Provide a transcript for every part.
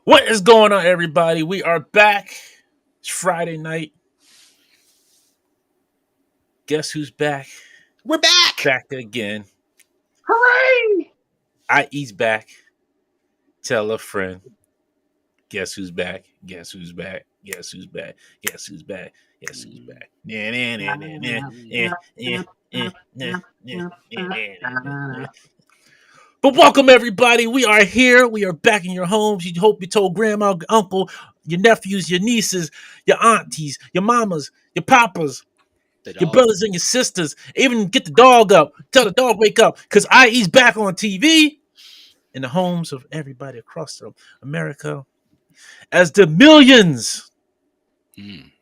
What is going on, everybody? We are back. It's Friday night. Guess who's back? We're back. Back again. Hooray! IE's back. Tell a friend. Guess who's back? Guess who's back? Guess who's back? Guess who's back? Guess who's back? Nah, nah, nah, nah, nah, nah. But welcome, everybody. We are here. We are back in your homes. You hope you told grandma, uncle, your nephews, your nieces, your aunties, your mamas, your papas, your brothers and your sisters. Even get the dog up. Tell the dog wake up, because IE's back on TV in the homes of everybody across America as the millions and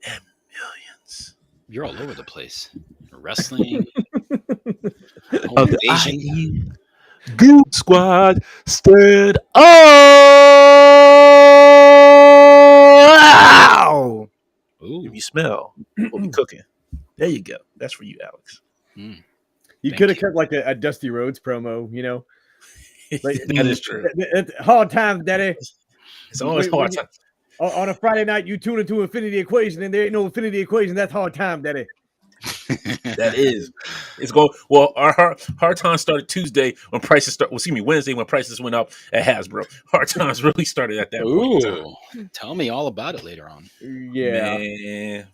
millions. You're all over the place. Wrestling. Of the Asian. IE Goon Squad stood up. Ooh. If you smell what we cooking, there you go. That's for you, Alex. Mm. You Thank could have you. kept like a Dusty Rhodes promo, you know. Like, That is true. It's hard times, Daddy. It's always hard time. On a Friday night, you tune into Infinity Equation, and there ain't no Infinity Equation. That's hard time, Daddy. That is. It's going well. Our hard time started Tuesday when prices start. Well, excuse me, Wednesday when prices went up at Hasbro. Hard times really started at that point. In time. Ooh. Tell me all about it later on. Yeah. Man.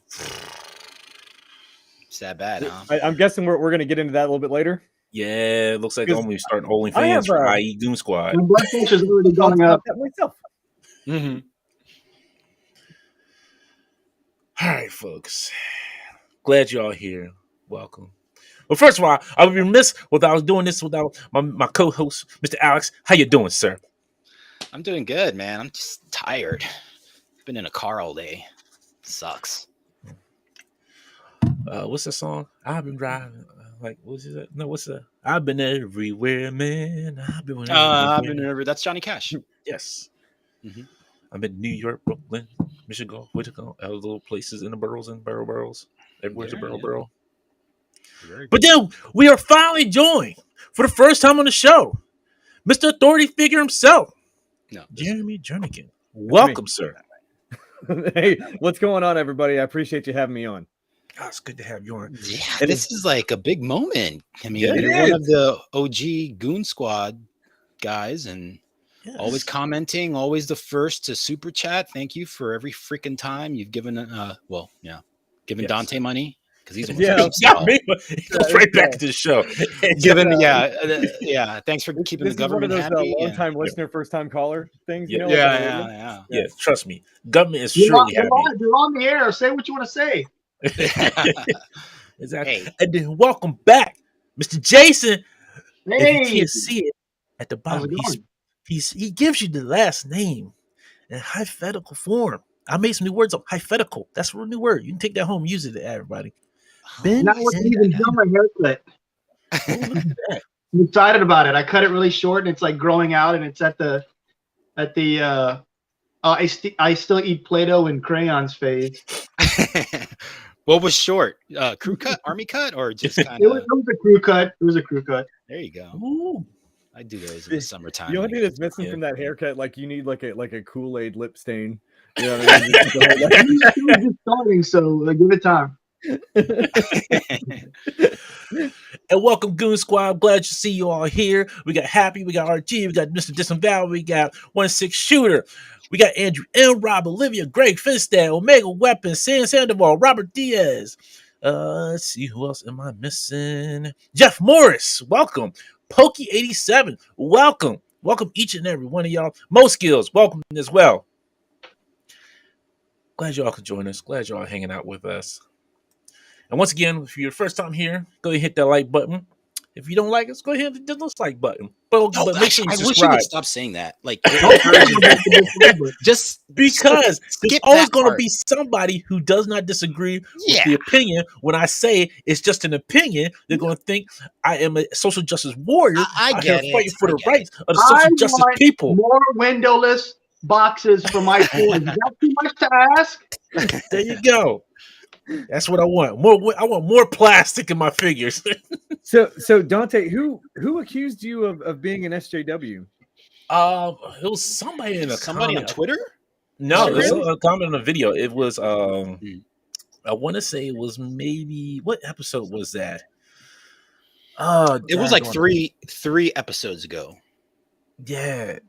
It's that bad, huh? I'm guessing we're going to get into that a little bit later. Yeah, it looks like Because only starting I have, OnlyFans for IE Goon Squad. My blood pressure's already I'll going talk up. about that myself. Mm-hmm. All right, folks. Glad you're all here. Welcome. Well, first of all, I would be remiss without doing this without my co-host, Mr. Alex. How you doing, sir? I'm doing good, man. I'm just tired. Been in a car all day. Sucks. What's that song? I've been driving. Like, what's that? No, what's that? I've been everywhere, man. I've been everywhere. That's Johnny Cash. Yes. Mhm. I've been to New York, Brooklyn, Michigan, Whitaker, all those little places in the boroughs and boroughs. Everywhere's a Yeah, borough. Very But good. then we are finally joined for the first time on the show, Mr. Authority Figure himself, No, this- Jeremy Jernigan. Welcome, sir. Hey, what's going on, everybody? I appreciate you having me on. Oh, it's good to have you on. yeah, And this is like a big moment. I mean, Yeah, it you're one is. of the OG Goon Squad guys, and Yes. always commenting, always the first to super chat. Thank you for every freaking time you've given. Given Yes. Dante money because he's Yeah. Got me. It goes right back to the show. given. Yeah. Thanks for keeping This the is one of government those happy. long-time listener, first-time caller things. You Yeah. know, like on the radio. Yeah. Yeah, trust me. Government is You're on, surely you're, happy. on, you're on the air. Say what you want to say. Exactly. Hey. And then welcome back, Mr. Jason. If you Hey, can't see it at the how's bottom, it going? he gives you the last name in hypothetical form. I made some new words up. Hypothetical. That's a real new word. You can take that home and use it to everybody. Ben Now we're even done my haircut. I'm excited about it. I cut it really short, and it's like growing out, and it's at the. I still eat Play-Doh and crayons phase. What was short? Crew cut, army cut, or just kind It was of? a crew cut. It was a crew cut. There you go. Ooh. I do those in the summertime. The only thing that's missing Yeah. from that haircut, like you need like a Kool-Aid lip stain. You know what I mean? It was just starting, so give it time. And welcome, Goon Squad. I'm glad to see you all here. We got Happy, we got RG, we got Mr. Disavow, we got 1-6 Shooter, we got Andrew M. Rob, Olivia, Greg Finstad, Omega Weapon, Sam Sandoval, Robert Diaz. Let's see, who else am I missing? Jeff Morris, welcome. Pokey87, welcome. Welcome each and every one of y'all. Mo Skills, welcome as well. Glad y'all could join us. Glad y'all hanging out with us. And once again, if you're the first time here, go ahead and hit that like button. If you don't like us, go ahead and hit the dislike button. But make sure you I wish you subscribe. would stop saying that. Like, just Because there's skip always that going to part. be somebody who does not disagree with Yeah. the opinion. When I say it's just an opinion, they're going to think I am a social justice warrior I out here get fighting it. for I the get rights of the I social justice want people. more windowless boxes for my toys. Is that too much to ask? There you go. That's what I want. I want more plastic in my figures. So Dante, who accused you of being an SJW? It was somebody in a Somebody on comment. Twitter? No, it was Really? a comment on a video. It was Hmm. I want to say it was maybe what episode was that? It was like daggone three episodes ago. Yeah, it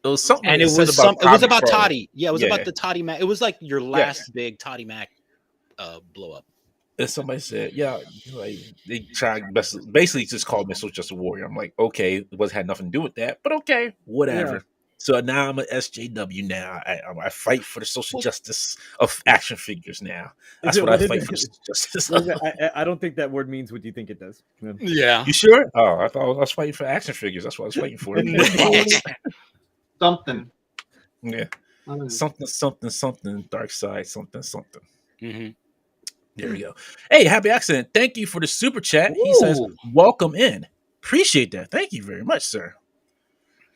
was something. And it said was it was about Pro. Toddy. Yeah, it was Yeah. about the Toddy Mac. It was like your last big Toddy Mac blow up. And somebody said, "Yeah, like they tried basically just called me just a warrior." I'm like, okay, it had nothing to do with that, but okay, whatever. Yeah. So now I'm an SJW now. I fight for the social justice of action figures now. That's what I fight for. Justice. I don't think that word means what you think it does. Yeah. Yeah. You sure? Oh, I thought I was fighting for action figures. That's what I was fighting for. Something. Yeah, something. Dark side, something. Mm-hmm. There we go. Hey, happy accident. Thank you for the super chat. He says, "Welcome in." Appreciate that. Thank you very much, sir.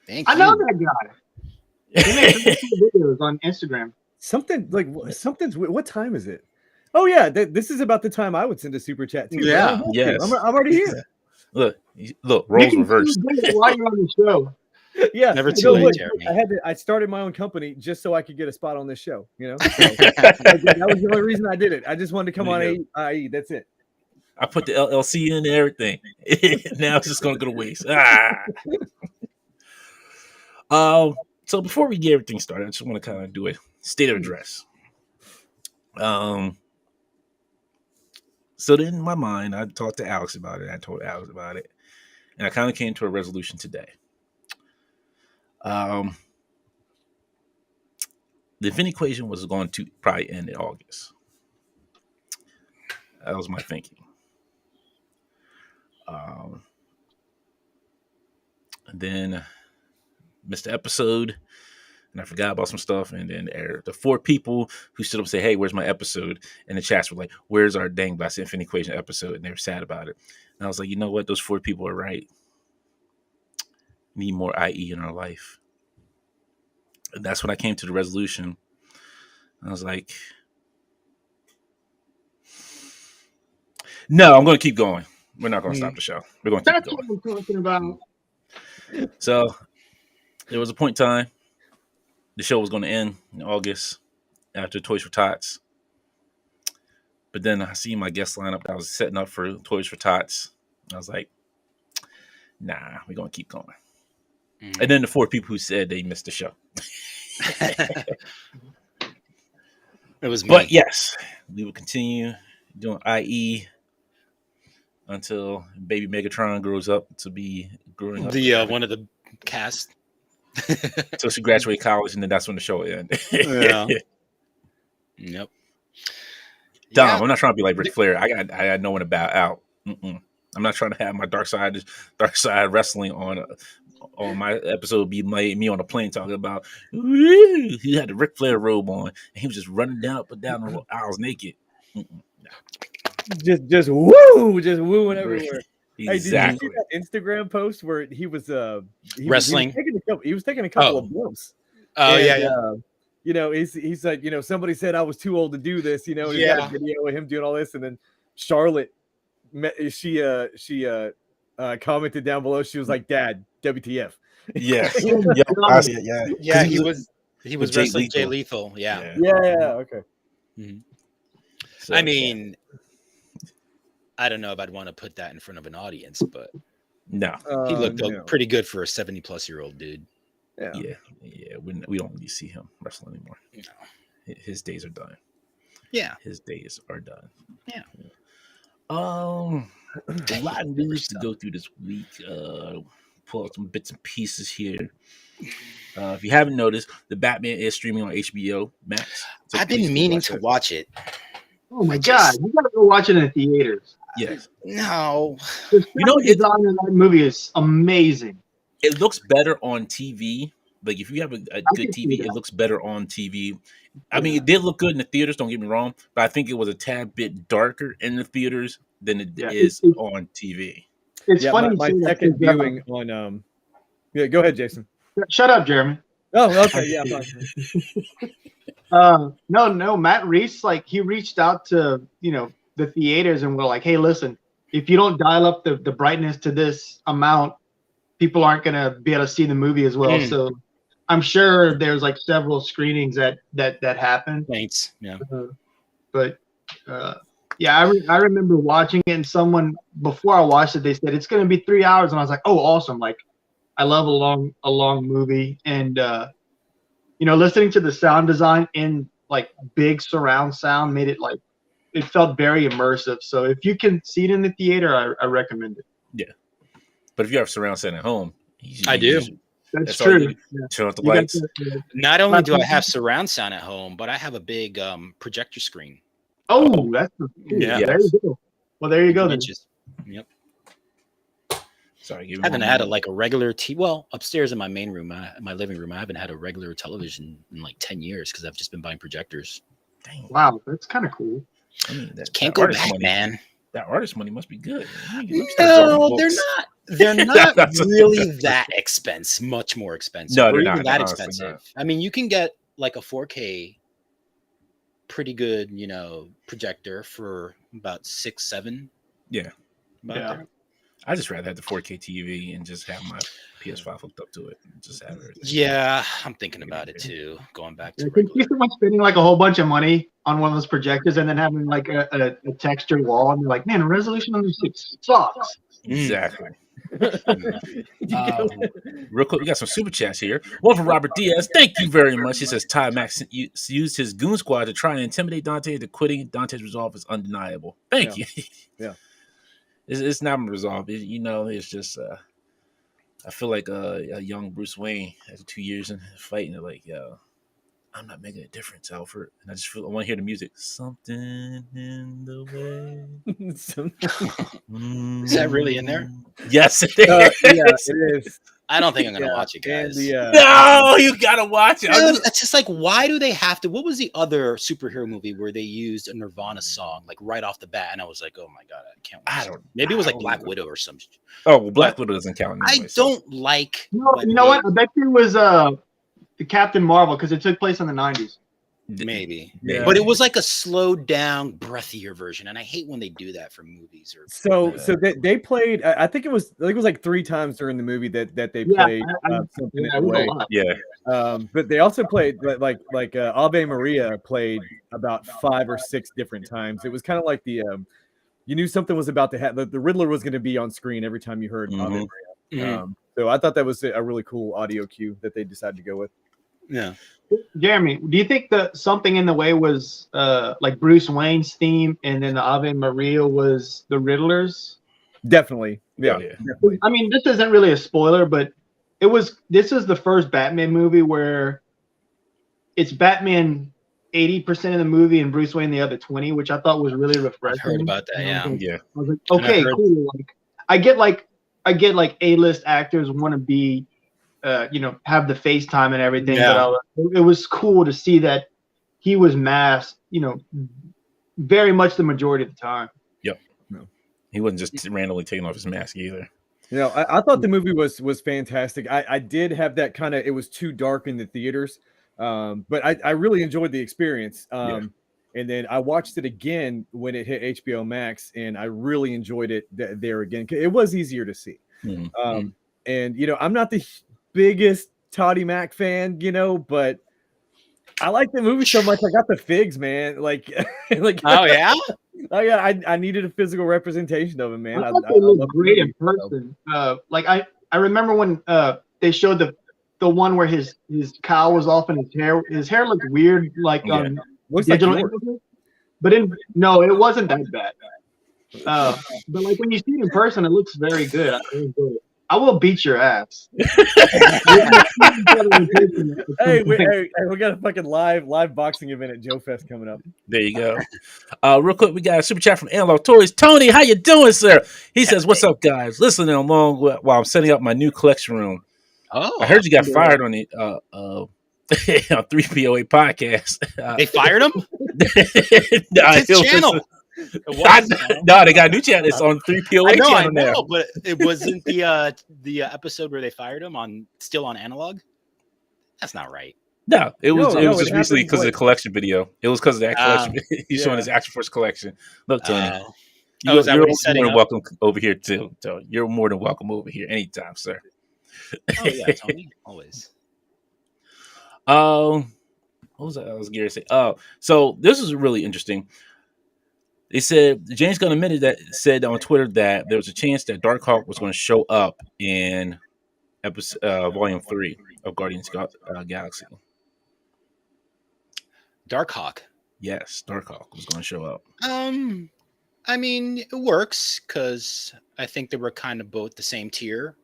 Thank I you. know that guy. He makes videos on Instagram. Something's. What time is it? Oh yeah, this is about the time I would send a super chat too. Yeah. Yes. I'm already here. Look, roles reversed. While you're on the show. Yeah, Never too late, Jeremy. I started my own company just so I could get a spot on this show. You know, so, that was the only reason I did it. I just wanted to come on IE. That's it. I put the LLC in and everything. Now it's just gonna go to waste. So before we get everything started, I just want to kind of do a state of address. So then in my mind, I talked to Alex about it. I told Alex about it, and I kind of came to a resolution today. The Infinity Equation was going to probably end in August. That was my thinking. And then missed the episode, and I forgot about some stuff. And then the 4 people who stood up and said, "Hey, where's my episode?" And the chats were like, "Where's our dang Blast Infinity Equation episode?" And they were sad about it. And I was like, you know what? Those 4 people are right. We need more IE in our life. And that's when I came to the resolution. I was like, no, I'm going to keep going. We're not going to stop the show. We're going to keep That's going. what I'm talking about. So there was a point in time the show was going to end in August after Toys for Tots. But then I see my guest lineup that I was setting up for Toys for Tots. I was like, nah, we're going to keep going. Mm-hmm. And then the 4 people who said they missed the show. It was me. But yes, we will continue doing IE until baby Megatron grows up to be growing up. The one of the cast. So she graduated college, and then that's when the show ended. Yeah. Yep. Dom, yeah. I'm not trying to be like Ric Flair. I got no one to bow out. I'm not trying to have my dark side wrestling on my episode be me on a plane talking about he had the Ric Flair robe on and he was just running up and down the aisles naked. Just wooing everywhere. Exactly. Hey, did you see that Instagram post where he was wrestling? He was taking a couple of bumps. Oh, and, yeah. You know, he's like, you know, somebody said I was too old to do this. You know, and he got a video of him doing all this, and then Charlotte, she commented down below. She was like, "Dad, WTF?" Yeah, yeah. He was wrestling Jay Lethal. Yeah. Okay. Mm-hmm. So, I mean, I don't know if I'd want to put that in front of an audience, but no, he looked pretty good for a 70-plus-year-old dude. Yeah. We don't really see him wrestle anymore. No. His days are done. Yeah, his days are done. Yeah. A lot of news to go through this week. Pull out some bits and pieces here. If you haven't noticed, the Batman is streaming on HBO Max. So I've been meaning to watch it. Oh my god, you gotta go watch it in the theaters. Yes. No. The design in that movie is amazing. It looks better on TV. Like if you have a good TV, it looks better on TV. I mean, it did look good in the theaters. Don't get me wrong, but I think it was a tad bit darker in the theaters than it is on TV. It's funny. My second viewing on. Yeah, go ahead, Jason. Shut up, Jeremy. Oh, okay, yeah. No, Matt Reese, like he reached out to the theaters and we're like, hey, listen, if you don't dial up the brightness to this amount, people aren't gonna be able to see the movie as well. So I'm sure there's like several screenings that happen. Thanks. Yeah. But yeah, I remember watching it, and someone before I watched it, they said it's gonna be 3 hours, and I was like, oh, awesome! Like, I love a long movie, and you know, listening to the sound design in like big surround sound made it like it felt very immersive. So if you can see it in the theater, I recommend it. Yeah, but if you have surround sound at home, I do. That's true. Turn off the lights. Not only do I have surround sound at home, but I have a big projector screen. Oh, that's cool. Yeah. There you go. Well, there you go then. Inches. Yep. Sorry, I haven't had a regular well, upstairs in my main room, my living room, I haven't had a regular television in like 10 years because I've just been buying projectors. Dang. Wow, that's kind of cool. I mean, can't go back, man. That artist money must be good. No, they're not. They're not really that expensive. Much more expensive. No, or they're even not. that Honestly, expensive. not. I mean, you can get like a 4K, pretty good, projector for about $6-7. Yeah. Yeah. I just rather have the 4K TV and just have my PS5 hooked up to it and just have everything. Yeah, I'm thinking about it too. Going back to you someone spending like a whole bunch of money on one of those projectors and then having like a textured wall, and you're like, man, the resolution on this sucks. Exactly. Real quick, we got some super chats here. One from Robert Diaz. Thank you very much. He says Ty Max used his goon squad to try and intimidate Dante into quitting. Dante's resolve is undeniable. Thank you. Yeah. It's not resolved. It's just I feel like a young Bruce Wayne after 2 years in fighting. They're like, yo, I'm not making a difference, Alfred. And I want to hear the music. Something in the way. Is that really in there? Yes, it is. Yeah, it is. I don't think I'm gonna watch it, guys. No, you gotta watch it. Dude, it's just like, why do they have to? What was the other superhero movie where they used a Nirvana song like right off the bat? And I was like, oh my god, I can't watch it. Maybe it was like Black Widow or some. Oh, well, Black Widow doesn't count. Anyway, I don't like. No, you know what? I bet it was the Captain Marvel because it took place in the 90s. Maybe. Yeah. But it was like a slowed down, breathier version, and I hate when they do that for movies. So they played. I think it was like 3 times during the movie that they played something in the way. Yeah. But they also played like Ave Maria played about 5 or 6 different times. It was kind of like the you knew something was about to happen. The Riddler was going to be on screen every time you heard Ave Maria. So I thought that was a really cool audio cue that they decided to go with. Yeah. Jeremy, do you think that Something in the Way was like Bruce Wayne's theme, and then the Ave Maria was the Riddler's? Definitely. Yeah. Definitely. I mean, this isn't really a spoiler, but this is the first Batman movie where it's Batman 80% of the movie and Bruce Wayne the other 20, which I thought was really refreshing. I heard about that. Yeah. I was like, okay, cool. Like, I get like A-list actors want to be have the FaceTime and everything. Yeah. But it was cool to see that he was masked, very much the majority of the time. Yep. No. He wasn't just randomly taking off his mask either. I thought the movie was fantastic. I did have that kind of, it was too dark in the theaters, but I really enjoyed the experience. And then I watched it again when it hit HBO Max, and I really enjoyed it there again. It was easier to see. And I'm not the biggest Toddy Mac fan, but I like the movie so much. I got the figs, man. Like Oh yeah. Oh yeah, I needed a physical representation of him, man. I thought they looked great in person. I remember when they showed the one where his cowl was off and his hair looked weird, like digital images. But no, it wasn't that bad. But like when you see it in person, it looks very good. I enjoyed it. I will beat your ass. Hey, we got a fucking live boxing event at Joe Fest coming up. There you go. Real quick, we got a super chat from Analog Toys. Tony, how you doing, sir? He says, "What's up, guys? Listening along while I'm setting up my new collection room. Oh, I heard you got fired on the 3POA podcast. They fired him? It's his channel. No, they got a new channel. It's on 3POA channel I know, now. But it wasn't the episode where they fired him still on Analog. That's not right. No, it was just recently because of the like, collection video. It was because of that collection. He's showing his Action Force collection. Look, Tony, you're more than welcome over here too. So you're more than welcome over here anytime, sir. Oh yeah, Tony, always. What was that? I was going to say. Oh, so this is really interesting. They said James Gunn admitted that said on Twitter that there was a chance that Darkhawk was going to show up in episode volume 3 of Guardians Galaxy. Darkhawk. Yes, Darkhawk was going to show up. I mean, it works because I think they were kind of both the same tier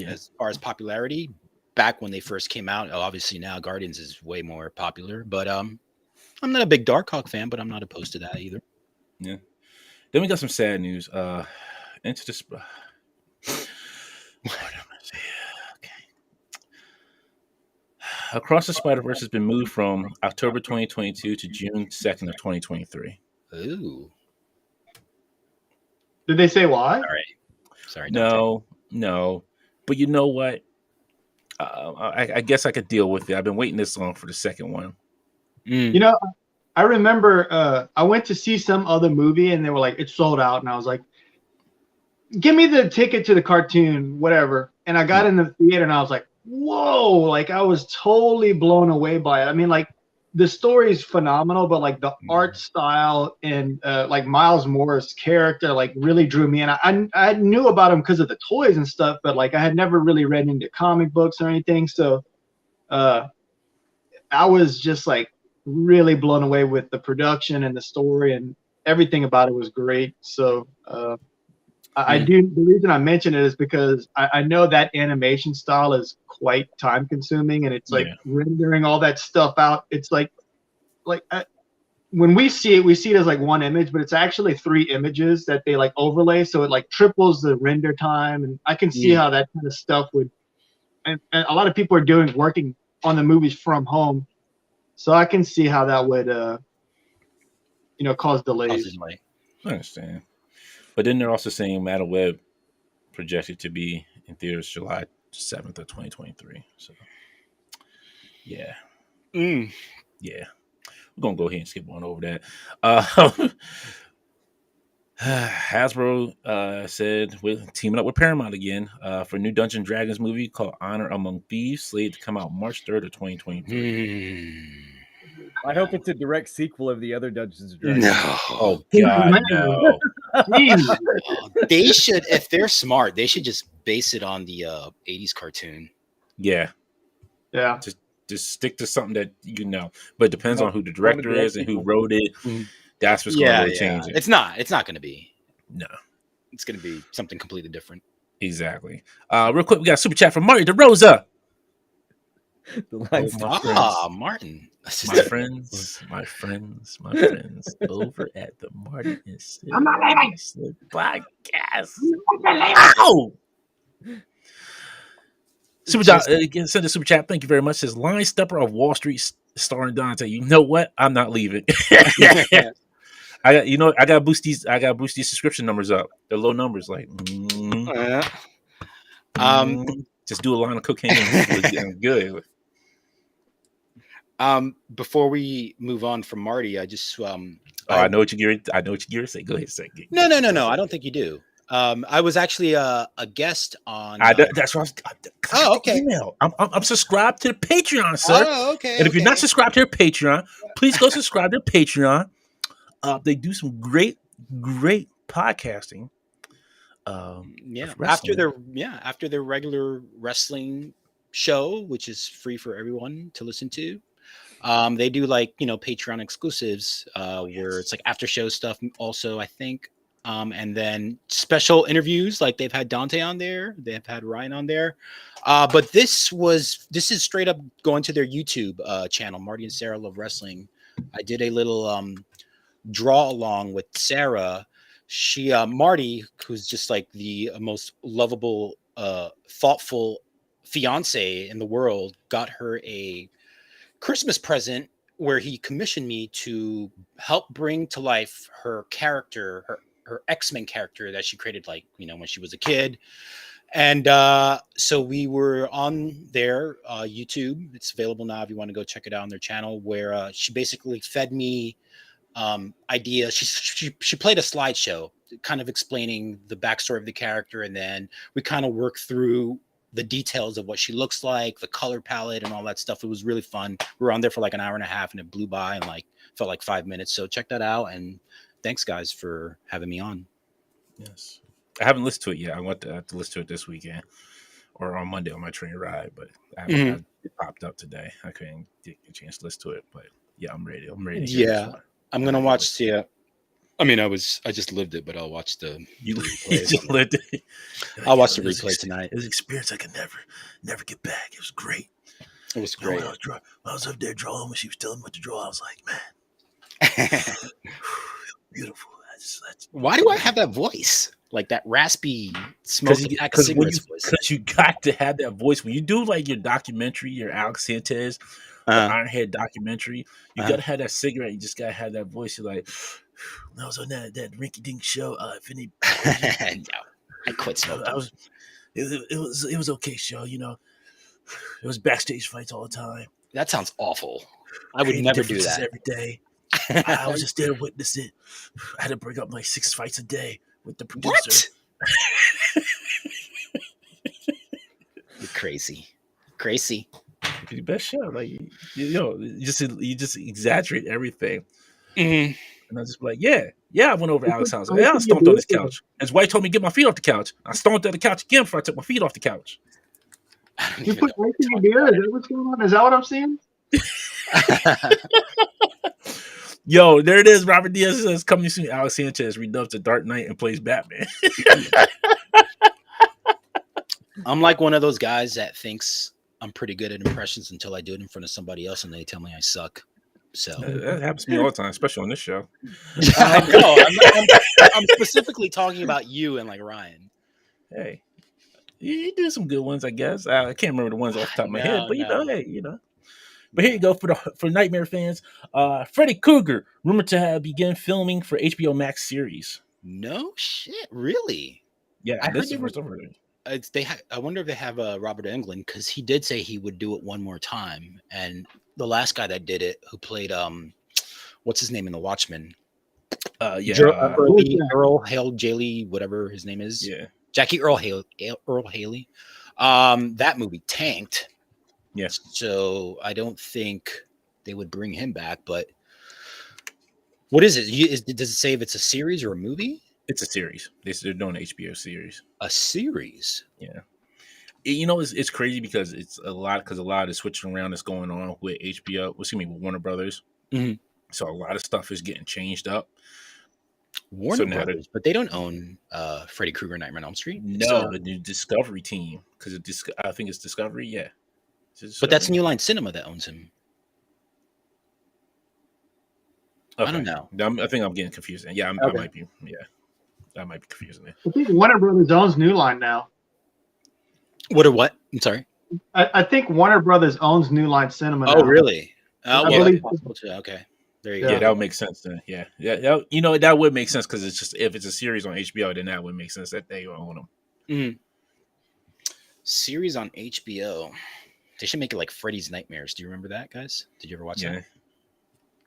as far as popularity back when they first came out. Obviously, now Guardians is way more popular, but I'm not a big Darkhawk fan, but I'm not opposed to that either. Yeah. Then we got some sad news. Into this. Across the Spider-Verse has been moved from October 2022 to June 2nd of 2023. Ooh. Did they say why? Sorry. No. But you know what? I guess I could deal with it. I've been waiting this long for the second one. You know, I remember I went to see some other movie and they were like, it's sold out. And I was like, give me the ticket to the cartoon, whatever. And I got in the theater and I was like, whoa, like I was totally blown away by it. I mean, like the story is phenomenal, but like the art style and like Miles Morris' character like really drew me in. I knew about him because of the toys and stuff, but like I had never really read into comic books or anything. So I was just like really blown away with the production and the story, and everything about it was great. So I do. The reason I mention it is because I know that animation style is quite time consuming, and it's like rendering all that stuff out. It's like when we see it as like one image, but it's actually 3 images that they like overlay, so it like triples the render time. And I can see how that kind of stuff would. And a lot of people are working on the movies from home, so I can see how that would cause delays. I understand. But then they're also saying Madam Web projected to be in theaters July 7th of 2023. So, yeah. Yeah. We're going to go ahead and skip on over that. Hasbro said we're teaming up with Paramount again for a new Dungeons & Dragons movie called Honor Among Thieves, slated to come out March 3rd of 2023. I hope it's a direct sequel of the other Dungeons & Dragons. No. Oh, God, no. They should, if they're smart, they should just base it on the 80s cartoon. Yeah. Just stick to something that you know. But it depends on who the director is and who wrote it. That's what's going to really change it. It's not going to be. No. It's going to be something completely different. Exactly. Real quick, we got a super chat from Marty DeRosa. Martin. My friends over at the Martin and Sid podcast. Ow! Send a super chat. Thank you very much. Says Line Stepper of Wall Street starring Dante. You know what? I'm not leaving. I gotta boost these subscription numbers up. They're low numbers, like just do a line of cocaine and good. Before we move on from Marty, I just I know what you're gonna say. Go ahead, say. No. I don't think you do. I was actually a guest on. That's what I was. Okay. Email. I'm subscribed to the Patreon, sir. Oh, okay. And if you're not subscribed to their Patreon, please go subscribe to their Patreon. They do some great podcasting. After their regular wrestling show, which is free for everyone to listen to. They do Patreon exclusives where it's like after show stuff also, I think. And then special interviews, like they've had Dante on there, they've had Ryan on there. But this is straight up going to their YouTube channel, Marty and Sarah Love Wrestling. I did a little draw along with Sarah. She Marty, who's just like the most lovable, thoughtful fiance in the world, got her a Christmas present where he commissioned me to help bring to life her character, her X-Men character that she created, when she was a kid. And so we were on their YouTube. It's available now if you want to go check it out on their channel, where she basically fed me ideas. She played a slideshow kind of explaining the backstory of the character, and then we kind of worked through the details of what she looks like, the color palette, and all that stuff. It was really fun. We were on there for like an hour and a half, and it blew by and like felt like 5 minutes. So check that out, and thanks guys for having me on. Yes, I haven't listened to it yet. I want to have to listen to it this weekend or on Monday on my train ride, but it popped up today. I couldn't get a chance to listen to it, but yeah, I'm ready. I'm ready. To hear this one. I'm gonna watch the. I mean, I just lived it, but I'll watch the. You just lived it. I'll watch the replay tonight. It was an experience I could never get back. It was great. It was great. When I was up there drawing, when she was telling me what to draw, I was like, man, beautiful. Why do I have that voice? Like that raspy, smoky pack of cigarettes voice? Because you got to have that voice. When you do like your documentary, your Alex Sanchez, Ironhead documentary, you got to have that cigarette. You just got to have that voice. You're like, when I was on that rinky dink show, if any, I quit smoking. It was okay show, you know. It was backstage fights all the time. That sounds awful. I would never do that every day. I was just there to witness it. I had to bring up like 6 fights a day with the producer. What? You're crazy. The best show, like you just exaggerate everything. Mm-hmm. And I was just like, yeah, I went over to Alex's house. Yeah, I stomped on his couch. His wife told me to get my feet off the couch. I stomped on the couch again before I took my feet off the couch. You put ice in your beer? Is that what's going on? Is that what I'm seeing? Yo, there it is. Robert Diaz says, coming soon. Alex Sanchez redubs The Dark Knight and plays Batman. I'm like one of those guys that thinks I'm pretty good at impressions until I do it in front of somebody else and they tell me I suck. So that happens to me all the time, especially on this show. I'm specifically talking about you and like Ryan. Hey, you did some good ones, I guess. I can't remember the ones off the top of my head, but hey. But here you go for Nightmare fans. Freddy Krueger rumored to begin filming for HBO Max series. No shit, really? Yeah, I this heard is first over. I wonder if they have Robert Englund, because he did say he would do it one more time. And the last guy that did it, who played what's his name in The Watchmen? Earl Hale Jaley, whatever his name is. Yeah, Jackie Earl Haley. That movie tanked. Yes. So I don't think they would bring him back. But what is it? Does it say if it's a series or a movie? It's a series. They're doing an HBO series. A series? Yeah. It's crazy because a lot of the switching around that's going on with HBO. With Warner Brothers. Mm-hmm. So a lot of stuff is getting changed up. Warner Brothers, but they don't own Freddy Krueger Nightmare on Elm Street. No, the new Discovery team, because I think it's Discovery. Yeah. But that's New Line Cinema that owns him. Okay. I don't know. I think I'm getting confused. Yeah, I might be. Yeah, I might be confusing it. I think Warner Brothers owns New Line now. What? I'm sorry. I think Warner Brothers owns New Line Cinema now. Oh, really? I believe. Okay. There you go. Yeah, that would make sense then. Yeah. That would make sense because it's just if it's a series on HBO, then that would make sense that they own them. Mm-hmm. Series on HBO. They should make it like Freddy's Nightmares. Do you remember that, guys? Did you ever watch that?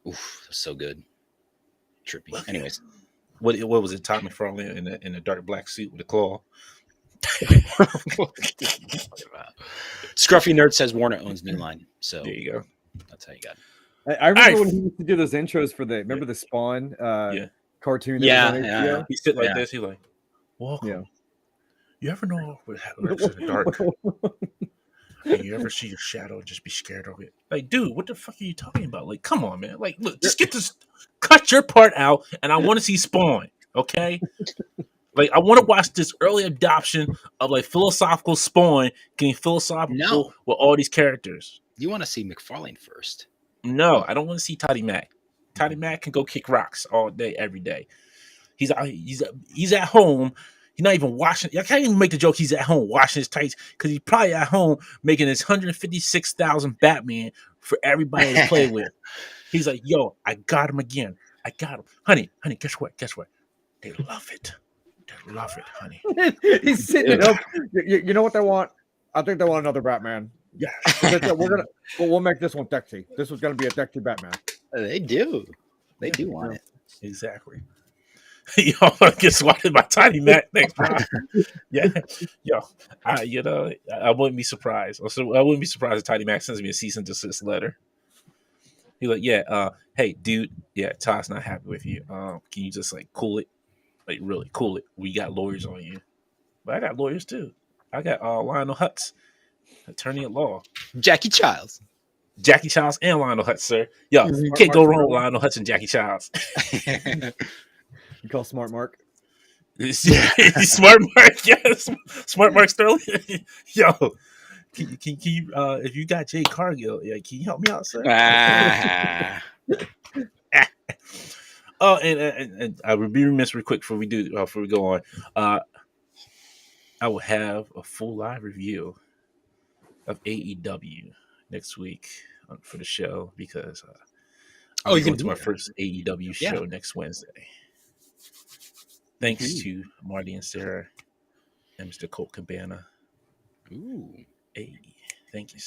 Oof, that's so good. Trippy. Well, anyways, what was it? Tommy Farley in a dark black suit with a claw. Scruffy Nerd says Warner owns New Line. So there you go. That's how you got it. I remember when he used to do those intros for the Spawn cartoon. Yeah. He sit like this. He like, welcome. Yeah. You ever know what happens in the dark? And you ever see your shadow, just be scared of it. Like, dude, what the fuck are you talking about? Like, come on, man. Like, look, just cut your part out, and I want to see Spawn, okay? Like, I want to watch this early adoption of, like, philosophical Spawn getting philosophical with all these characters. You want to see McFarlane first. No, I don't want to see Toddy Mac. Toddy Mac can go kick rocks all day, every day. He's at home. He's not even washing. I can't even make the joke he's at home washing his tights because he's probably at home making his 156,000 Batman for everybody to play with. He's like, yo, I got him again. I got him. Honey, guess what? They love it. They love it, honey. He's sitting up. You know what they want? I think they want another Batman. Yeah. We'll make this one sexy. This was gonna be a sexy Batman. They do want it. Exactly. Yo, get swatted by Tiny Mac. Thanks, bro. Yeah, yo, I wouldn't be surprised. Also, I wouldn't be surprised if Tiny Mac sends me a cease and desist letter. He's like, yeah, hey, dude, yeah, Todd's not happy with you. Can you just like cool it, like really cool it? We got lawyers on you, but I got lawyers too. I got Lionel Hutz, attorney at law, Jackie Childs. Jackie Childs, and Lionel Hutz, sir. Yo, Smart can't go Mark's wrong with brother. Lionel Hutz and Jackie Childs. You call Smart Mark? Smart Mark, yes, Smart Mark Sterling. Yo, can you if you got Jay Cargill, yeah, can you help me out, sir? Ah. Oh, and I would be remiss real quick before we go on. I will have a full live review of AEW next week for the show because Oh, you going can to do my it. first AEW Yeah. show next Wednesday. Thanks to Marty and Sarah and Mr. Colt Cabana. Ooh. Hey, thank you.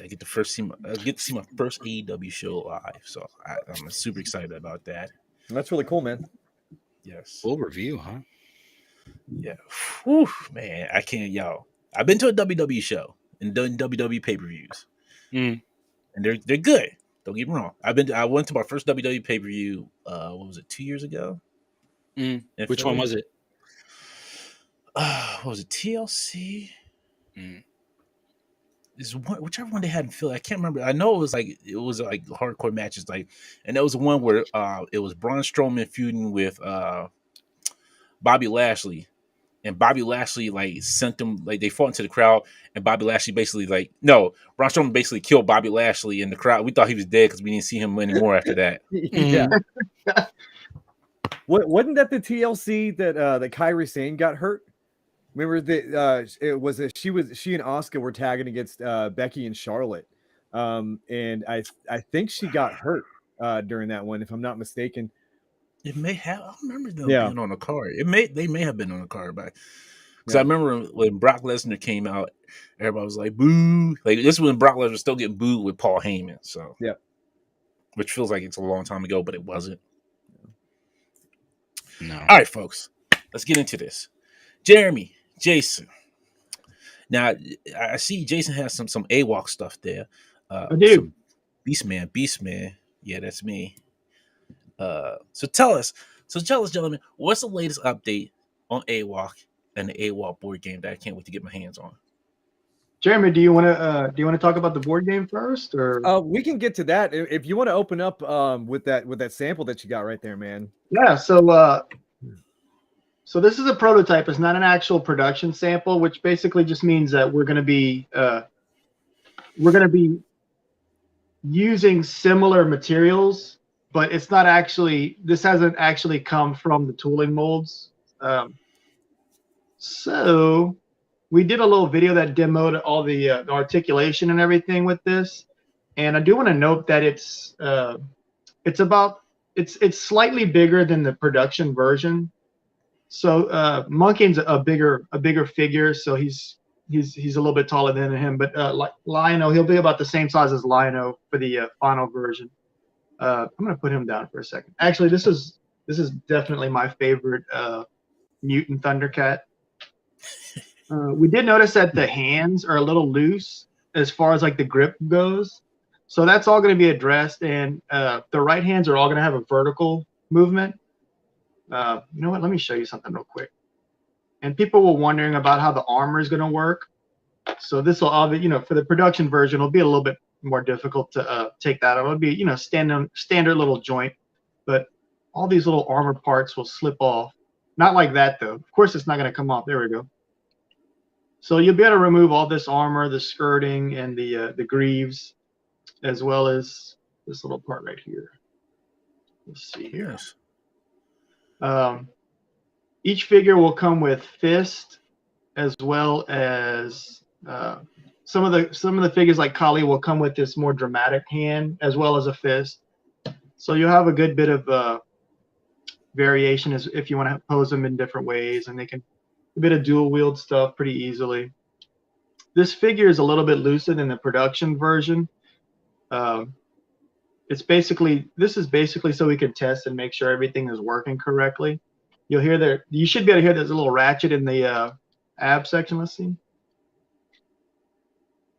I get to see my first AEW show live, so I'm super excited about that. That's really cool, man. Yes. Full review, huh? Yeah. Whew, man, I can't, y'all. I've been to a WWE show and done WWE pay-per-views. Mm. And they're good. Don't get me wrong. I went to my first WWE pay-per-view, what was it, 2 years ago? Mm. Which one was it? What was it, TLC? Mm. Whichever one they had in Philly, I can't remember. I know it was like hardcore matches, like, and that was the one where it was Braun Strowman feuding with Bobby Lashley, and Bobby Lashley like sent them, like they fought into the crowd, and Bobby Lashley basically Braun Strowman basically killed Bobby Lashley in the crowd. We thought he was dead because we didn't see him anymore after that. Yeah. Wasn't that the TLC that that Kairi Sane got hurt? Remember that it was she and Asuka were tagging against Becky and Charlotte, and I think she got hurt during that one, if I'm not mistaken. It may have. I don't remember them Yeah. being on the card. They may have been on the card, but because I remember when Brock Lesnar came out, everybody was like boo. Like this was when Brock Lesnar was still getting booed with Paul Heyman. So yeah, which feels like it's a long time ago, but it wasn't. No. All right, folks, let's get into this. Jeremy, Jason. Now I see Jason has some AWOC stuff there. I do. Some Beastman. Yeah, that's me. So tell us, gentlemen, what's the latest update on AWOC and the AWOC board game that I can't wait to get my hands on? Jeremy, do you want to talk about the board game first, or we can get to that if you want to open up with that sample that you got right there, man. Yeah. So this is a prototype. It's not an actual production sample, which basically just means that we're going to be using similar materials, but it's not actually. This hasn't actually come from the tooling molds. So we did a little video that demoed all the articulation and everything with this, and I do want to note that it's slightly bigger than the production version. So Monkin's a bigger figure, so he's a little bit taller than him. But Lionel, he'll be about the same size as Lionel for the final version. I'm gonna put him down for a second. Actually, this is definitely my favorite mutant Thundercat. We did notice that the hands are a little loose as far as like the grip goes, so that's all going to be addressed. And the right hands are all going to have a vertical movement. You know what? Let me show you something real quick. And people were wondering about how the armor is going to work. So this will all be, for the production version, it'll be a little bit more difficult to take that out. It'll be, standard little joint, but all these little armor parts will slip off. Not like that though. Of course, it's not going to come off. There we go. So you'll be able to remove all this armor, the skirting, and the greaves, as well as this little part right here. Let's see here. Yes. Each figure will come with fist, as well as some of the figures like Kali will come with this more dramatic hand, as well as a fist. So you'll have a good bit of variation as if you want to pose them in different ways, and they can a bit of dual wield stuff pretty easily. This figure is a little bit looser than the production version. It's this is basically so we can test and make sure everything is working correctly. You'll hear there. You should be able to hear there's a little ratchet in the ab section. Let's see.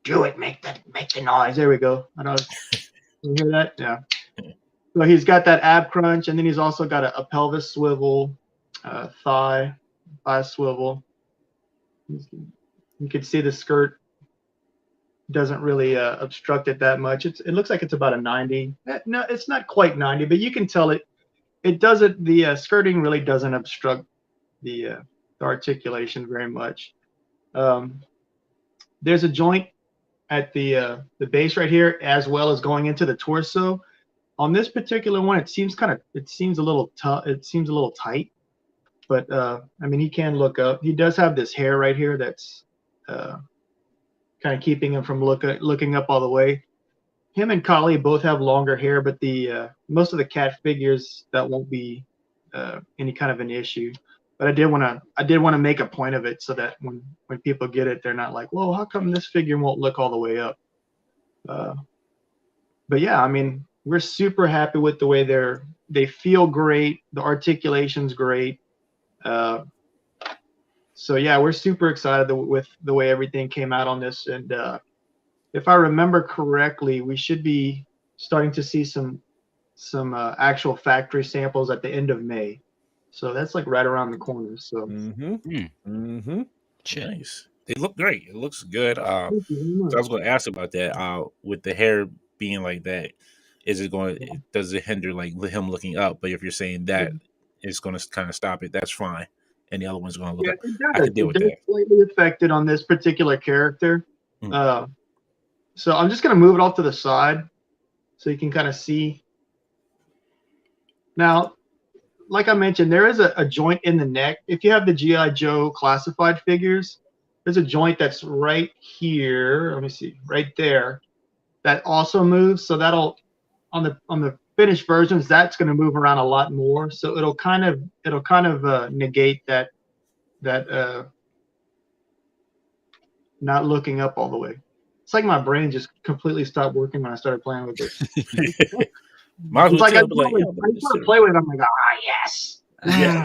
Do it. Make the noise. There we go. I know. You hear that? Yeah. So he's got that ab crunch, and then he's also got a pelvis swivel, thigh swivel. You can see the skirt doesn't really obstruct it that much. It looks like it's about a 90. No, it's not quite 90, but you can tell it doesn't. The skirting really doesn't obstruct the articulation very much. There's a joint at the base right here, as well as going into the torso. On this particular one, it seems a little tough. It seems a little tight, but I mean, he can look up. He does have this hair right here that's kind of keeping him from looking up all the way. Him and Kali both have longer hair, but the most of the cat figures that won't be any kind of an issue. But I did want to make a point of it so that when people get it, they're not like, "Whoa, how come this figure won't look all the way up?" But yeah, I mean, we're super happy with the way they feel great. The articulation's great. So yeah, we're super excited with the way everything came out on this. And if I remember correctly, we should be starting to see some actual factory samples at the end of May. So that's like right around the corner. So nice. They look great. It looks good. So I was going to ask about that. With the hair being like that, does it hinder like him looking up? But if you're saying that it's going to kind of stop it, that's fine. And the other one's going to look up. I can deal with that. Slightly affected on this particular character. So I'm just going to move it off to the side so you can kind of see. Now, like I mentioned, there is a joint in the neck. If you have the G.I. Joe classified figures, there's a joint that's right here. Let me see, right there. That also moves. So that'll on the finished versions, that's going to move around a lot more. So it'll kind of negate that not looking up all the way. It's like my brain just completely stopped working when I started playing with it. Might as well I start playing with it. I'm like, yes. Yeah,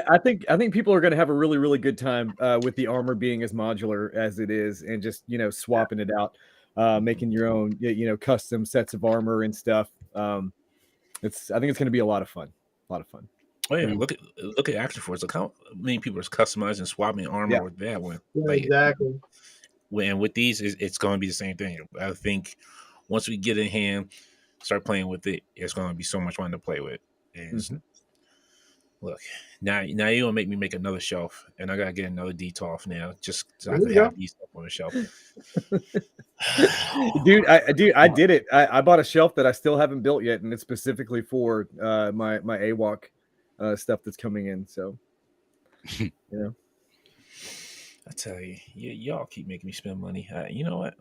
I think people are going to have a really, really good time with the armor being as modular as it is, and just swapping it out, making your own custom sets of armor and stuff. I think it's going to be a lot of fun. Oh yeah, look at Action Force. Look how many people are customizing, swapping armor with that one. Yeah, exactly. And with these, it's going to be the same thing. I think once we get in hand, start playing with it, it's going to be so much fun to play with. And look, now you're gonna make me make another shelf, and I gotta get another DTOF now, just so I can have these stuff on the shelf. Dude, I did it. I bought a shelf that I still haven't built yet, and it's specifically for my AWOC stuff that's coming in. So, I tell you, y'all keep making me spend money. You know what?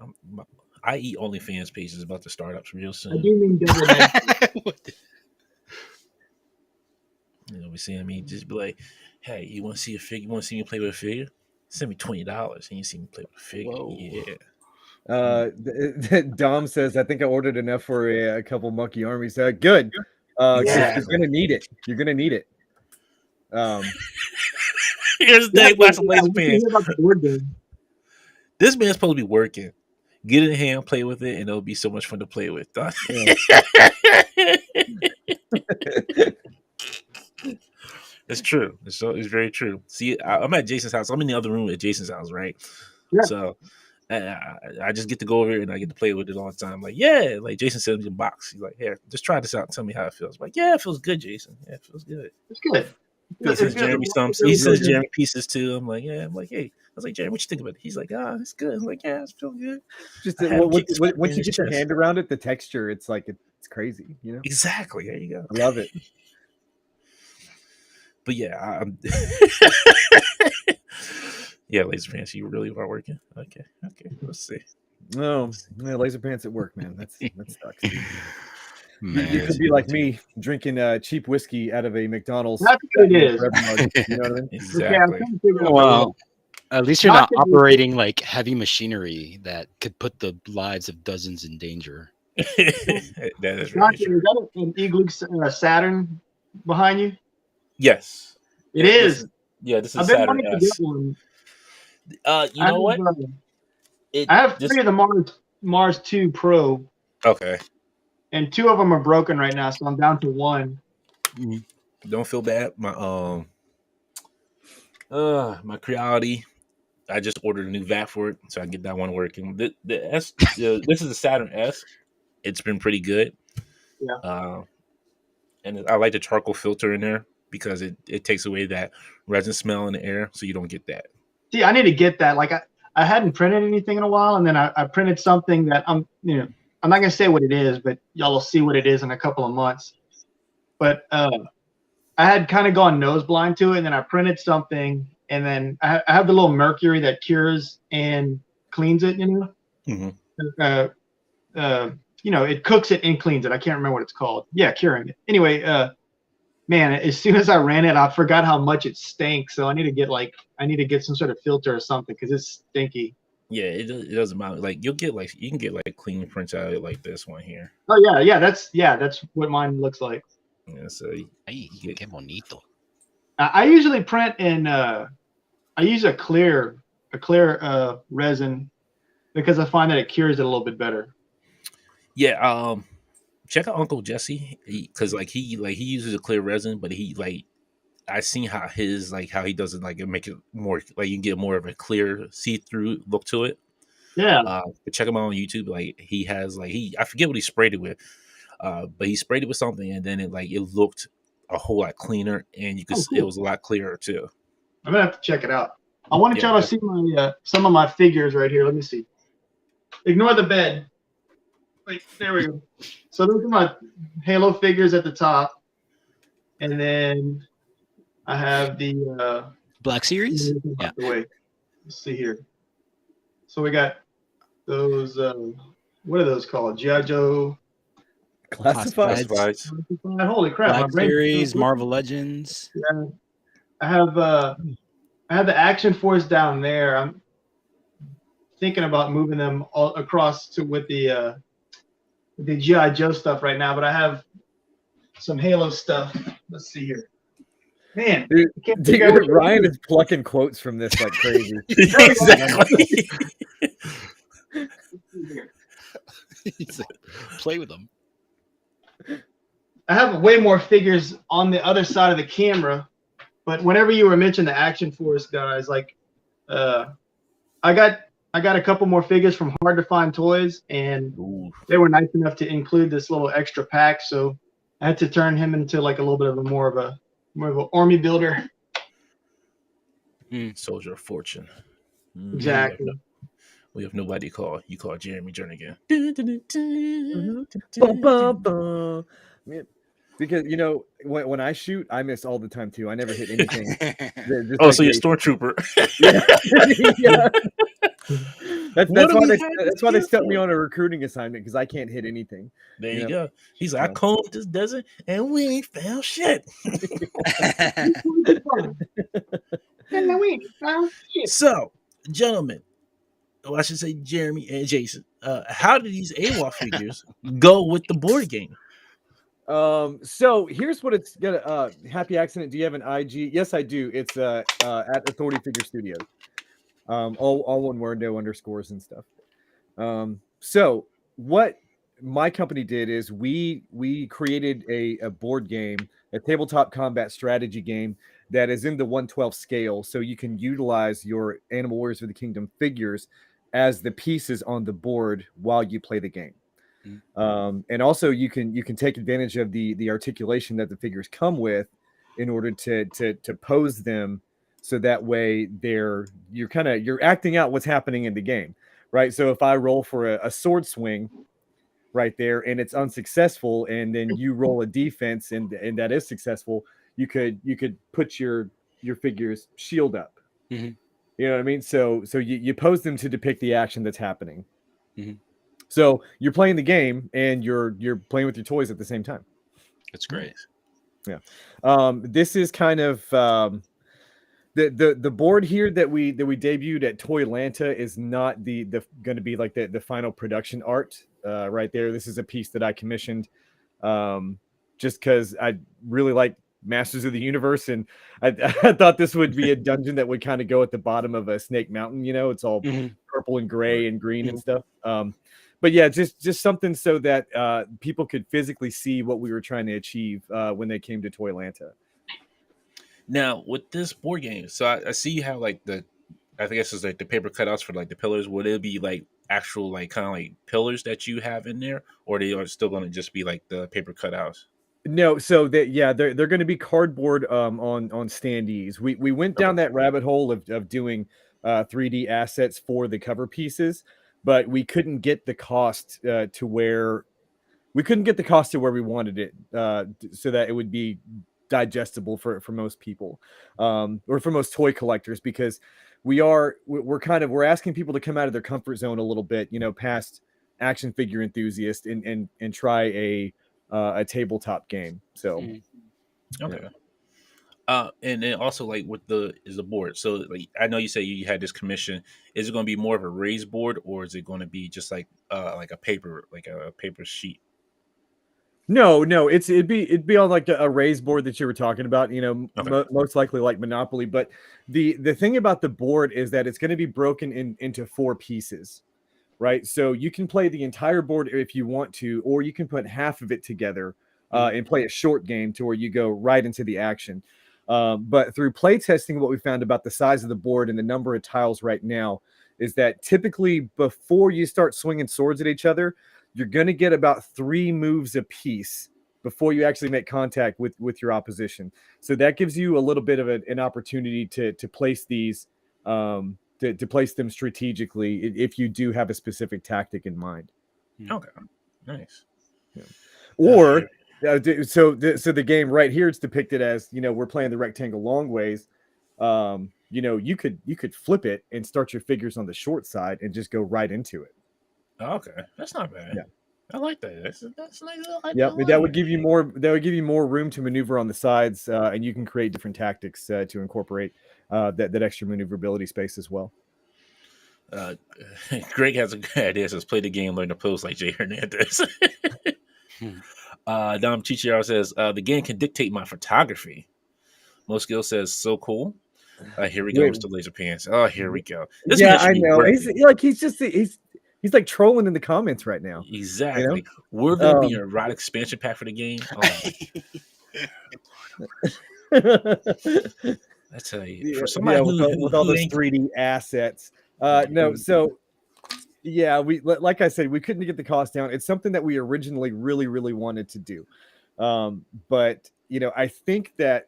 I eat OnlyFans page is about to start up real soon. I do mean we see me just be like, hey, you want to see a figure? You want to see me play with a figure? Send me $20 and you see me play with a figure. Whoa. Yeah. Dom says, I think I ordered enough for a couple monkey armies. Good. You're gonna need it. You're gonna need it. Here's the thing, some laser pants. This man's supposed to be working. Get in hand, play with it, and it'll be so much fun to play with. It's true. It's very true. See, I'm at Jason's house. I'm in the other room at Jason's house, right? Yeah. So I just get to go over here and I get to play with it all the time. Like, yeah, like Jason sends me a box. He's like, here, just try this out and tell me how it feels. I'm like, yeah, it feels good, Jason. Yeah, it feels good. It's good. He says Jeremy stumps. He says Jeremy pieces too. I'm like, yeah. I'm like, hey. I was like, Jeremy, what you think about it? He's like, it's good. I'm like, yeah, it feels good. Just once you get your hand around it, the texture, it's like it's crazy, Exactly. There you go. I love it. But yeah, yeah, Laser Pants, you really are working. Okay, let's see. No, Laser Pants at work, man. That sucks. Man, you could be like me, drinking cheap whiskey out of a McDonald's. That's what it is. You know what I mean? Exactly. Well, at least you're not operating like heavy machinery that could put the lives of dozens in danger. That is very Doctor, true. is that an Igloo Saturn behind you? Yes. It This is. is this is I've been Saturn wanting to get S. one. You know what? I have This 3 of the Mars 2 Pro, okay. and 2 of them are broken right now, so I'm down to 1. Don't feel bad. My Creality. I just ordered a new VAT for it, so I can get that one working. The S. This is the Saturn S. It's been pretty good. Yeah. And I like the charcoal filter in there because it takes away that resin smell in the air, so you don't get that. See, I need to get that. Like I hadn't printed anything in a while, and then I printed something that I'm not gonna say what it is, but y'all will see what it is in a couple of months. But I had kind of gone nose blind to it, and then I printed something, and then I have the little mercury that cures and cleans it. It cooks it and cleans it. I can't remember what it's called. Yeah, curing it. Anyway, man, as soon as I ran it, I forgot how much it stank. So I need to get some sort of filter or something because it's stinky. Yeah, it doesn't matter. Like you can get like clean prints out of it like this one here. Oh yeah, that's what mine looks like. Yeah, so Ay, qué bonito. I usually print in I use a clear resin because I find that it cures it a little bit better. Yeah, check out Uncle Jesse because he uses a clear resin, but I seen how he does it make it more like you can get more of a clear see through look to it. Yeah. But check him out on YouTube. Like he has I forget what he sprayed it with, but he sprayed it with something and then it looked a whole lot cleaner and you could cool. it was a lot clearer too. I'm gonna have to check it out. I wanted y'all to see my some of my figures right here. Let me see. Ignore the bed. Wait, there we go. So those are my Halo figures at the top, and then I have the Black Series. Yeah. Let's see here. So we got those. What are those called? G.I. Joe. Classifieds. Holy crap! Black Series, Marvel Legends. Yeah. I have the Action Force down there. I'm thinking about moving them all across to with the G.I. Joe stuff right now, but I have some Halo stuff. Let's see here. Man, dude, Ryan is plucking quotes from this like crazy. Exactly. Play with them. I have way more figures on the other side of the camera, but whenever you were mentioning the Action Force guys, I got a couple more figures from Hard to Find Toys, and they were nice enough to include this little extra pack, so I had to turn him into a little bit of more of an army builder. Soldier of Fortune. Exactly. We have nobody call. You call Jeremy Jernigan. Because when I shoot, I miss all the time too. I never hit anything. So you're a stormtrooper. Yeah. That's why they stuck me on a recruiting assignment because I can't hit anything. There you go. He's like, I combed this desert and we ain't found shit. So, gentlemen, I should say Jeremy and Jason, how do these AWOL figures go with the board game? So here's what it's gonna happy accident. Do you have an IG? Yes, I do. It's at Authority Figure Studios. All one word, no underscores and stuff. So what my company did is we created a board game, a tabletop combat strategy game that is in the 1/12 scale, so you can utilize your Animal Warriors of the Kingdom figures as the pieces on the board while you play the game. And also you can take advantage of the articulation that the figures come with in order to pose them, so that way you're acting out what's happening in the game, right? So if I roll for a sword swing right there and it's unsuccessful, and then you roll a defense and that is successful, you could put your figures shield up. Mm-hmm. You know what I mean? So you pose them to depict the action that's happening. Mm-hmm. So you're playing the game and you're playing with your toys at the same time. That's great. Yeah. This is kind of the board here that we debuted at Toylanta is not the going to be like the final production art. right there. This is a piece that I commissioned just because I really like Masters of the Universe, and I thought this would be a dungeon that would kind of go at the bottom of a Snake Mountain. You know, it's all purple and gray and green and stuff. But yeah, just something so that people could physically see what we were trying to achieve when they came to Toylanta. Now with this board game, so I see you have like I guess it's like the paper cutouts for like the pillars. Would it be like actual like kind of like pillars that you have in there, or they are still going to just be like the paper cutouts? No, so that they're going to be cardboard on standees. We went down that rabbit hole of doing 3D assets for the cover pieces, but we couldn't get the cost to where we wanted it so that it would be digestible for most people or for most toy collectors, because we're asking people to come out of their comfort zone a little bit, you know, past action figure enthusiast and try a tabletop game. So Okay. And then also like with the board. So like I know you say you had this commission. Is it going to be more of a raised board, or is it going to be just like a paper sheet? No, it'd be on like a raised board that you were talking about, you know, Okay. most likely like Monopoly. But the thing about the board is that it's going to be broken into 4 pieces, right? So you can play the entire board if you want to, or you can put half of it together and play a short game to where you go right into the action. But through play testing, what we found about the size of the board and the number of tiles right now is that typically before you start swinging swords at each other, you're going to get about 3 moves a piece before you actually make contact with your opposition. So that gives you a little bit of an opportunity to place these, to place them strategically if you do have a specific tactic in mind. Okay, nice. Yeah. Or so the game right here, it's depicted as, you know, we're playing the rectangle long ways. You know, you could flip it and start your figures on the short side and just go right into it. Okay, that's not bad. Yeah, I like that. That's nice. That would give you more. That would give you more room to maneuver on the sides, and you can create different tactics to incorporate that extra maneuverability space as well. Greg has a good idea. Says play the game, learn the pose like Jay Hernandez. Dom Chichiro says the game can dictate my photography. Most Skill says so cool. Here we go, Mr. Laser Pants. Oh, here we go. This I know. He's like trolling in the comments right now. Exactly. You know? Will there be a rod expansion pack for the game? I tell you, for somebody with all those 3D assets. No, so yeah, like I said, we couldn't get the cost down. It's something that we originally really, really wanted to do. But you know, I think that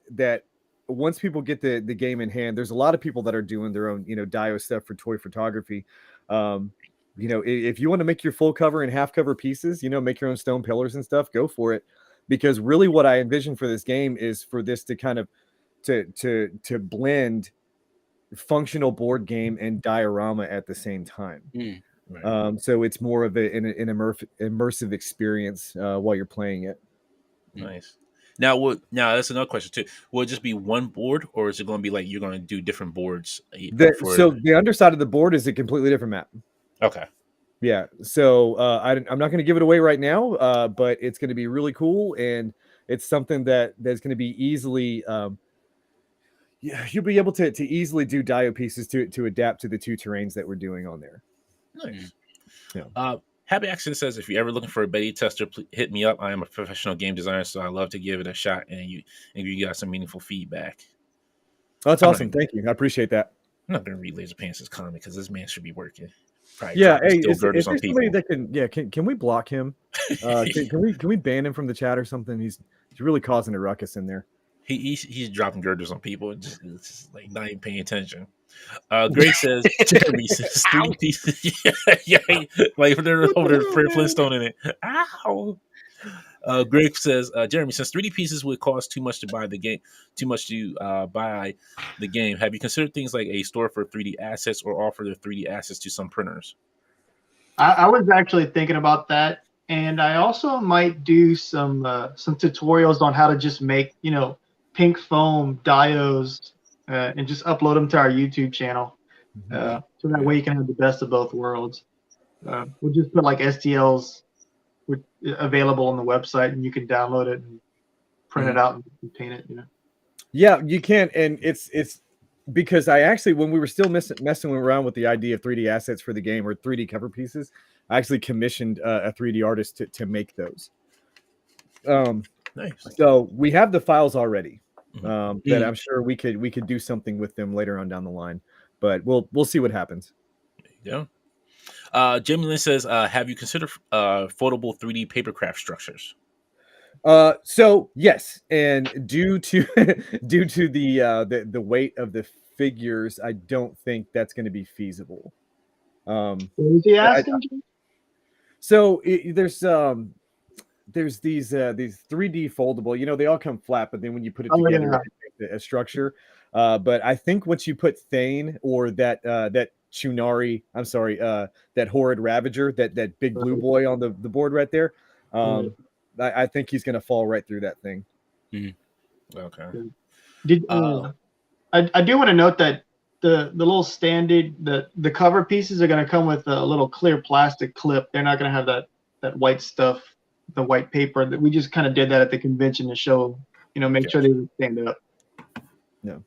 once people get the game in hand, there's a lot of people that are doing their own, you know, Dio stuff for toy photography. You know, if you want to make your full cover and half cover pieces, you know, make your own stone pillars and stuff, go for it. Because really what I envision for this game is for this to kind of to blend functional board game and diorama at the same time. Right. So it's more of an immersive experience while you're playing it. Nice. Now that's another question too. Will it just be one board, or is it going to be like you're going to do different boards? So the underside of the board is a completely different map. Okay. Yeah. So I'm not going to give it away right now, but it's going to be really cool, and it's something that's going to be easily. You'll be able to easily do Dio pieces to adapt to the 2 terrains that we're doing on there. Nice. Yeah. Happy Accident says, if you're ever looking for a beta tester, hit me up. I am a professional game designer, so I love to give it a shot and you got some meaningful feedback. Oh, that's awesome. Thank you. I appreciate that. I'm not going to read Laser Pants' comment because this man should be working. Probably hey, is there somebody that can we block him? Can we ban him from the chat or something? He's really causing a ruckus in there. He's dropping girders on people and just like not even paying attention. Greg says, Jeremy says 3D pieces. yeah, like they're over there, Fred Flintstone in it. Ow. Greg says, Jeremy, since 3D pieces would cost too much to buy the game, have you considered things like a store for 3D assets or offer the 3D assets to some printers? I was actually thinking about that, and I also might do some tutorials on how to just make, you know, pink foam diodes and just upload them to our YouTube channel. So that way you can have the best of both worlds. We'll just put like STLs available on the website, and you can download it and print it out and paint it. Yeah, you can, and it's because I actually, when we were still messing around with the idea of 3D assets for the game or 3D cover pieces, I actually commissioned a 3D artist to make those. Nice. So we have the files already. That I'm sure we could do something with them later on down the line, but we'll see what happens. Yeah. Jamie Lynn says, have you considered foldable 3D papercraft structures? So yes, and due to the weight of the figures, I don't think that's going to be feasible. What was he asking? So there's these 3D foldable. You know, they all come flat, but then when you put it together, it's a structure. But I think once you put Thane or that Chunari, I'm sorry, that horrid Ravager, that big blue boy on the board right there, I think he's gonna fall right through that thing. Okay. I do want to note that the little standard the cover pieces are going to come with a little clear plastic clip. They're not going to have that white stuff, the white paper. That we just kind of did that at the convention to show, make sure they would stand up. No.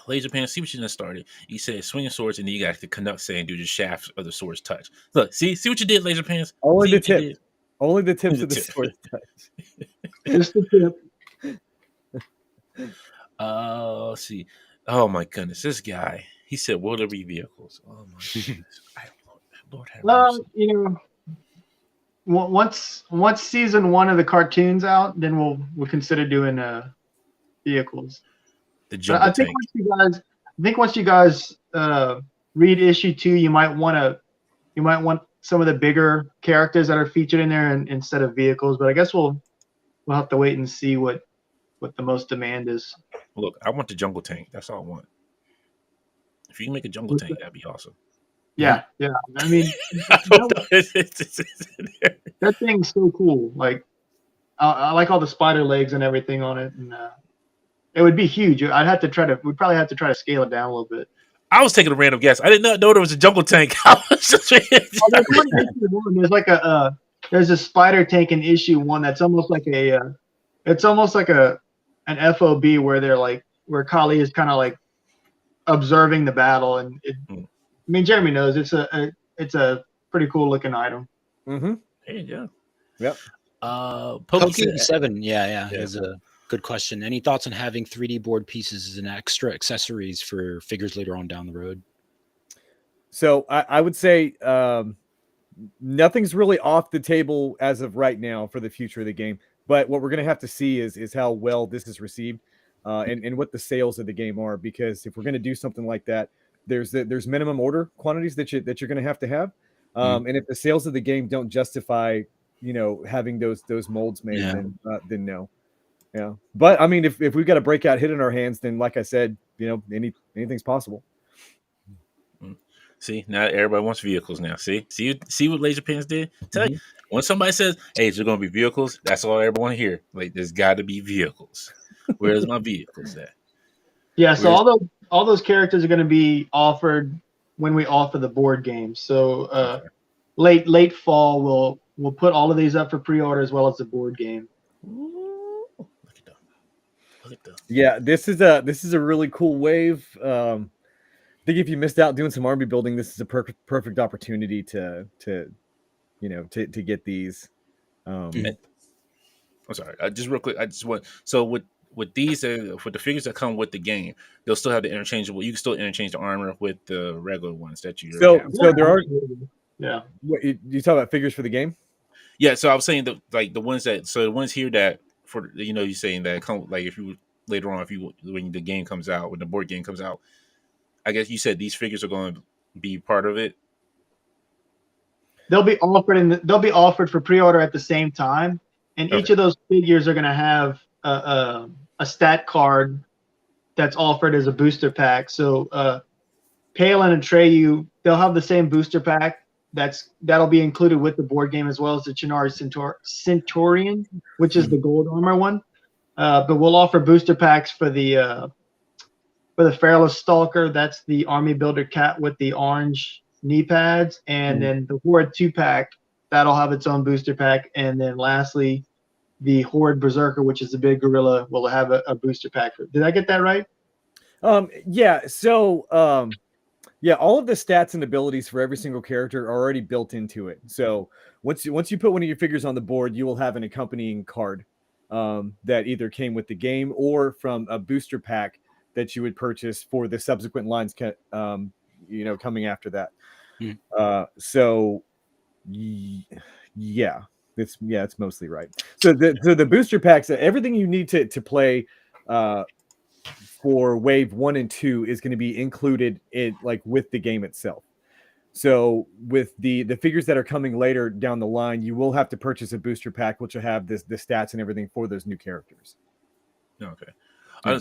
Laser Pan, see what you done started. You said swinging swords, and then you got the Canuck saying, "Do the shafts of the swords touch?" Look, see what you did, Laser Pants. Only the tips. Only the tips of the sword touch. Just the tip. Let's see. Oh my goodness, this guy. He said, "Will there be vehicles?" Oh my goodness. Lord have mercy. Once season 1 of the cartoon's out, then we'll consider doing vehicles. The jungle tank. I think once you guys read issue 2, you might want some of the bigger characters that are featured in there instead of vehicles. But I guess we'll have to wait and see what the most demand is. Look, I want the jungle tank. That's all I want. If you can make a jungle tank, that'd be awesome. Yeah. I mean, that thing's so cool. Like, I like all the spider legs and everything on it, and it would be huge. We'd probably have to try to scale it down a little bit. I was taking a random guess. I did not know there was a jungle tank. I was just there's a spider tank in issue 1 that's almost like an FOB where Kali is kind of like observing the battle, and I mean, Jeremy knows it's a pretty cool looking item. Mm-hmm. There you go. Yep. Poke87, yeah, is a good question. Any thoughts on having 3D board pieces as an extra accessories for figures later on down the road? So I would say nothing's really off the table as of right now for the future of the game. But what we're going to have to see is how well this is received and what the sales of the game are. Because if we're going to do something like that, there's minimum order quantities that you're going to have. And if the sales of the game don't justify, having those molds made, then no. Yeah. But I mean, if we've got a breakout hit in our hands, then like I said, anything's possible. See, now everybody wants vehicles now. See what Laser Pants did? Tell you, when somebody says, "Hey, is there going to be vehicles?" That's all everyone want to hear. Like, there's got to be vehicles. Where's my vehicles at? Yeah, so all those characters are going to be offered when we offer the board game. So late fall, we'll put all of these up for pre-order as well as the board game. Ooh, look at them. Yeah, this is a really cool wave. I think if you missed out doing some army building, this is a perfect opportunity to get these. I'm sorry, just real quick. I just want with these for the figures that come with the game, they'll still have the interchangeable. You can still interchange the armor with the regular ones that you. So there are. Yeah. What, you talk about figures for the game? Yeah. So I was saying the ones here that for you're saying that come like if you later on when the game comes out when the board game comes out. I guess you said these figures are going to be part of it. They'll be offered for pre-order at the same time, and each of those figures are going to have a stat card that's offered as a booster pack. So Palin and Treyu, they'll have the same booster pack. That'll be included with the board game as well as the Chunari Centurion, which is the gold armor one. But we'll offer booster packs for the Fearless Stalker. That's the Army Builder Cat with the orange knee pads, and then the Horde 2-pack that'll have its own booster pack, and then lastly, the Horde Berserker, which is the big gorilla, will have a booster pack. Did I get that right? Yeah. So, yeah, all of the stats and abilities for every single character are already built into it. So once you put one of your figures on the board, you will have an accompanying card that either came with the game or from a booster pack that you would purchase for the subsequent lines, coming after that. So yeah, it's mostly right. So the booster packs, everything you need to play for wave 1 and 2 is going to be included in with the game itself. So with the figures that are coming later down the line, you will have to purchase a booster pack, which will have the stats and everything for those new characters. Okay. Yeah.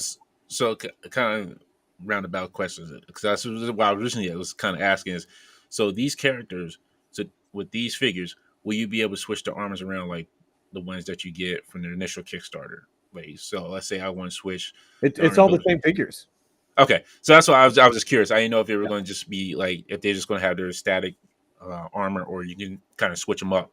So kind of roundabout questions, because that's what I originally was kind of asking is, so these characters, so with these figures, will you be able to switch the armors around like the ones that you get from the initial Kickstarter phase? So let's say I want to switch. It's all the same figures. Okay, so that's why I was just curious. I didn't know if they were going to just be like, if they're just going to have their static armor, or you can kind of switch them up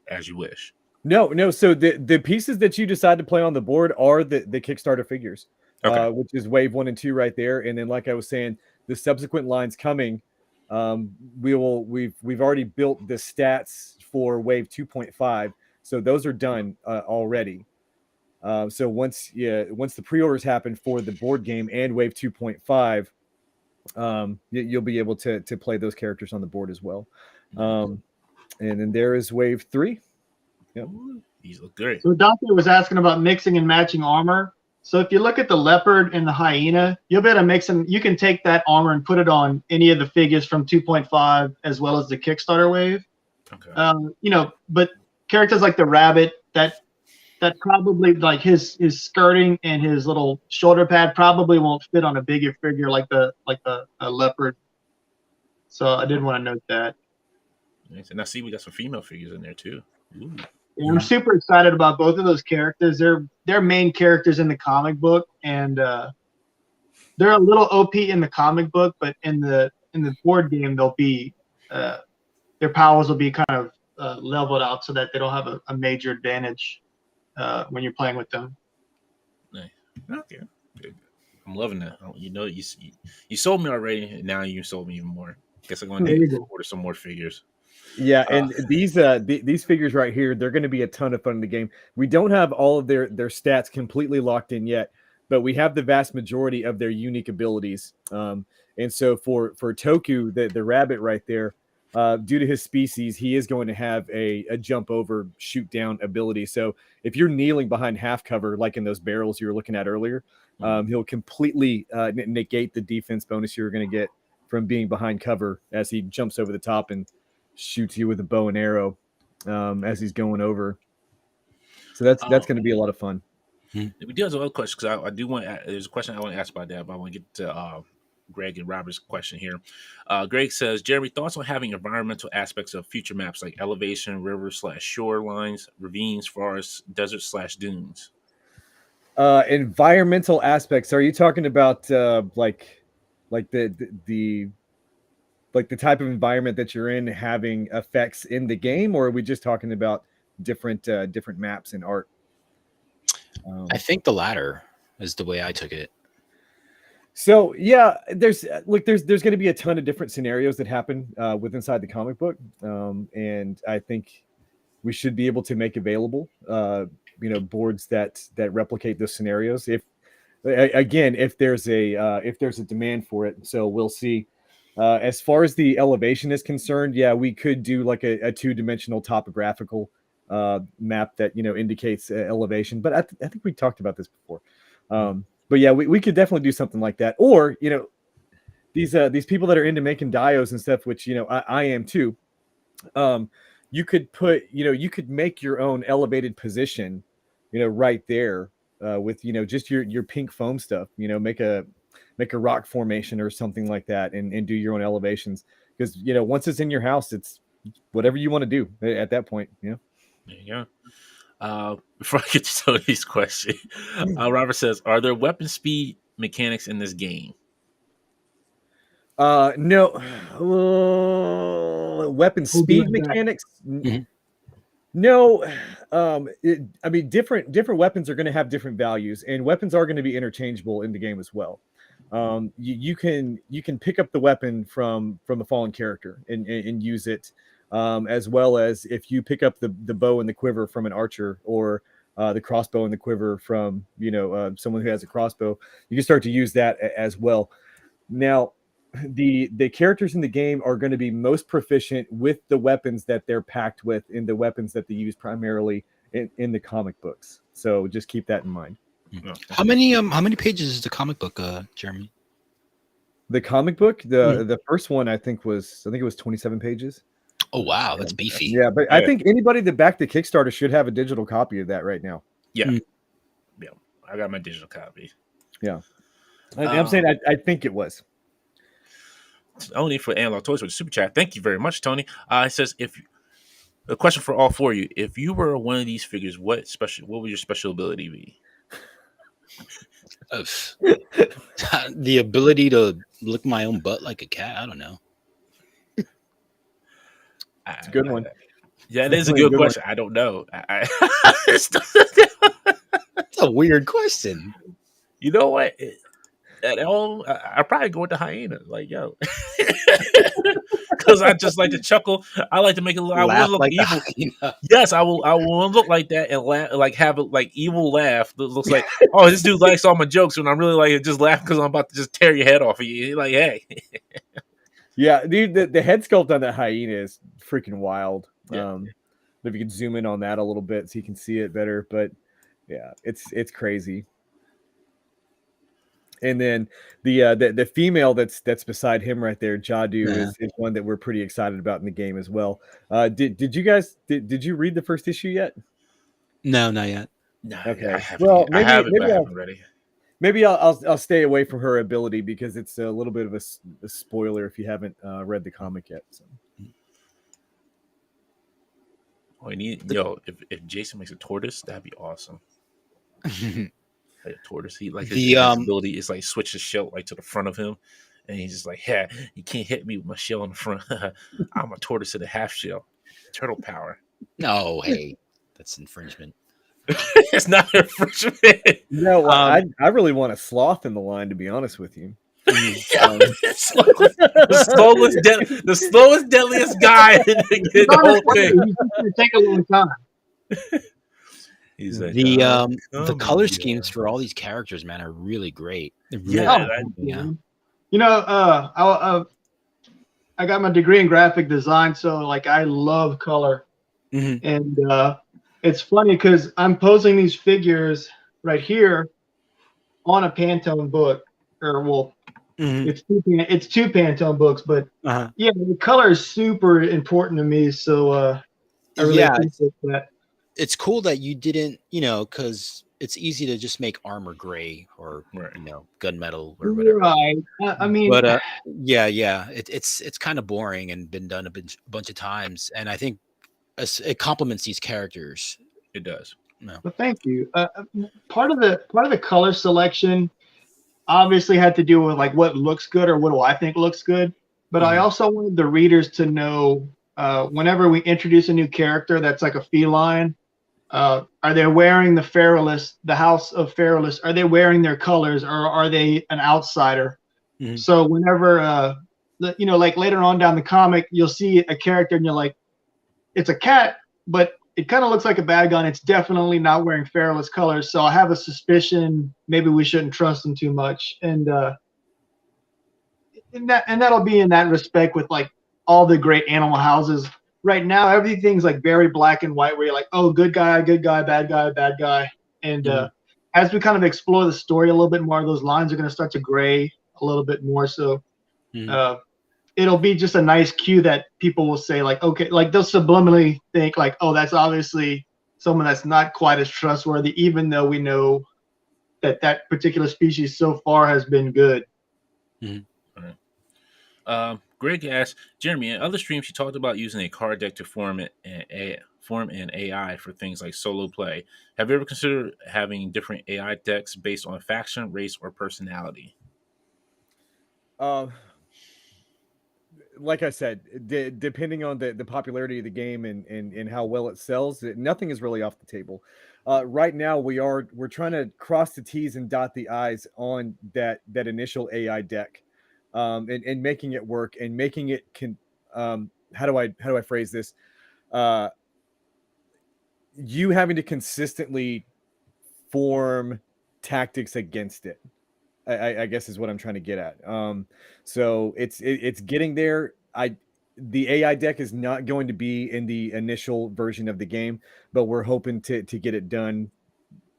as you wish. No. So the pieces that you decide to play on the board are the Kickstarter figures, okay. Which is wave 1 and 2 right there. And then, like I was saying, the subsequent lines coming, we've already built the stats for wave 2.5, so those are done already. So once the pre-orders happen for the board game and wave 2.5, you'll be able to play those characters on the board as well. And then there is wave 3. Yep. These look great. So Dante was asking about mixing and matching armor. So if you look at the leopard and the hyena, you'll be able to mix them. You can take that armor and put it on any of the figures from 2.5 as well as the Kickstarter wave. Okay. But characters like the rabbit, that probably, like his skirting and his little shoulder pad probably won't fit on a bigger figure like the leopard. So I did want to note that. Nice. And I see we got some female figures in there too. Ooh. Yeah, I'm super excited about both of those characters. They're main characters in the comic book, and they're a little OP in the comic book, but in the board game they'll be their powers will be kind of leveled out so that they don't have a major advantage when you're playing with them. Nice. Okay. I'm loving that. You sold me already, and now you sold me even more. Guess I'm going to need to order some more figures. Yeah, and these figures right here, they're going to be a ton of fun in the game. We don't have all of their stats completely locked in yet, but we have the vast majority of their unique abilities. And so for Toku, the rabbit right there, due to his species, he is going to have a jump over, shoot down ability. So if you're kneeling behind half cover, like in those barrels you were looking at earlier, he'll completely negate the defense bonus you're going to get from being behind cover as he jumps over the top and shoots you with a bow and arrow as he's going over. So that's going to be a lot of fun. We do have other questions, because I do want. There's a question I want to ask about that, but I want to get to Greg and Robert's question here. Greg says, Jeremy, thoughts on having environmental aspects of future maps like elevation, rivers / shorelines, ravines, forests, deserts / dunes? Environmental aspects. Are you talking about like the type of environment that you're in having effects in the game, or are we just talking about different maps and art? I think the latter is the way I took it. So yeah, there's going to be a ton of different scenarios that happen inside the comic book, and I think we should be able to make available boards that replicate those scenarios if there's a demand for it. So we'll see. As far as the elevation is concerned, yeah, we could do like a 2-dimensional topographical map that indicates elevation. But I think we talked about this before. But yeah, we could definitely do something like that. Or these people that are into making dios and stuff, which I am too. You could make your own elevated position, right there with just your pink foam stuff. Make a rock formation or something like that, and do your own elevations, because once it's in your house, it's whatever you want to do at that point. There you go. Before I get to Tony's question, Robert says, are there weapon speed mechanics in this game? No, weapon Who'll be speed right back. mechanics. Mhm. No, I mean different weapons are going to have different values, and weapons are going to be interchangeable in the game as well. You can pick up the weapon from a fallen character and use it, as well as if you pick up the bow and the quiver from an archer, or the crossbow and the quiver from someone who has a crossbow. You can start to use that as well. Now, the characters in the game are going to be most proficient with the weapons that they're packed with, in the weapons that they use primarily in the comic books. So just keep that in mind. How many pages is the comic book, Jeremy? The comic book, the first one, I think it was 27 pages. Oh wow, that's beefy. Yeah, but I think anybody that backed the Kickstarter should have a digital copy of that right now. Yeah, Mm. yeah. I got my digital copy. Yeah, I'm saying I think it was. Tony for Analog Toys with the super chat. Thank you very much, Tony. It says, a question for all four of you: if you were one of these figures, what would your special ability be? The ability to lick my own butt like a cat. I don't know. It's a good one. Yeah, it is a good question. I don't know. It's a weird question. You know what? At home, I probably go with the hyena. Like, yo, because I just like to chuckle. I like to make it. I will look like evil. Hyena. Yes, I will. I will look like that and laugh, like have a like evil laugh that looks like, oh, this dude likes all my jokes, and I'm really like just laughing because I'm about to just tear your head off of you. You're like, hey, yeah, dude, the head sculpt on that hyena is freaking wild. Yeah. If you could zoom in on that a little bit so you can see it better, but yeah, it's crazy. And then the female that's beside him right there, Jadu, is one that we're pretty excited about in the game as well. Did you guys did you read the first issue yet? No, not yet. no, Okay. I haven't. Well, I haven't, but I haven't ready. Maybe I'll stay away from her ability because it's a little bit of a spoiler if you haven't read the comic yet. So. Oh, if Jason makes a tortoise, that'd be awesome. Like a tortoise, his ability is like switch the shell like to the front of him, and he's just like, "Yeah, you can't hit me with my shell in the front. I'm a tortoise in a half shell, turtle power." No, hey, that's infringement. It's not infringement. No, I really want a sloth in the line, to be honest with you. The slowest, deadliest guy in the whole thing. He's just gonna take a long time. He's like, the color schemes for all these characters, man, are really great. You know, I got my degree in graphic design, so like I love color, and it's funny because I'm posing these figures right here on a Pantone book, or it's two Pantone books, but yeah, the color is super important to me, so I really appreciate that. It's cool that you didn't, because it's easy to just make armor gray or gunmetal or whatever. Right. I mean, but it's kind of boring and been done a bunch of times, and I think it complements these characters. It does. No. Well, thank you. Part of the color selection obviously had to do with like what looks good or what do I think looks good, but I also wanted the readers to know whenever we introduce a new character that's like a feline. Are they wearing the House of Feralus? Are they wearing their colors, or are they an outsider? So whenever, like later on down the comic, you'll see a character and you're like, it's a cat, but it kind of looks like a bad guy. And it's definitely not wearing Feralus colors. So I have a suspicion maybe we shouldn't trust them too much. And that'll be in that respect with like all the great animal houses. Right now, everything's like very black and white, where you're like, oh, good guy, bad guy. And as we kind of explore the story a little bit more, those lines are going to start to gray a little bit more. So it'll be just a nice cue that people will say, like, okay, like they'll subliminally think like, oh, that's obviously someone that's not quite as trustworthy, even though we know that particular species so far has been good. Greg asked, Jeremy, in other streams, you talked about using a card deck to form an AI for things like solo play. Have you ever considered having different AI decks based on faction, race, or personality? like I said, depending on the popularity of the game and how well it sells, nothing is really off the table. Right now, we're trying to cross the T's and dot the I's on that initial AI deck, and making it work and making it how do I phrase this? You having to consistently form tactics against it. I guess is what I'm trying to get at. So it's getting there. The AI deck is not going to be in the initial version of the game, but we're hoping to get it done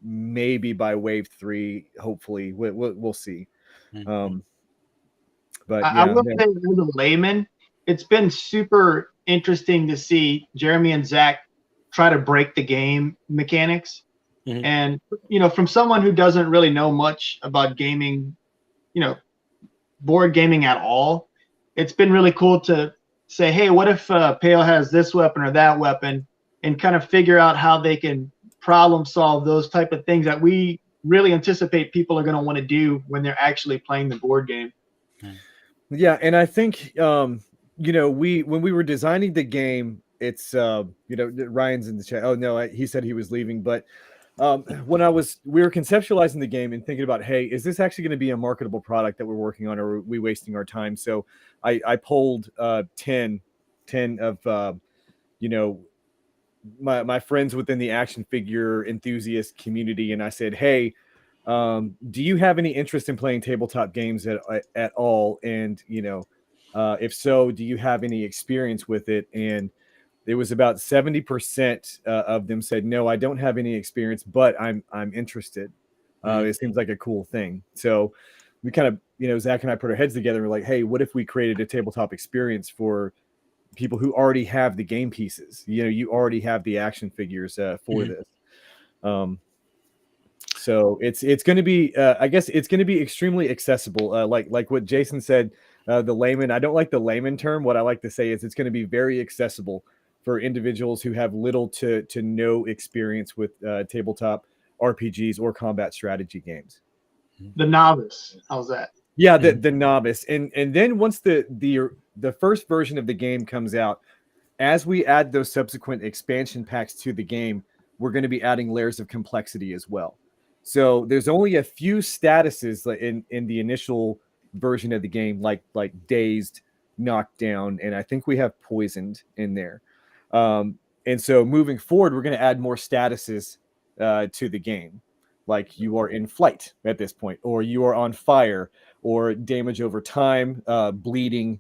maybe by wave 3. Hopefully, we'll see. But I yeah, will say, as a layman, it's been super interesting to see Jeremy and Zach try to break the game mechanics. Mhm. And, you know, from someone who doesn't really know much about gaming, you know, board gaming at all, it's been really cool to say, hey, what if Pale has this weapon or that weapon, and kind of figure out how they can problem solve those type of things that we really anticipate people are going to want to do when they're actually playing the board game. Yeah, and I think you know, when we were designing the game, it's you know, Ryan's in the chat. Oh no, he said he was leaving, but when we were conceptualizing the game and thinking about, hey, is this actually going to be a marketable product that we're working on, or are we wasting our time? So I polled 10 of you know, my friends within the action figure enthusiast community, and I said, hey, do you have any interest in playing tabletop games at all? And you know, if so, do you have any experience with it? And it was about 70% of them said, no, I don't have any experience, but I'm interested. It seems like a cool thing. So we kind of, you know, Zach and I put our heads together and we're like, hey, what if we created a tabletop experience for people who already have the game pieces? You know, you already have the action figures for this. So it's going to be, I guess it's going to be extremely accessible. Like what Jason said, the layman. I don't like the layman term. What I like to say is it's going to be very accessible for individuals who have little to no experience with tabletop RPGs or combat strategy games. The novice, how's that? Yeah, the novice, and then once the first version of the game comes out, as we add those subsequent expansion packs to the game, we're going to be adding layers of complexity as well. So there's only a few statuses in the initial version of the game, like dazed, knocked down, and I think we have poisoned in there. And so moving forward, we're going to add more statuses to the game, like you are in flight at this point, or you are on fire, or damage over time, bleeding,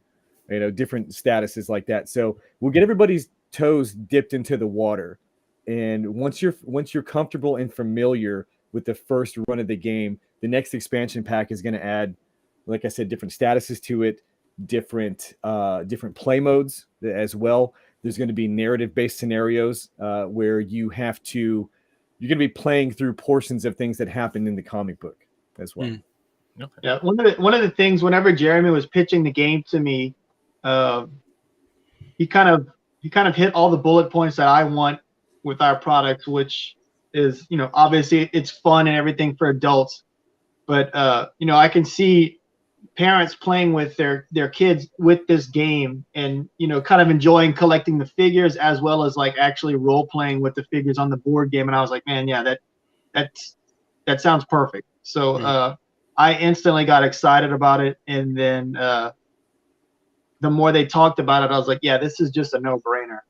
you know, different statuses like that. So we'll get everybody's toes dipped into the water, and once you're comfortable and familiar with the first run of the game, the next expansion pack is going to add, like I said, different statuses to it, different play modes as well. There's going to be narrative based scenarios where you're going to be playing through portions of things that happened in the comic book as well. Okay. Yeah, one of the things whenever Jeremy was pitching the game to me, he kind of hit all the bullet points that I want with our product, which is, you know, obviously it's fun and everything for adults, but you know, I can see parents playing with their kids with this game, and you know, kind of enjoying collecting the figures as well as like actually role playing with the figures on the board game. And I was like, man, yeah, that sounds perfect. So I instantly got excited about it, and then the more they talked about it, I was like, yeah, this is just a no-brainer.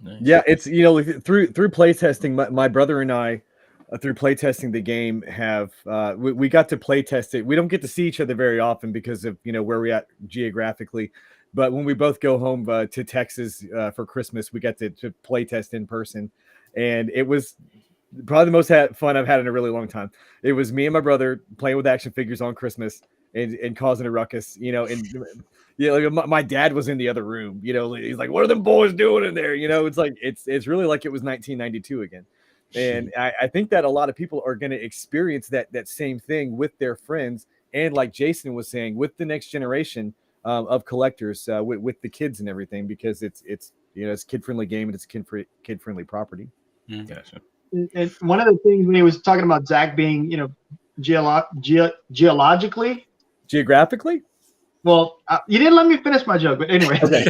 Nice. Yeah, it's, you know, through playtesting, my brother and I, through playtesting the game, have we got to playtest it. We don't get to see each other very often because of, you know, where we're at geographically, but when we both go home to Texas for Christmas, we got to playtest in person, and it was probably the most fun I've had in a really long time. It was me and my brother playing with action figures on Christmas and causing a ruckus, you know, and yeah, like my dad was in the other room, you know, he's like, what are them boys doing in there? You know, it's like, it's really like it was 1992 again. And I think that a lot of people are going to experience that same thing with their friends. And like Jason was saying, with the next generation of collectors, with the kids and everything, because it's, you know, it's a kid-friendly game and it's a kid-friendly property. Gotcha. And one of the things when he was talking about Zach being, you know, geographically, Well, you didn't let me finish my joke, but anyway. Okay.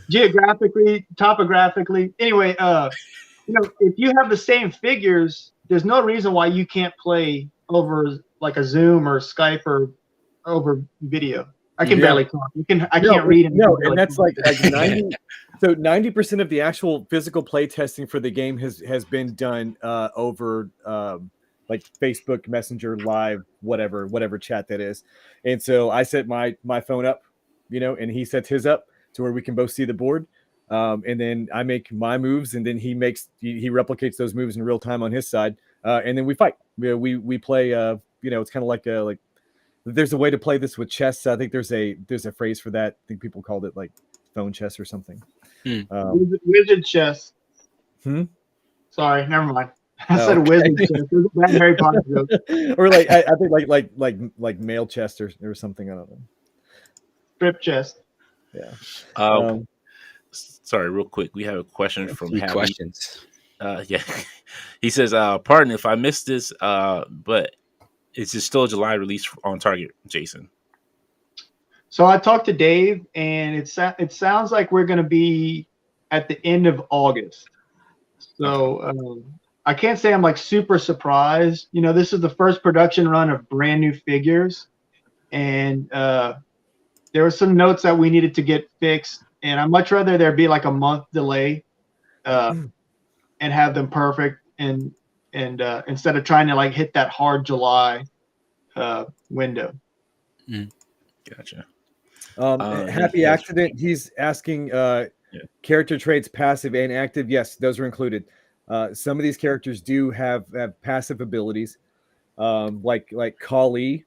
Geographically, topographically. Anyway, if you have the same figures, there's no reason why you can't play over like a Zoom or Skype or over video. I can barely talk. I can't read. And that's like 90. So 90% of the actual physical play testing for the game has been done over like Facebook Messenger Live, whatever chat that is. And so I set my phone up, and he sets his up to where we can both see the board. And then I make my moves, and then he replicates those moves in real time on his side, and then we fight. We play. It's kind of like there's a way to play this with chess. I think there's a phrase for that. I think people called it like phone chess or something. Wizard chess. Sorry, never mind. I said wizard chess. That's Harry Potter joke. Or like I think like male chess or something. I don't know. Strip chess. Yeah. Sorry, real quick. We have a question from Happy. Questions. Yeah, he says, "Pardon if I missed this, but is it still a July release on Target, Jason?" So I talked to Dave, and it sounds like we're going to be at the end of August. So I can't say I'm like super surprised. This is the first production run of brand new figures, and there were some notes that we needed to get fixed. And I'd much rather there be like a month delay and have them perfect, and instead of trying to like hit that hard July window. Gotcha. Happy Accident. He's asking character traits, passive and active. Yes, those are included. Some of these characters do have passive abilities, like Kali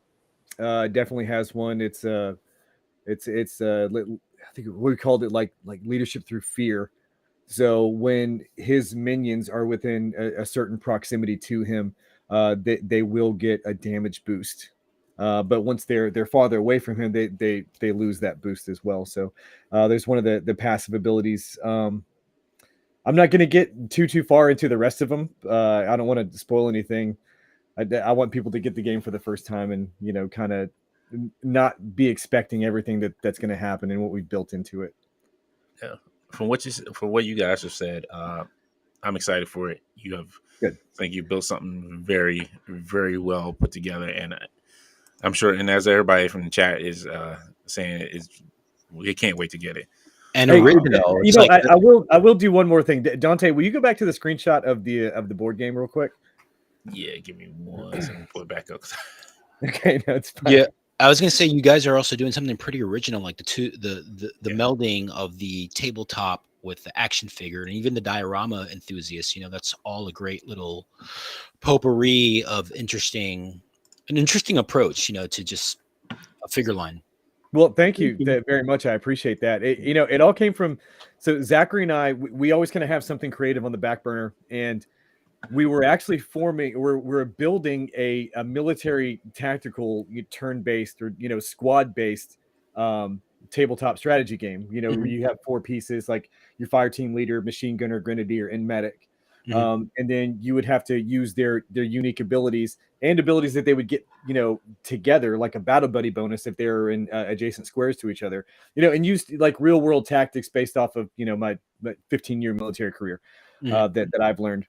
definitely has one. It's I think we called it like leadership through fear. So when his minions are within a certain proximity to him, they will get a damage boost. But once they're farther away from him, they lose that boost as well. So there's one of the passive abilities. I'm not going to get too far into the rest of them. I don't want to spoil anything. I want people to get the game for the first time and kind of not be expecting everything that's going to happen and what we built into it. Yeah, from what you guys have said, I'm excited for it. You have, good. I think you built something very, very well put together, and I'm sure. And as everybody from the chat is saying, we can't wait to get it. And original. I will do one more thing. Dante, will you go back to the screenshot of the board game real quick? Yeah, give me one second. Pull it back up. Okay, no, it's fine. Yeah, I was gonna say you guys are also doing something pretty original, like the melding of the tabletop with the action figure and even the diorama enthusiasts. That's all a great little potpourri of an interesting approach. To just a figure line. Well, thank you very much. I appreciate that. It all came from, so Zachary and I, we always kind of have something creative on the back burner, and we were actually we're building a military tactical turn-based or squad-based tabletop strategy game. Where you have 4 pieces, like your fire team leader, machine gunner, grenadier, and medic. And then you would have to use their unique abilities and abilities that they would get together, like a battle buddy bonus if they're in adjacent squares to each other, and use like real world tactics based off of my 15-year military career that I've learned.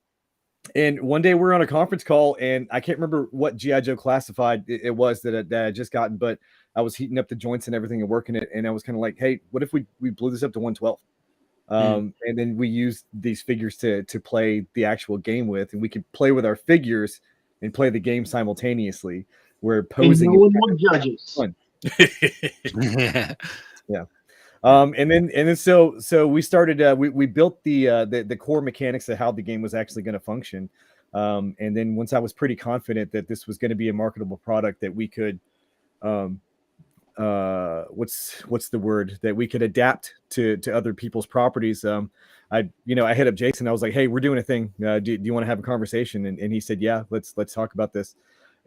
And one day we're on a conference call, and I can't remember what G.I. Joe classified it was that I had just gotten, but I was heating up the joints and everything and working it, and I was kind of like, hey, what if we blew this up to 112? And then we use these figures to play the actual game with, and we can play with our figures and play the game simultaneously. We're posing. And no one more judges. Yeah. And then so we started. We built the core mechanics of how the game was actually going to function. And then once I was pretty confident that this was going to be a marketable product that we could. What's the word, that we could adapt to other people's properties. I hit up Jason. I was like, hey, we're doing a thing. Do you want to have a conversation? And he said, yeah, let's talk about this.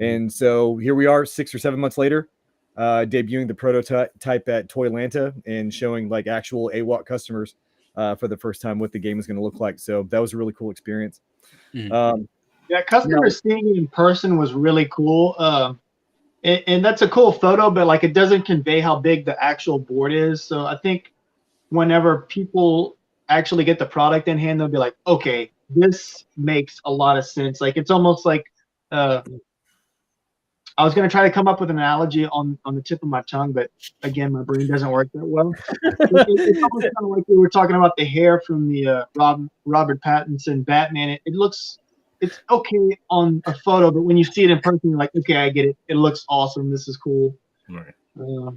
And so here we are 6 or 7 months later, debuting the prototype at Toylanta and showing like actual AWOC customers for the first time what the game is going to look like. So that was a really cool experience. Customers seeing it in person was really cool. and that's a cool photo, but like it doesn't convey how big the actual board is. So I think whenever people actually get the product in hand, they'll be like, okay, this makes a lot of sense. Like it's almost like I was gonna try to come up with an analogy on the tip of my tongue, but again, my brain doesn't work that well. It's almost kind of like we were talking about the hair from the Robert Pattinson Batman. It's okay on a photo, but when you see it in person, you're like, okay, I get it. It looks awesome. This is cool. Right. Uh,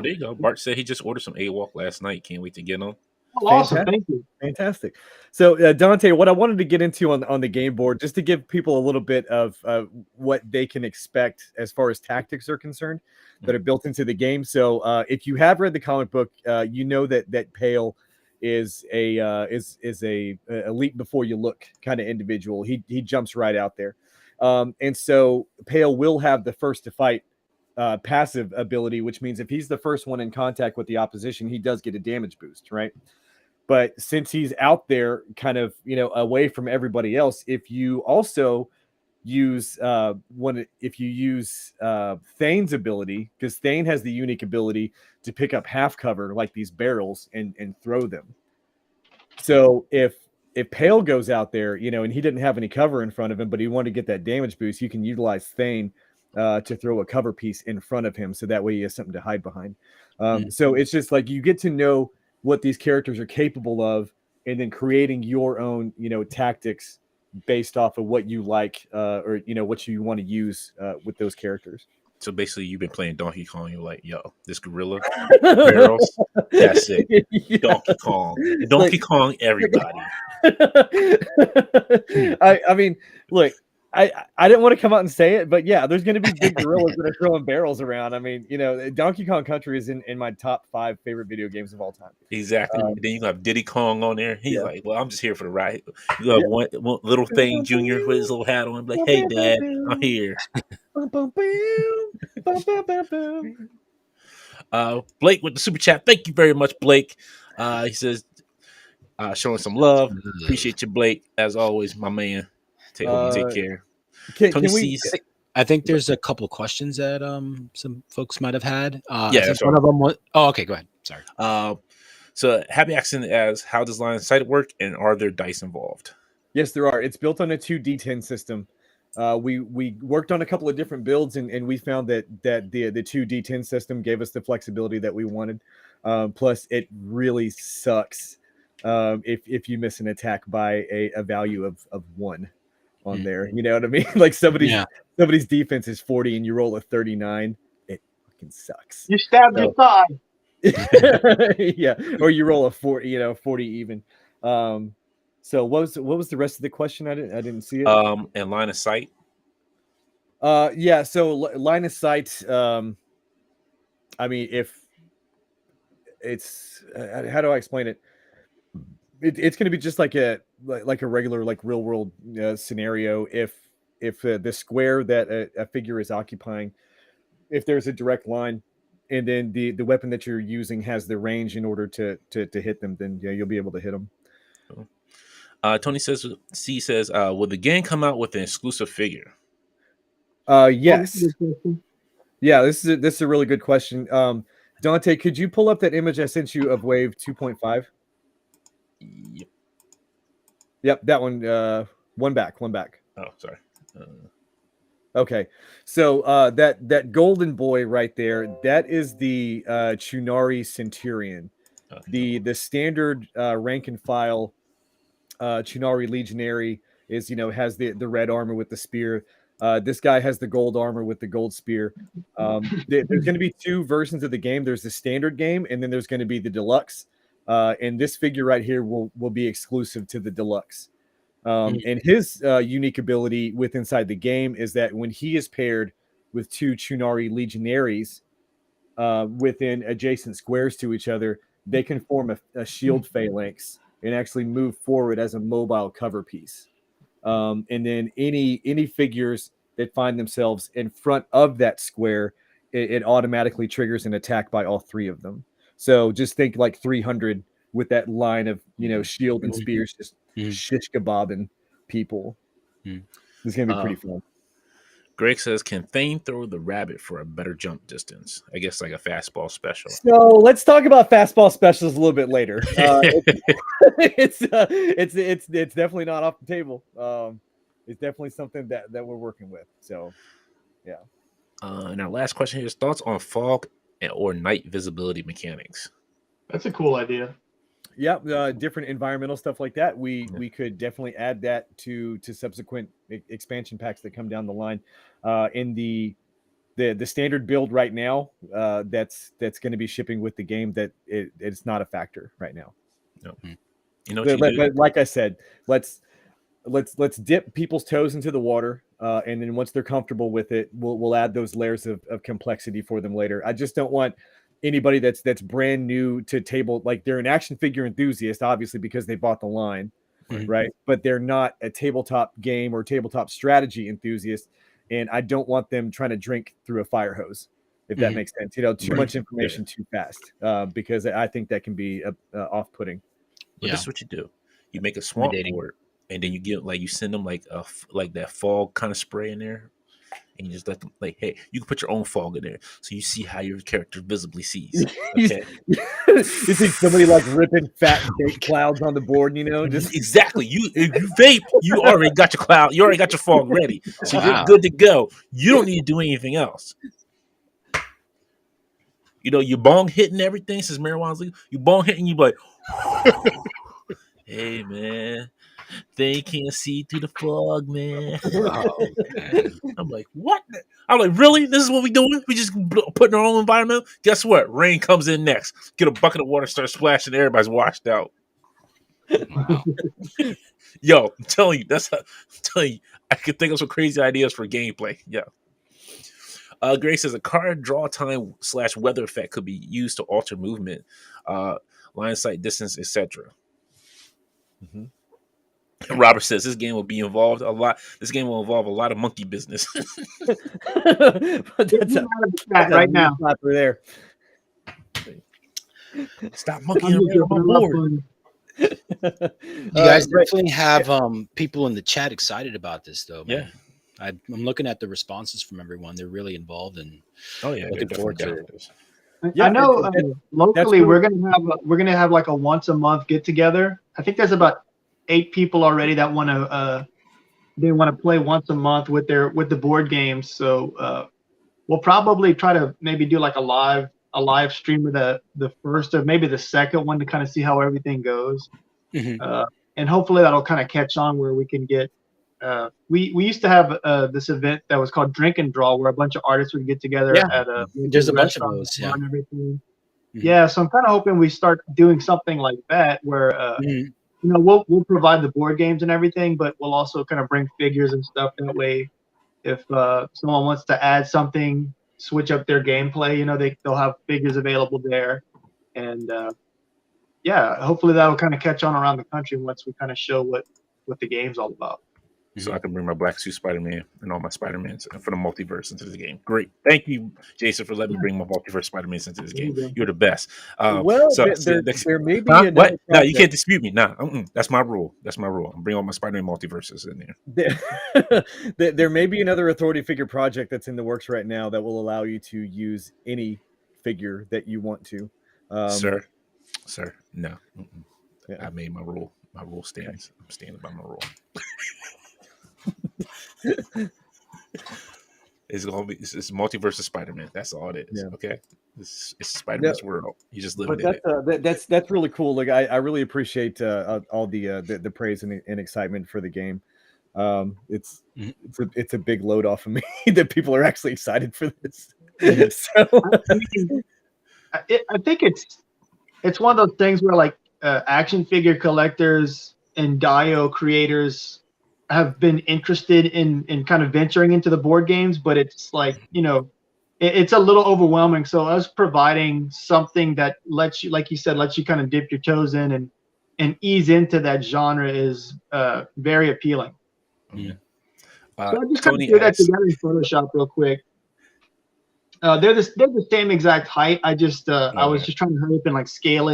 There you go. Bart said he just ordered some AWOC last night. Can't wait to get on. Oh, awesome. Thank you. Fantastic. So, Dante, what I wanted to get into on the game board, just to give people a little bit of what they can expect as far as tactics are concerned that are built into the game. So, if you have read the comic book, you know that Pale is a leap before you look kind of individual. He jumps right out there, and so Pale will have the first to fight passive ability, which means if he's the first one in contact with the opposition, he does get a damage boost, right? But since he's out there kind of, away from everybody else, if you also use Thane's ability, because Thane has the unique ability to pick up half cover like these barrels and throw them. So if Pale goes out there, and he didn't have any cover in front of him, but he wanted to get that damage boost, you can utilize Thane to throw a cover piece in front of him, so that way he has something to hide behind. So it's just like you get to know what these characters are capable of, and then creating your own, tactics based off of what you like, or what you want to use with those characters. So basically, you've been playing Donkey Kong. You're like, yo, this gorilla barrels. That's it. Yeah. Donkey Kong, everybody. I mean, look. I didn't want to come out and say it, but yeah, there's going to be big gorillas that are throwing barrels around. I mean, Donkey Kong Country is in my top 5 favorite video games of all time. Exactly. Then you got Diddy Kong on there. He's like, well, I'm just here for the ride. You have one little thing, Junior, with his little hat on. Like, hey, Dad, I'm here. Blake with the super chat. Thank you very much, Blake. He says, showing some love. Appreciate you, Blake. As always, my man. Take care. Can we? I think there's a couple questions that some folks might have had. Yeah, that's one of them was. Oh, okay, go ahead. Sorry. So happy accident as how does line of sight work, and are there dice involved? Yes, there are. It's built on a 2d10 system. We worked on a couple of different builds, and we found that the 2d10 system gave us the flexibility that we wanted. Plus, it really sucks if you miss an attack by a value of 1. On there, you know what I mean? Like somebody's defense is 40 and you roll a 39, it fucking sucks. You stabbed your thigh. Yeah, or you roll a 40, 40 even. So what was the rest of the question? I didn't see it. And line of sight. Yeah. So line of sight. I mean, if it's how do I explain it? It's going to be just like a regular real world scenario. If the square that a figure is occupying, if there's a direct line, and then the weapon that you're using has the range in order to hit them, then you'll be able to hit them. Tony says, will the game come out with an exclusive figure? Yes. Yeah, this is a really good question. Dante, could you pull up that image I sent you of Wave 2.5? Yep, that one. One back. Oh, sorry. Okay, so that golden boy right there, that is the Chunari Centurion, the standard rank and file Chunari Legionary is has the red armor with the spear. This guy has the gold armor with the gold spear. There's going to be 2 versions of the game. There's the standard game, and then there's going to be the deluxe. And this figure right here will be exclusive to the deluxe. And his unique ability with inside the game is that when he is paired with 2 Chunari Legionaries within adjacent squares to each other, they can form a shield phalanx and actually move forward as a mobile cover piece. And then any figures that find themselves in front of that square, it automatically triggers an attack by all 3 of them. So just think like 300 with that line of shield and spears just shish kebabbing people. It's gonna be pretty fun. Greg says, "Can Thane throw the rabbit for a better jump distance? I guess like a fastball special." So let's talk about fastball specials a little bit later. It's definitely not off the table. It's definitely something that we're working with. So, yeah. And our last question here is thoughts on fog or night visibility mechanics. That's a cool idea. Yeah, different environmental stuff like that. We could definitely add that to subsequent expansion packs that come down the line. In the standard build right now, that's going to be shipping with the game. That it's not a factor right now. No, you know. But like I said, let's dip people's toes into the water, and then once they're comfortable with it, we'll add those layers of complexity for them later. I just don't want anybody that's brand new to table, like they're an action figure enthusiast, obviously because they bought the line, right? But they're not a tabletop game or tabletop strategy enthusiast, and I don't want them trying to drink through a fire hose, if that makes sense. Too much information too fast, because I think that can be off-putting. But this is what you do: you make a swamp board, and then you get you send them like that fog kind of spray in there. And you just let them hey, you can put your own fog in there, so you see how your character visibly sees. Okay, you see somebody ripping fat fake clouds on the board, just exactly. If you vape, you already got your cloud, you already got your fog ready, so you're good to go. You don't need to do anything else. You bong hitting everything since marijuana's legal. You bong hitting, you like, hey man. They can't see through the fog, man. Oh, man. I'm like, what? I'm like, really? This is what we doing? We just putting our own environment? Guess what? Rain comes in next. Get a bucket of water, start splashing. Everybody's washed out. Wow. Yo, I'm telling you, I could think of some crazy ideas for gameplay. Yeah. Grace says a card draw time / weather effect could be used to alter movement, line sight, distance, etc. Mm-hmm. Robert says this game will be involved a lot. This game will involve a lot of monkey business. That's right now. There. Stop monkeying around on my board. You guys definitely have people in the chat excited about this, though. Man. Yeah, I'm looking at the responses from everyone. They're really involved and looking forward to it. Yeah, I know. Locally, we're gonna have like a once a month get together. I think there's about 8 people already that want to play once a month with the board games. So we'll probably try to maybe do like a live stream of the first or maybe the second one to kind of see how everything goes. And hopefully that'll kind of catch on where we can get. We used to have this event that was called Drink and Draw, where a bunch of artists would get together at a there's a bunch of those, and everything. Yeah, so I'm kind of hoping we start doing something like that where we'll provide the board games and everything, but we'll also kind of bring figures and stuff. That way, if someone wants to add something, switch up their gameplay, they'll have figures available there. And hopefully that'll kind of catch on around the country once we kind of show what the game's all about. So I can bring my Black Suit Spider-Man and all my Spider-Mans for the multiverse into the game. Great. Thank you, Jason, for letting me bring my multiverse Spider-Mans into this game. You're the best. There may be what? No, you can't dispute me. Nah, that's my rule. I'm bringing all my Spider-Man multiverses in there. There may be another authority figure project that's in the works right now that will allow you to use any figure that you want to. Sir, no. I made my rule. My rule stands. I'm standing by my rule. It's multiverse of Spider-Man. That's all it is. Okay, it's Spider-Man's world. You just live in it. That's really cool. Like I really appreciate all the praise and excitement for the game. It's a big load off of me that people are actually excited for this. So I think it's one of those things where like action figure collectors and Dio creators have been interested in kind of venturing into the board games, but it's like, it's a little overwhelming. So us providing something that lets you, like you said, lets you kind of dip your toes in and ease into that genre is very appealing. Yeah. So I just kind of threw that together in Photoshop real quick. They're the same exact height. I was just trying to hurry up and like scale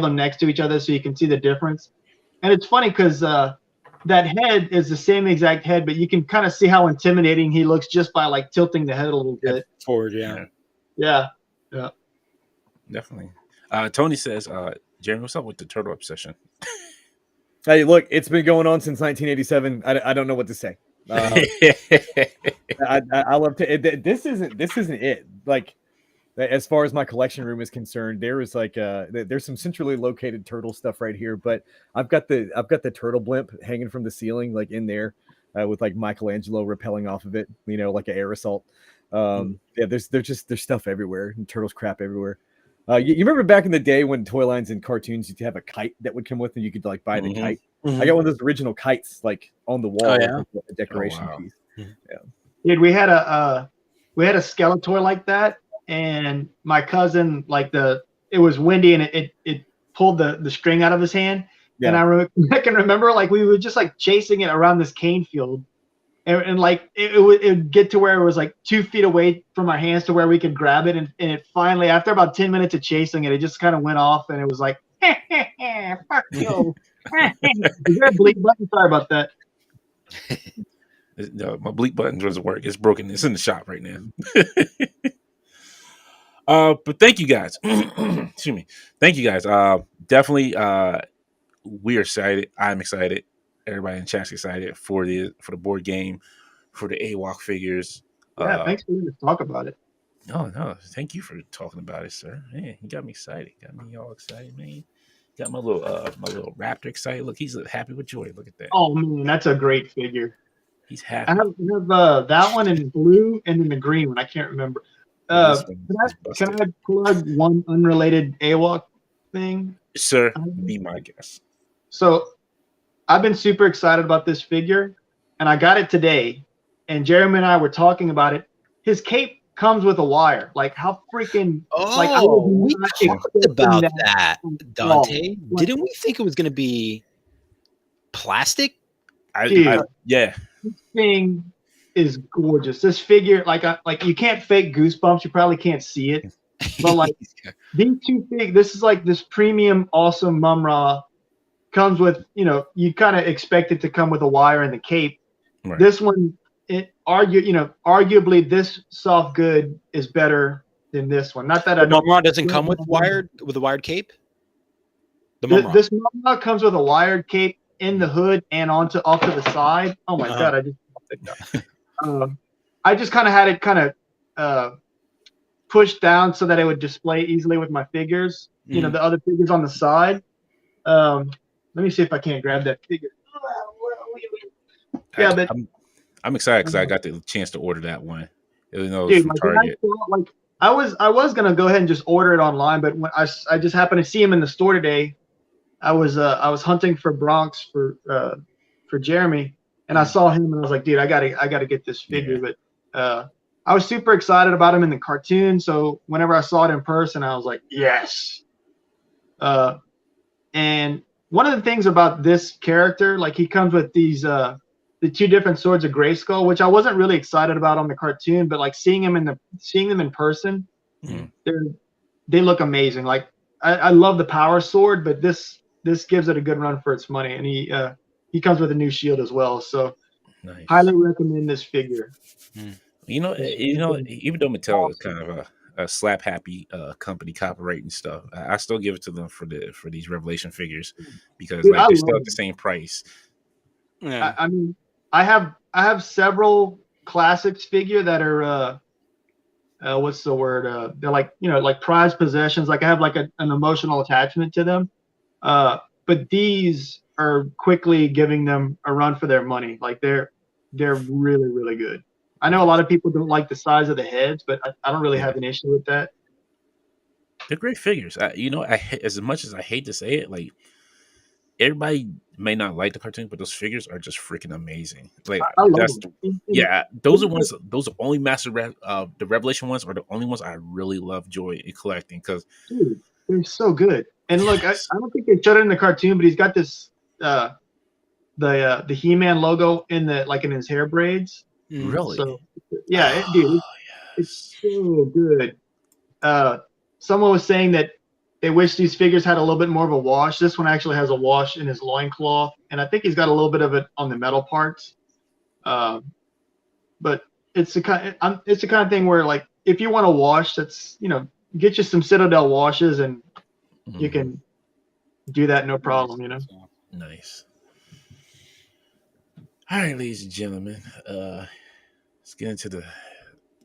them next to each other so you can see the difference. And it's funny because that head is the same exact head, but you can kind of see how intimidating he looks just by like tilting the head a little bit. Forward, yeah. Yeah. Definitely. Tony says, Jeremy, what's up with the turtle obsession? Hey, look, it's been going on since 1987. I don't know what to say. I love to. This isn't it. Like, as far as my collection room is concerned, there is like there's some centrally located turtle stuff right here, but I've got the turtle blimp hanging from the ceiling, like in there, with like Michelangelo rappelling off of it, like an air assault. Yeah, there's stuff everywhere, and turtles crap everywhere. You remember back in the day when toy lines and cartoons used to have a kite that would come with, and you could like buy the kite. I got one of those original kites like on the wall, Oh, yeah? like a decoration piece. Yeah. Dude, we had a Skeletor like that, and my cousin, like it was windy and it pulled the string out of his hand. Yeah. And I can remember like we were just like chasing it around this cane field. And like it would get to where it was like 2 feet away from our hands to where we could grab it, and it finally, after about 10 minutes of chasing it, it just kind of went off, and it was like, fuck you. Is there a bleep button? Sorry about that. No, my bleep button doesn't work. It's broken. It's in the shop right now. But thank you guys. Excuse me. Thank you guys. Definitely. We're excited. I'm excited. Everybody in chat's excited for the board game, for the AWOC figures. Yeah, thanks for letting us talk about it. No, thank you for talking about it, sir. Man, you got me excited. Got me all excited, man. Got my little raptor excited. Look, he's happy with joy. Look at that. Oh man, that's a great figure. He's happy. I have that one in blue and then the green one. I can't remember. Can I plug one unrelated AWOC thing? Sir, be my guest. So I've been super excited about this figure, and I got it today. And Jeremy and I were talking about it. His cape comes with a wire. Like, how freaking! We talked about that, Dante. Didn't we think it was going to be plastic? Yeah. This thing is gorgeous. This figure, like you can't fake Goosebumps. You probably can't see it, but like these two fig. This is like this premium, awesome Mum-Ra. Comes with, you kind of expect it to come with a wire and the cape. Right. This one, arguably this soft good is better than this one. Not that the Mum-Ra doesn't come with a wired cape. This Mum-Ra comes with a wired cape in the hood and off to the side. Oh my god! I just kind of had it pushed down so that it would display easily with my figures. The other figures on the side. Let me see if I can't grab that figure. Yeah, but I'm excited because I got the chance to order that one. Dude, from Target. I was gonna go ahead and just order it online, but when I just happened to see him in the store today. I was hunting for Bronx for Jeremy, and I saw him and I was like, dude, I gotta get this figure. Yeah. But I was super excited about him in the cartoon, so whenever I saw it in person, I was like, yes. And one of the things about this character, like he comes with these the 2 different swords of Grayskull, which I wasn't really excited about on the cartoon, but like seeing them in person, they look amazing. Like I love the power sword, but this gives it a good run for its money, and he comes with a new shield as well. So nice. Highly recommend this figure. Even though Mattel is kind of a slap happy company copyrighting stuff, I still give it to them for these Revelation figures because they're still at the same price. Yeah. I mean, I have several classics figure that are what's the word? They're like like prized possessions. Like I have like an emotional attachment to them. But these are quickly giving them a run for their money. Like they're really, really good. I know a lot of people don't like the size of the heads, but I don't really have an issue with that. They're great figures. As much as I hate to say it, like everybody may not like the cartoon, but those figures are just freaking amazing. Like I love them. Those are only the Revelation ones are the only ones I really love joy in collecting because they're so good. And look, I don't think they showed it in the cartoon, but he's got this the He-Man logo in his hair braids. Really? So, dude, it's so good. Someone was saying that they wish these figures had a little bit more of a wash. This one actually has a wash in his loincloth, and I think he's got a little bit of it on the metal parts. But it's the kind of thing where, like, if you want to wash, that's, get you some Citadel washes, and you can do that no problem. Nice. All right, ladies and gentlemen, let's get into the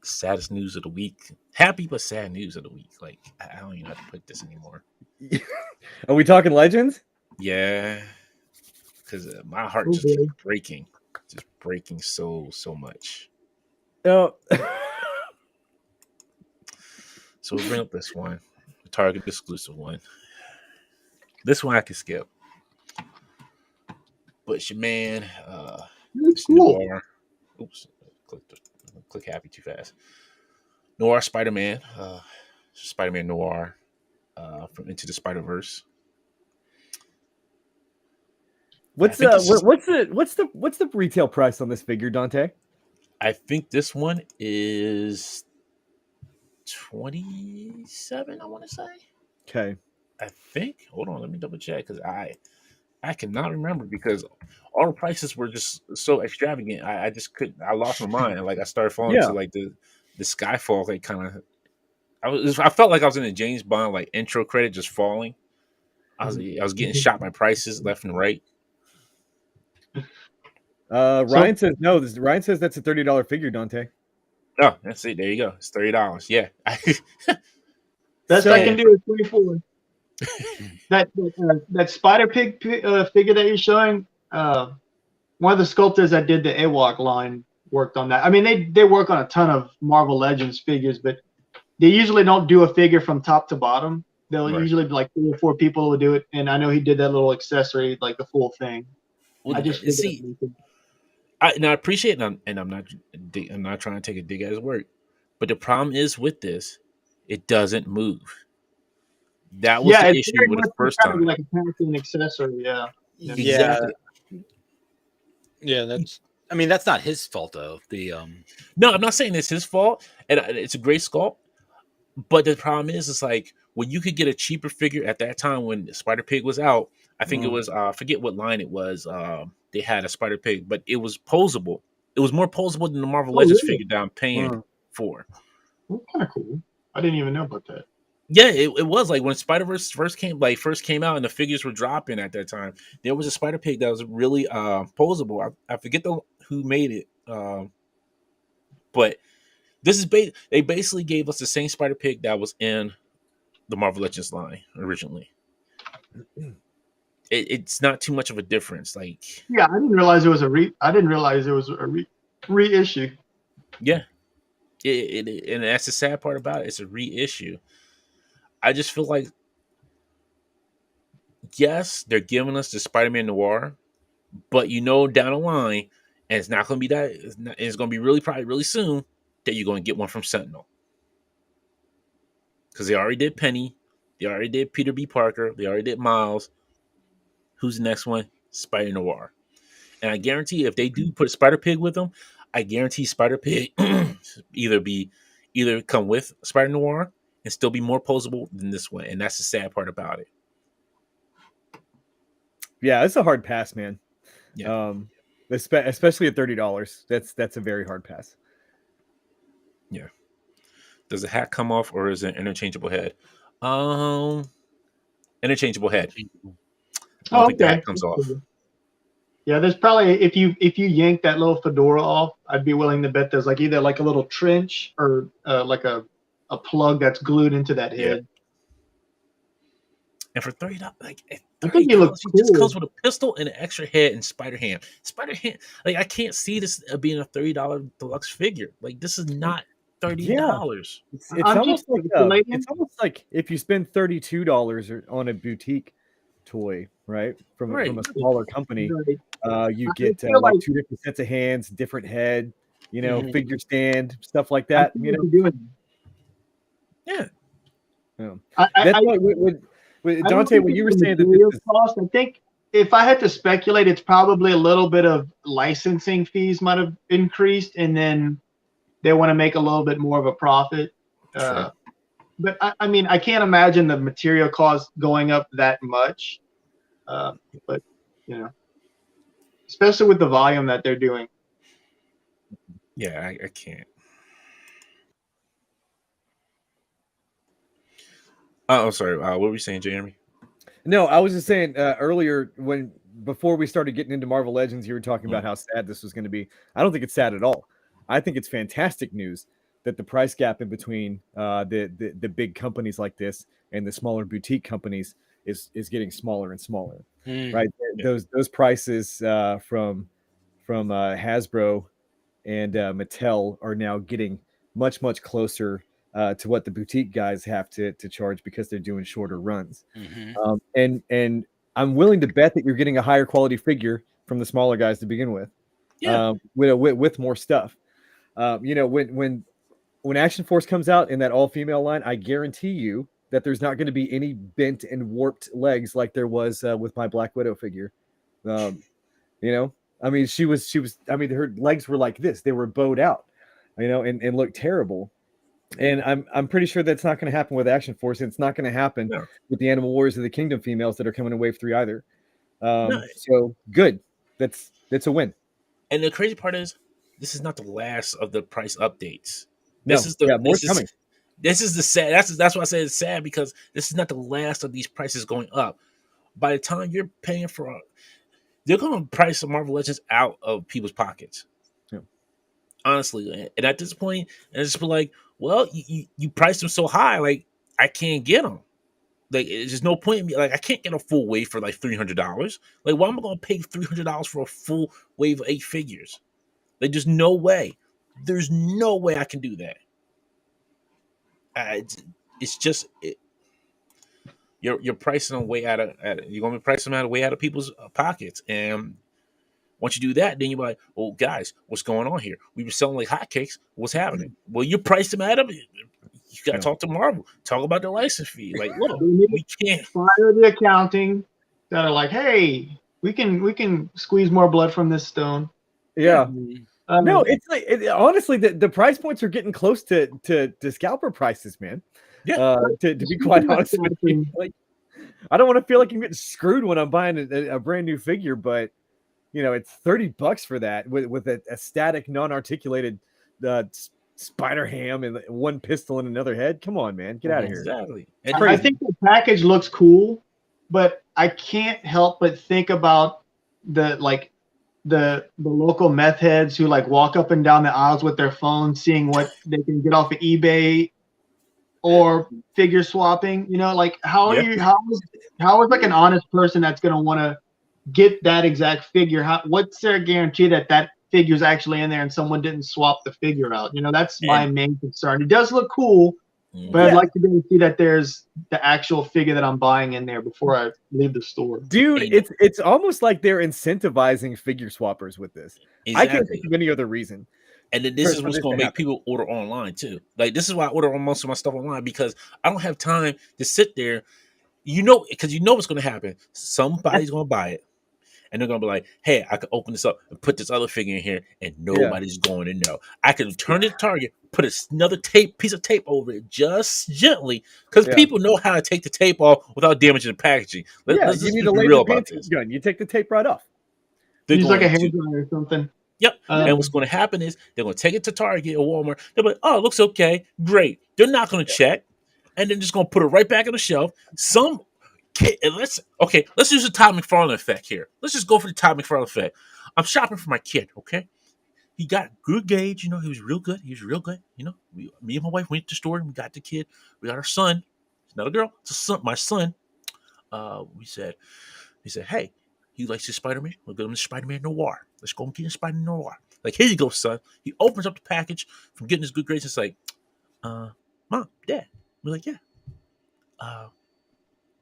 saddest news of the week. Happy but sad news of the week. Like, I don't even know how to put this anymore. Are we talking Legends? Yeah, because my heart just keeps breaking so much. No. So we'll bring up this one, the Target exclusive one. This one I can skip. But it's your man, Cool. Noir. Oops, click happy too fast. Noir Spider-Man, Spider-Man Noir, from Into the Spider-Verse. What's the retail price on this figure, Dante? I think this one is $27. I want to say. Okay. I think. Hold on, let me double check because I cannot remember because all the prices were just so extravagant. I just couldn't. I lost my mind. Like I started falling to like the Skyfall. Like kind of. I felt like I was in a James Bond like intro credit just falling. I was getting shot by prices left and right. Ryan says no. Ryan says that's a $30 figure, Dante. Oh, that's it. There you go. It's $30. Yeah. Best I can do is 24. that Spider Pig figure that you're showing, one of the sculptors that did the AWOC line worked on that. I mean, they work on a ton of Marvel Legends figures, but they usually don't do a figure from top to bottom. They'll usually be like 3 or 4 people will do it, and I know he did that little accessory, like the full thing. Well, I just see. I appreciate it, and I'm not trying to take a dig at his work, but the problem is with this, it doesn't move. That was the issue with the first time. Like a pattern accessory, exactly. Yeah, that's not his fault though. No, I'm not saying it's his fault, and it's a great sculpt. But the problem is, it's like when you could get a cheaper figure at that time when Spider Pig was out. I think it was I forget what line it was. They had a Spider Pig, but it was posable. It was more posable than the Marvel Legends figure that I'm paying for. That's kind of cool. I didn't even know about that. Yeah, it was like when Spider-Verse first came out and the figures were dropping at that time. There was a Spider Pig that was really posable. I forget who made it, but this is they basically gave us the same Spider Pig that was in the Marvel Legends line originally. It's not too much of a difference. Like, yeah, I didn't realize it was a reissue. Yeah, and that's the sad part about it. It's a reissue. I just feel like, yes, they're giving us the Spider-Man Noir, but down the line, and it's not going to be that. It's going to be probably really soon that you're going to get one from Sentinel, because they already did Penny, they already did Peter B. Parker, they already did Miles. Who's the next one? Spider Noir. And I guarantee if they do put Spider Pig with them, I guarantee Spider Pig either come with Spider Noir and still be more posable than this one. And that's the sad part about it. Yeah, it's a hard pass, man. Yeah. Especially at $30. That's a very hard pass. Yeah. Does the hat come off or is it an interchangeable head? Interchangeable head. I don't think the hat comes off. Yeah, there's probably if you yank that little fedora off, I'd be willing to bet there's like either like a little trench or like a plug that's glued into that head. Yeah. And for $30, like I think you look cool. Just comes with a pistol and an extra head and Spider-Ham. Spider-Ham, like I can't see this being a $30 deluxe figure. Like this is not $30. Yeah. It's almost like if you spend $32 on a boutique toy, right? From a smaller company, you get like 2 different sets of hands, different head, figure stand, stuff like that. Yeah. That's what Dante, when you were saying that cost, I think if I had to speculate, it's probably a little bit of licensing fees might have increased, and then they want to make a little bit more of a profit. Sure. but I mean, I can't imagine the material cost going up that much. But you know, especially with the volume that they're doing. Yeah, I can't. Oh, sorry. What were you saying, Jeremy? No, I was just saying earlier before we started getting into Marvel Legends, you were talking about how sad this was going to be. I don't think it's sad at all. I think it's fantastic news that the price gap in between the big companies like this and the smaller boutique companies is getting smaller and smaller. Right? Yeah. Those prices from Hasbro and Mattel are now getting much closer to what the boutique guys have to charge because they're doing shorter runs. And I'm willing to bet that you're getting a higher quality figure from the smaller guys to begin with. Yeah. With more stuff. You know, when Action Force comes out in that all female line, I guarantee you that there's not going to be any bent and warped legs like there was with my Black Widow figure. You know, I mean, she was. I mean, her legs were like this; they were bowed out, you know, and looked terrible. And I'm pretty sure that's not going to happen with Action Force. And it's not going to happen with the Animal Warriors of the Kingdom females that are coming in Wave 3 either. So good. That's a win. And the crazy part is, this is not the last of the price updates. No, This is the more coming. This is the sad. That's why I say it's sad, because this is not the last of these prices going up. By the time you're paying for, they're going to price the Marvel Legends out of people's pockets. Yeah. Honestly, and at this point, and it's just be like, well, you priced them so high, like I can't get them. Like, there's no point in me. Like, I can't get a full wave for like $300. Like, why am I going to pay $300 for a full wave of 8 figures? Like, there's no way. There's no way I can do that. It's just you're pricing them way out of. You're going to be pricing them way out of people's pockets, and once you do that, then you're like, "Oh, guys, what's going on here? We were selling like hotcakes. What's happening?" Well, you priced them out of it. You got to talk to Marvel. Talk about the license fee. Like, look, we can't fire the accounting that are like, "Hey, we can squeeze more blood from this stone." Yeah. No, it's like honestly, the price points are getting close to scalper prices, man. Yeah. To be quite honest with you, like, I don't want to feel like I'm getting screwed when I'm buying a brand new figure, but you know, it's $30 for that with a static, non-articulated spider ham and one pistol and another head. Come on, man, get out of here. Exactly. I think the package looks cool, but I can't help but think about the local meth heads who like walk up and down the aisles with their phones, seeing what they can get off of eBay or figure swapping. You know, like how is like an honest person that's going to want to get that exact figure? What's their guarantee that figure is actually in there and someone didn't swap the figure out? You know, that's my main concern. It does look cool, but I'd like to be able to see that there's the actual figure that I'm buying in there before I leave the store. Dude, it's almost like they're incentivizing figure swappers with this. Exactly. I can't think of any other reason. And then this is what's going to make people order online too. Like, this is why I order most of my stuff online, because I don't have time to sit there. You know, because you know what's going to happen. Somebody's going to buy it, and they're going to be like, "Hey, I could open this up and put this other figure in here, and nobody's going to know." I can turn it to Target, put another piece of tape over it just gently, because people know how to take the tape off without damaging the packaging. Let's you just need be a real about this. gun. You take the tape right off. Use like a hair dryer or something. Yep. And what's going to happen is they're going to take it to Target or Walmart. They're like, "Oh, it looks okay. Great." They're not going to check. And then just going to put it right back on the shelf. Some kid, and let's use the Todd McFarlane effect here. Let's just go for the Todd McFarlane effect. I'm shopping for my kid, okay? He got good gauge, you know, he was real good. You know, me and my wife went to the store and we got the kid. We got our son. It's not a girl, it's a son, my son. He said, "Hey, he likes his Spider-Man. We'll get him the Spider-Man Noir. Let's go and get him Spider-Man Noir." Like, "Here you go, son." He opens up the package from getting his good grades. It's like, "Mom, Dad." We're like, "Yeah.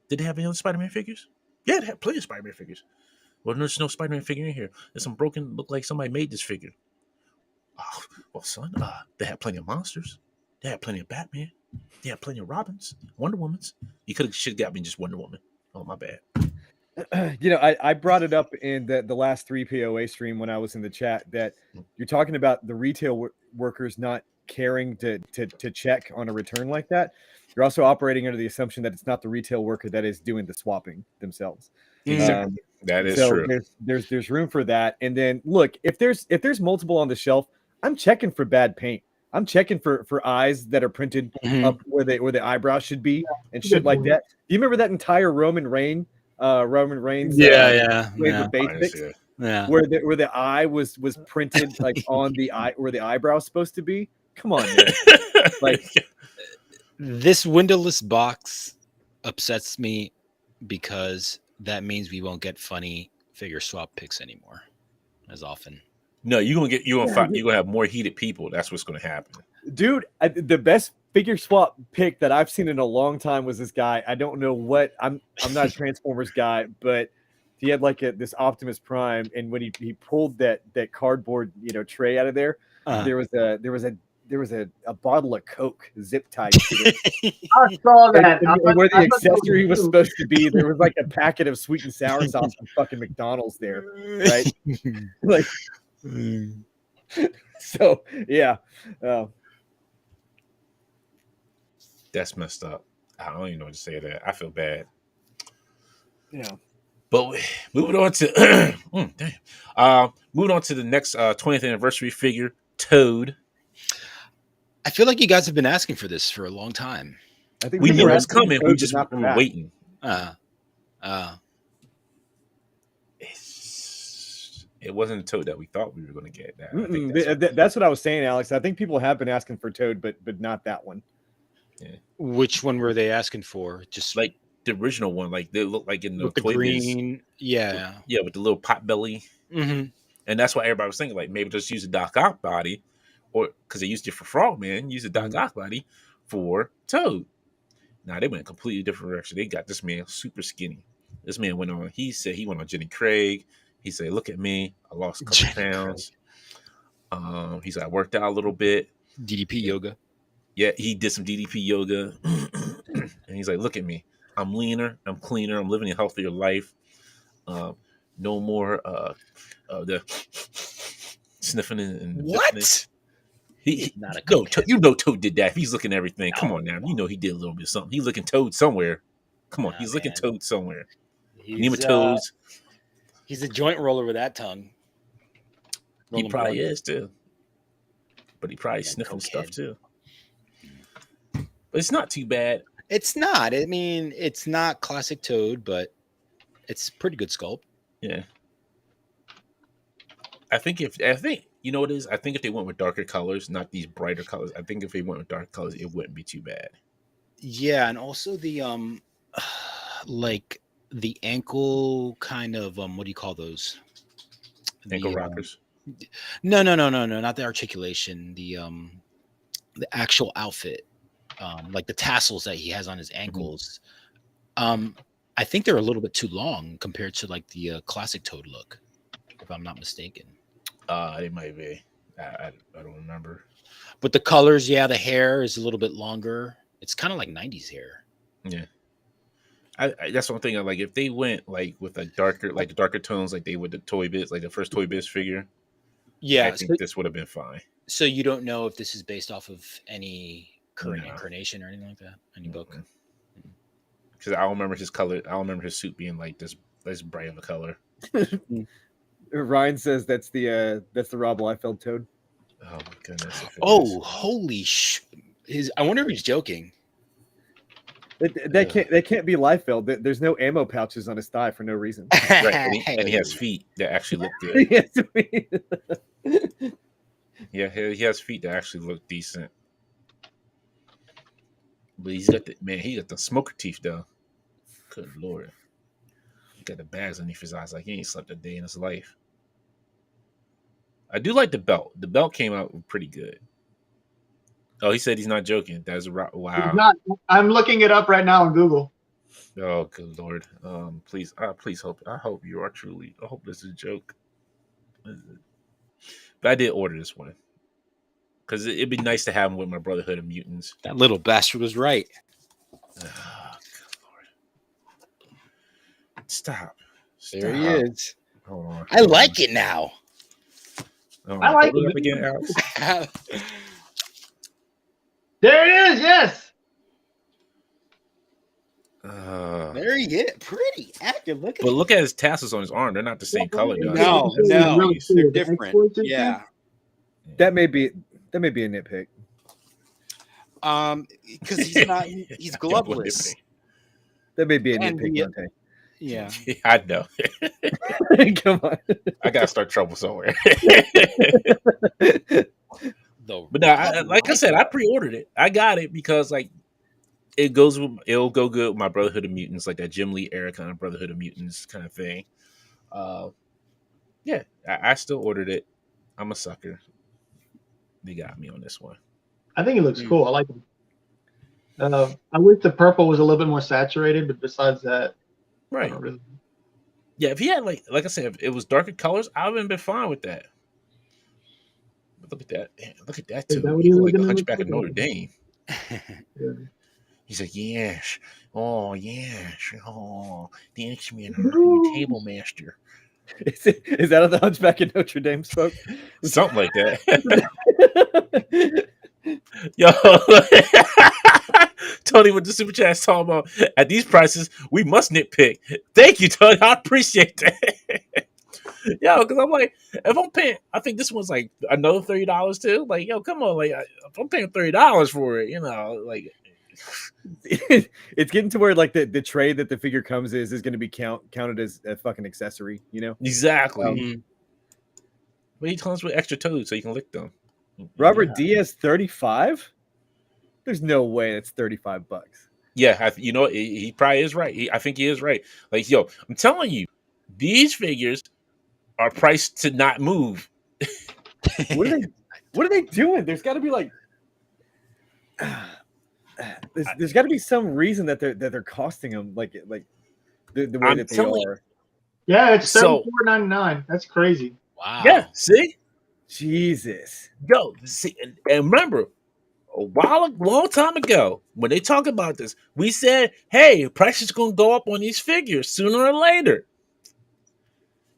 Did they have any other Spider-Man figures?" "Yeah, they have plenty of Spider-Man figures." "Well, there's no Spider-Man figure in here. There's some broken, look like somebody made this figure." "Oh, well, son, they have plenty of monsters. They have plenty of Batman. They have plenty of Robins, Wonder Womans. You should have got me just Wonder Woman. Oh, my bad." You know, I brought it up in the last 3 POA stream when I was in the chat that you're talking about the retail workers not caring to check on a return like that, you're also operating under the assumption that it's not the retail worker that is doing the swapping themselves. Exactly. That is so true. There's room for that. And then look, if there's multiple on the shelf, I'm checking for bad paint. I'm checking for eyes that are printed up where the eyebrows should be and shit like that. Do you remember that entire Roman Reigns? Yeah. Basics, Yeah. where the eye was printed like on the eye where the eyebrow's supposed to be. Come on, man. Like this windowless box upsets me because that means we won't get funny figure swap picks anymore as often. No, you're gonna have more heated people. That's what's gonna happen, dude. The best figure swap pick that I've seen in a long time was this guy. I don't know what I'm not a Transformers guy, but he had like this Optimus Prime, and when he pulled that cardboard tray out of there, there was a bottle of Coke zip tied to it. I saw that. And where the accessory was supposed to be, there was like a packet of sweet and sour sauce from fucking McDonald's there, right? Like, so yeah. That's messed up. I don't even know what to say to that. I feel bad. Yeah. But moving on to moving on to the next 20th anniversary figure, Toad. I feel like you guys have been asking for this for a long time. I think we knew it was coming. We just were waiting. It wasn't a Toad that we thought we were going to get. That's what I was saying, Alex. I think people have been asking for Toad, but not that one. Yeah. Which one were they asking for? Just like the original one, like they look like in the Toy green, yeah, with the little pot belly, and that's why everybody was thinking like maybe just use a Doc Ock body, or because they used it for Frogman, use a Doc Ock body for Toad. Now they went a completely different direction. They got this man super skinny. This man went on. He said he went on Jenny Craig. He said, "Look at me, I lost a couple pounds." He said, "I worked out a little bit." DDP yoga. Yeah, he did some DDP yoga, and he's like, "Look at me. I'm leaner. I'm cleaner. I'm living a healthier life. No more the sniffing and what? He not a Toad did that. He's looking at everything. Come on now, he did a little bit of something. He's looking Toad somewhere. Come on, he's looking Toad somewhere. Nematodes. He's a joint roller with that tongue. He probably is too, but he probably sniffing stuff too. But it's not too bad. It's not. I mean, it's not classic Toad, but it's pretty good sculpt. Yeah. I think you know what it is? I think if they went with darker colors, not these brighter colors, I think if they went with dark colors, it wouldn't be too bad. Yeah, and also the like the ankle kind of what do you call those? Ankle rockers. No, not the articulation. The actual outfit. Like the tassels that he has on his ankles. I think they're a little bit too long compared to like the classic Toad look, if I'm not mistaken. It might be. I don't remember. But the colors, yeah, the hair is a little bit longer. It's kind of like 90s hair. Yeah. I that's one thing. Like if they went like with a darker tones, like they would the Toy Biz, like the first Toy Biz figure. Yeah, I think this would have been fine. So you don't know if this is based off of any current incarnation or anything like that? Any book? Because I don't remember his color. I don't remember his suit being like this bright of a color. Ryan says that's the Rob Liefeld Toad. Oh my goodness! Oh, holy I wonder if he's joking. That can't be Liefeld. There's no ammo pouches on his thigh for no reason. Right, and he has feet that actually look good. Yeah, he has feet that actually look decent. But he got the smoker teeth though. Good Lord. He got the bags underneath his eyes like he ain't slept a day in his life. I do like the belt. The belt came out pretty good. Oh, he said he's not joking. That's wow. I'm looking it up right now on Google. Oh, good Lord. Please hope. I hope you are truly. I hope this is a joke. But I did order this one because it'd be nice to have him with my Brotherhood of Mutants. That little bastard was right. Oh, good Lord. Stop. There he is. Hold on. I like it now. I like it again, Alex. There it is. Yes. There you get pretty active. Look at But look at his tassels on his arm. They're not the same color. No, though. It's no, really cool. they're The different. export system. Yeah. That may be a nitpick. Because he's gloveless. That may be a And nitpick, the- Dante. Yeah. I know. Come on. I gotta start trouble somewhere. Though. But no, like I said, I pre-ordered it. I got it because like it'll go good with my Brotherhood of Mutants, like that Jim Lee era kind of Brotherhood of Mutants kind of thing. Yeah, I still ordered it. I'm a sucker. They got me on this one. I think it looks cool. I like it. I wish the purple was a little bit more saturated, but besides that, I Right. don't really. Yeah, if he had like I said, if it was darker colors, I would have been fine with that. But look at that. Man, look at that Is too. that what He's he like was the gonna Hunchback of look Notre like? Dame. Yeah. He's like, yes. Oh, yes. Oh, the X-Men are your table master. Is that how the Hunchback of Notre Dame spoke? Something like that. Yo, Tony with the super chat is talking about at these prices, we must nitpick. Thank you, Tony. I appreciate that. Yo, because I'm like, if I'm paying, I think this one's like another $30 too. Like, yo, come on, like if I'm paying $30 for it, like It's getting to where like the tray that the figure comes is going to be counted as a fucking accessory, exactly. But he comes with extra toes so you can lick them. Robert Diaz 35? There's no way that's $35. Yeah, he probably is right. I think he is right. Like, yo, I'm telling you, these figures are priced to not move. What are they doing? There's got to be like there's got to be some reason that they're costing them like the way I'm that they telling you. are. Yeah, it's So- $34.99. That's crazy. Wow. Yeah, see? Jesus. Yo, see, and remember, a long time ago, when they talk about this, we said, hey, price is going to go up on these figures sooner or later.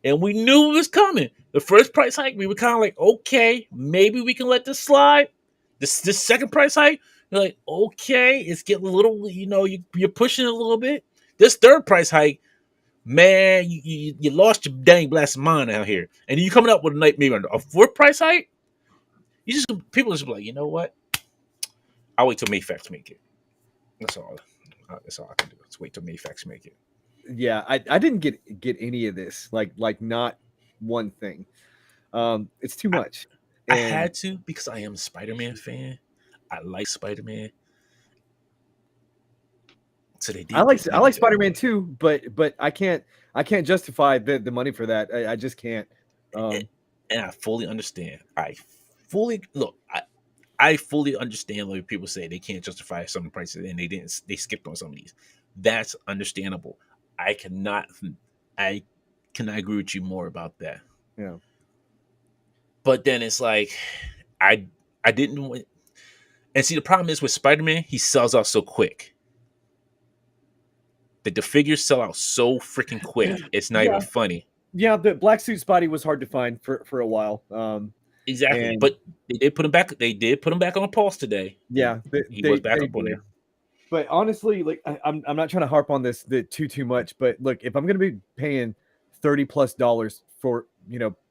And we knew it was coming. The first price hike, we were kind of like, okay, maybe we can let this slide. This second price hike, you're like, okay, it's getting a little, you're pushing it a little bit. This third price hike, man, you lost your dang blasted mind out here. And you coming up with maybe a fourth price hike, people just be like, you know what? I'll wait till Mayfax make it. That's all. That's all I can do. Let's wait till Mayfax make it. Yeah, I didn't get any of this. Like not one thing. It's too much. I had to because I am a Spider-Man fan. I like Spider-Man. So they did. I like Spider-Man too, but I can't justify the money for that. I just can't. And I fully understand. I fully understand when people say they can't justify some prices and they skipped on some of these. That's understandable. I cannot agree with you more about that. Yeah. But then it's like I didn't want, and see the problem is with Spider-Man, he sells out so quick. The figures sell out so freaking quick. It's not even funny. Yeah, the black suit Spidey was hard to find for a while. Exactly, but they did put him back. They did put him back on a pulse today. Yeah, he was back up on there. But honestly, like I'm not trying to harp on this too much. But look, if I'm going to be paying $30+ for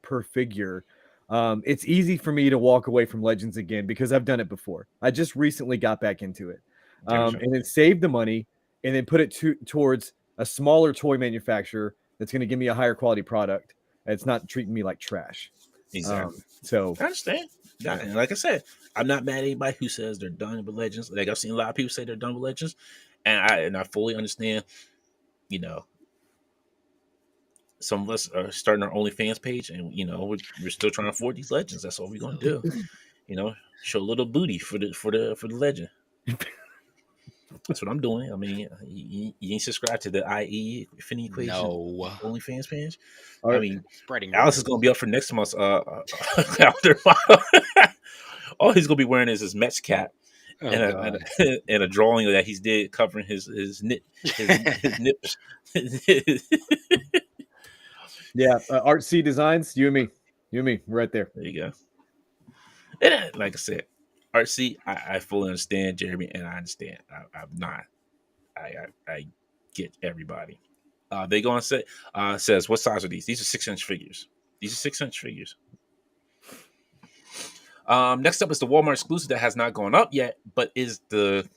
per figure, it's easy for me to walk away from Legends again because I've done it before. I just recently got back into it, and then save the money and then put it towards a smaller toy manufacturer that's going to give me a higher quality product. It's not treating me like trash. Exactly. So I understand. Yeah. And like I said, I'm not mad at anybody who says they're done with Legends. Like I've seen a lot of people say they're done with Legends, and I fully understand. Some of us are starting our OnlyFans page, and we're still trying to afford these Legends. That's all we're gonna do. Show a little booty for the Legend. That's what I'm doing. I mean, you ain't subscribed to the IE Infinity Equation OnlyFans page. I mean, Alice is going to be up for next month's calendar model. All he's going to be wearing is his Mets cap and a drawing that he's did covering his nips. Yeah, Art C Designs, you and me, right there. There you go. And like I said, artsy. I fully understand, Jeremy, and I understand. I'm not. I get everybody. They go on say says what size are these? These are 6-inch figures. These are 6-inch figures. Next up is the Walmart exclusive that has not gone up yet, but is the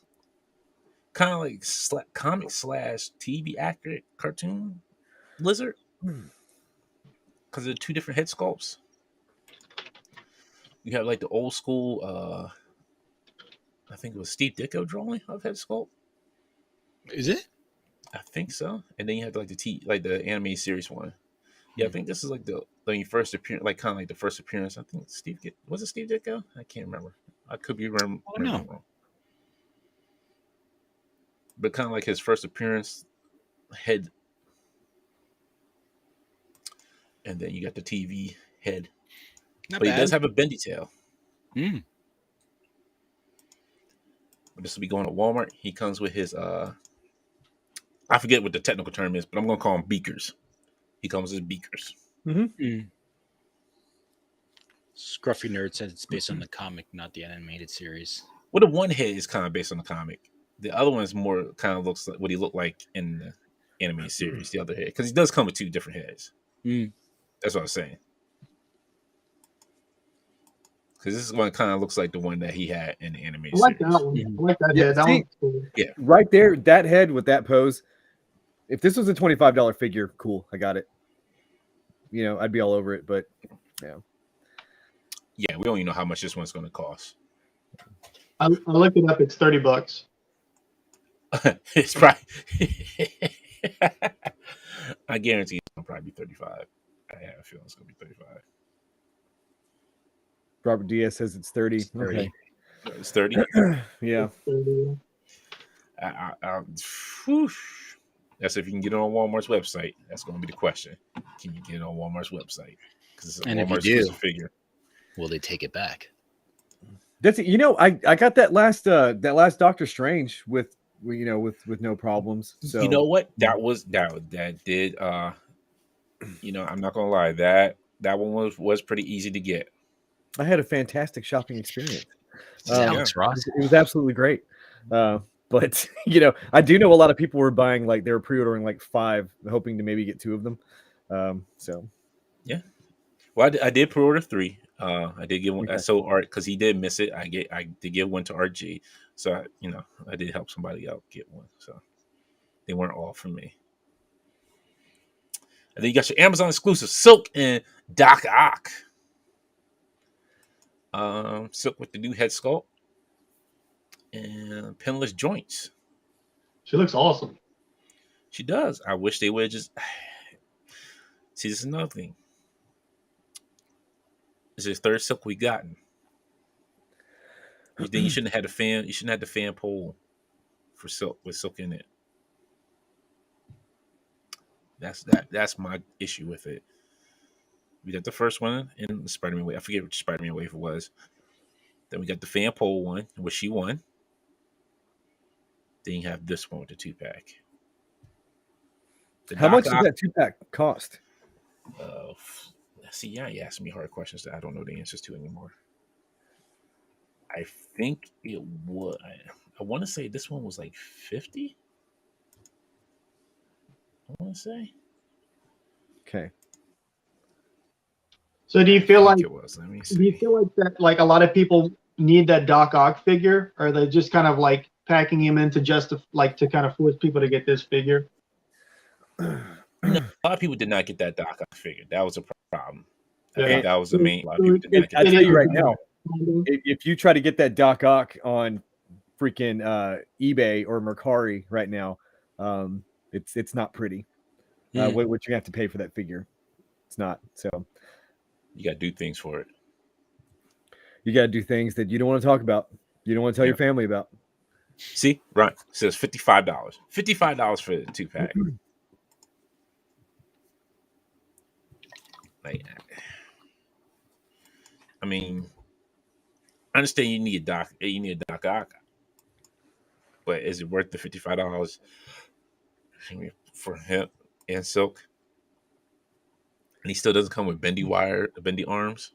kind of like comic slash TV accurate cartoon lizard because they're two different head sculpts. You have like the old school, I think it was Steve Ditko drawing of head sculpt. Is it? I think so. And then you have like the anime series one. Yeah, I think this is like the first appearance, like kind of like the first appearance. I think was it Steve Ditko? I can't remember. I could be remembering wrong. But kind of like his first appearance head. And then you got the TV head. Not but bad. He does have a bendy tail. Mm. This will be going to Walmart. He comes with his I forget what the technical term is, but I'm gonna call them beakers. He comes with beakers. Mm. Scruffy Nerd says it's based on the comic, not the animated series. Well, the one head is kind of based on the comic. The other one is more kind of looks like what he looked like in the animated series. The other head, because he does come with two different heads. Mm. That's what I'm saying. Because this one kind of looks like the one that he had in the animated series. That one. I like that head. That one's cool. Yeah. Right there, that head with that pose. If this was a $25 figure, cool. I got it. You know, I'd be all over it, but yeah. Yeah, we don't even know how much this one's going to cost. I looked it up. It's $30. It's probably. I guarantee it's going to probably be 35. I have a feeling it's going to be 35. Robert Diaz says it's 30. 30. Okay. It's 30. Yeah. That's if you can get it on Walmart's website. That's going to be the question. Can you get it on Walmart's website? Because it's a And if Walmart you do, exclusive figure. Will they take it back? That's it. You know, I got that last Doctor Strange with no problems. So You know what? That did I'm not gonna lie, that one was pretty easy to get. I had a fantastic shopping experience. Alex Ross. It was absolutely great. But I do know a lot of people were buying, like, they were pre-ordering like 5, hoping to maybe get 2 of them. So yeah. Well, I did pre-order 3. I did give one. Okay. I sold Art because he did miss it. I did give one to RG, so I did help somebody out get one. So they weren't all for me. And then you got your Amazon exclusive Silk and Doc Ock. Silk with the new head sculpt and pinless joints. She looks awesome. She does. I wish they would just see. This is another thing. This is the third Silk we gotten. Then you shouldn't have had the fan. You shouldn't have the fan pole for Silk with Silk in it. That's my issue with it. We got the first one in the Spider-Man wave. I forget which Spider-Man wave it was. Then we got the fan pole one, which she won. Then you have this one with the 2-pack. how much does that 2-pack cost? See, you asking me hard questions that I don't know the answers to anymore. I think it was. I want to say this one was like 50. I want to say. Okay. So do you feel like it was? Let me see. do you feel like that, like a lot of people need that Doc Ock figure, or are they just kind of like packing him in to to kind of force people to get this figure? No, a lot of people did not get that Doc Ock figure. That was a problem. I Yeah. think that was the main. A lot of people did not get I that. tell you right now, if you try to get that Doc Ock on freaking eBay or Mercari right now, it's not pretty. What you have to pay for that figure, it's not. So You got to do things for it. you got to do things that you don't want to talk about. You don't want to tell your family about. See, right? It says $55. $55 for the 2-pack. Like, I mean, I understand you need a Doc Ock, but is it worth the $55 for him and Silk? And he still doesn't come with bendy arms.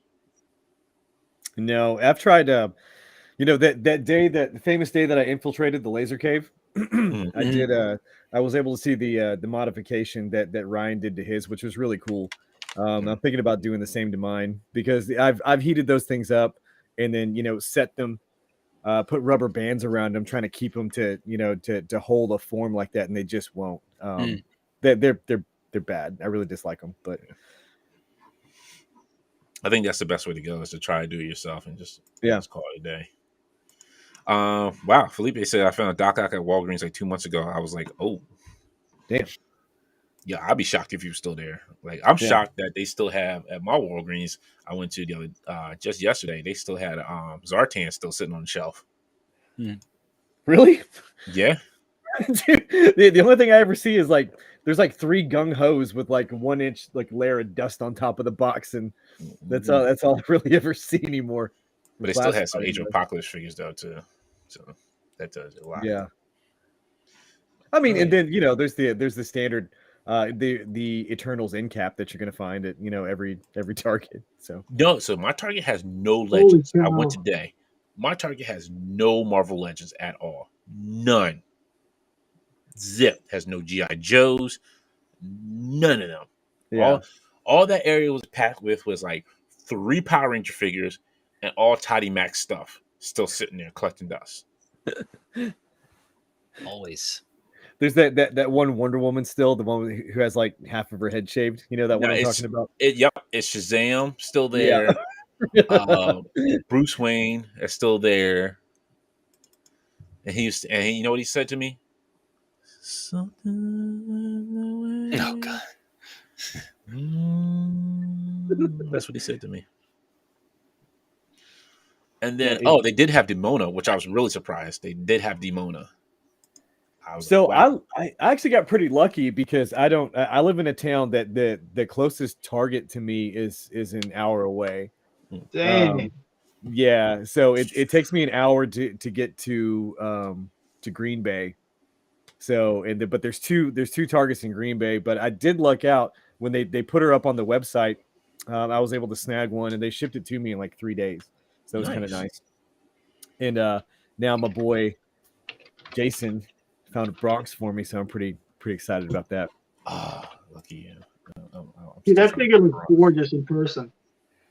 No, I've tried You know that day, that famous day that I infiltrated the laser cave, Mm. I did. I was able to see the modification that Ryan did to his, which was really cool. I'm thinking about doing the same to mine because I've heated those things up and then set them, put rubber bands around them, trying to keep them to hold a form like that, and they just won't. They're bad. I really dislike them, but I think that's the best way to go is to try to do it yourself and just yeah. just call it a day. Wow, Felipe said I found a Doc Ock at Walgreens like 2 months ago. I was like, oh, Damn. yeah, I'd be shocked if you were still there. Like, I'm Yeah. shocked that they still have at my Walgreens. I went to the other just yesterday. They still had Zartan still sitting on the shelf. Really? Yeah, Dude, the only thing I ever see is like there's like 3 gung hos with like 1 inch like layer of dust on top of the box, and that's all I really ever see anymore. but they still had some Classified, Age of Apocalypse figures though too. So that does a lot. yeah. I mean, and Right. then there's the standard the Eternals end cap that you're gonna find at every Target. So No, so my Target has no Holy legends. I cow. went today. My Target has no Marvel Legends at all. None. Zip has no GI Joes. None of them. yeah. All that area was packed with was like 3 Power Ranger figures and all Toddy Mac stuff still sitting there collecting dust. Always. There's that one Wonder Woman still, the one who has like half of her head shaved. You know that one Now I'm talking about? yep, it's Shazam still Yeah. there. Bruce Wayne is still there. And you know what he said to me? Something in the way. Oh God. That's what he said to me. And then, Yeah, they did have Demona, which I was really surprised. They did have Demona. I was So like, wow. I actually got pretty lucky because I live in a town that the closest Target to me is an hour away. Dang. Yeah, so it takes me an hour to get to Green Bay. So but there's two Targets in Green Bay, but I did luck out when they put her up on the website. I was able to snag one, and they shipped it to me in like 3 days. So it was kind of nice. And now my boy Jason found a Bronx for me, so I'm pretty excited about that. Lucky you. Dude, that figure looks gorgeous in person.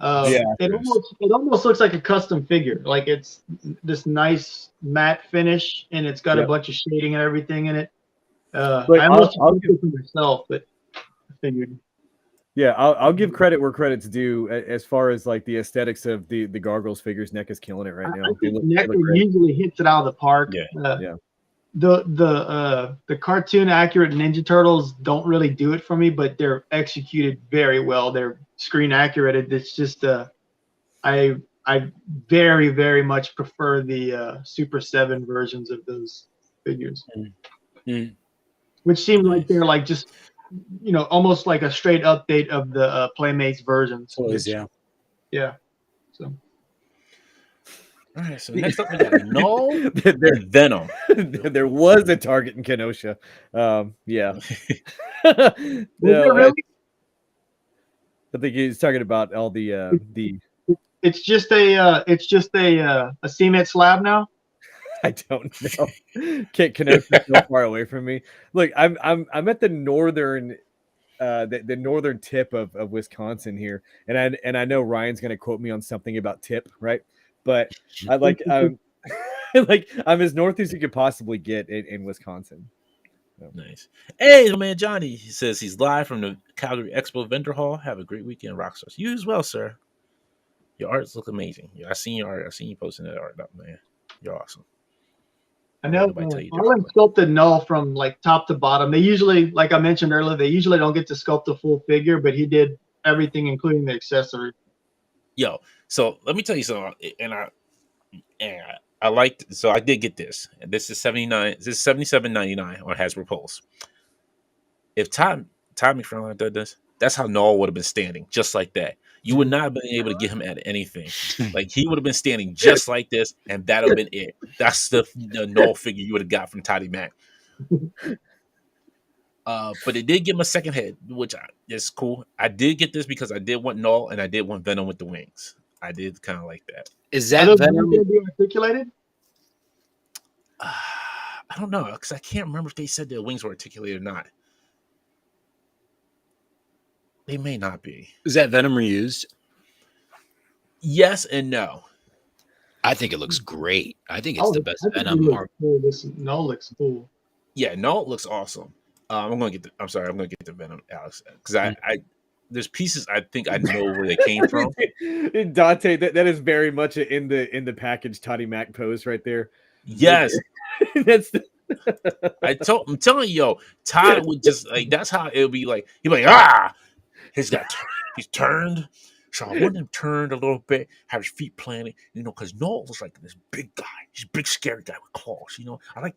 Yeah. It almost looks like a custom figure. Like it's this nice matte finish, and it's got a bunch of shading and everything in it. I almost took it for myself, but I figured. Yeah, I'll give credit where credit's due as far as like the aesthetics of the Gargoyles figures. NECA is killing it right now. I think NECA usually hits it out of the park. Yeah. The cartoon accurate Ninja Turtles don't really do it for me, but they're executed very well. They're screen accurate. It's just I very, very much prefer the Super 7 versions of those figures, which seem like they're like just almost like a straight update of the Playmates versions. Yeah. So. All right, so next up we got Null and Venom. There was a Target in Kenosha. Yeah. Really? I think he's talking about all the. It's just a cement slab now. I don't know. Kenosha's so far away from me. Look, I'm at the northern. The northern tip of Wisconsin here, and I know Ryan's going to quote me on something about tip, right? But I'm as north as you could possibly get in Wisconsin. So. Nice. Hey, my man Johnny, he says he's live from the Calgary Expo Vendor Hall. Have a great weekend, Rockstars. You as well, sir. Your arts look amazing. Yeah, I seen your art. I seen you posting that art up, man. You're awesome. I know. Arlen sculpted Null from like top to bottom. They usually, like I mentioned earlier, they usually don't get to sculpt a full figure, but he did everything, including the accessory. Yo, so let me tell you something, and I liked. So I did get this, and this is $79. This is $77.99 on Hasbro Pulse. If Todd McFarlane did this, that's how Null would have been standing, just like that. You would not have been able to get him at anything. Like he would have been standing just like this, and that would have been it. That's the Null figure you would have got from Toddy Mac. But it did give him a second head, which is cool. I did get this because I did want Null and I did want Venom with the wings. I did kind of like that. Is Are that those Venom? going to be articulated? I don't know because I can't remember if they said their wings were articulated or not. They may not be. Is that Venom reused? Yes and no. I think it looks great. I think it's the best I think Venom. it looks cool. This no looks cool. Yeah, no, it looks awesome. I'm gonna get. I'm sorry, I'm gonna get the Venom, Alex, because I there's pieces I think I know where they came from. Dante, that is very much in the package Toddy Mac pose right there. Yes, That's the I'm telling you, yo, Todd would just like that's how it would be like. He'd be like, he's turned. So I want him turned a little bit, have his feet planted, because Noel was like this big guy, he's a big scary guy with claws. I like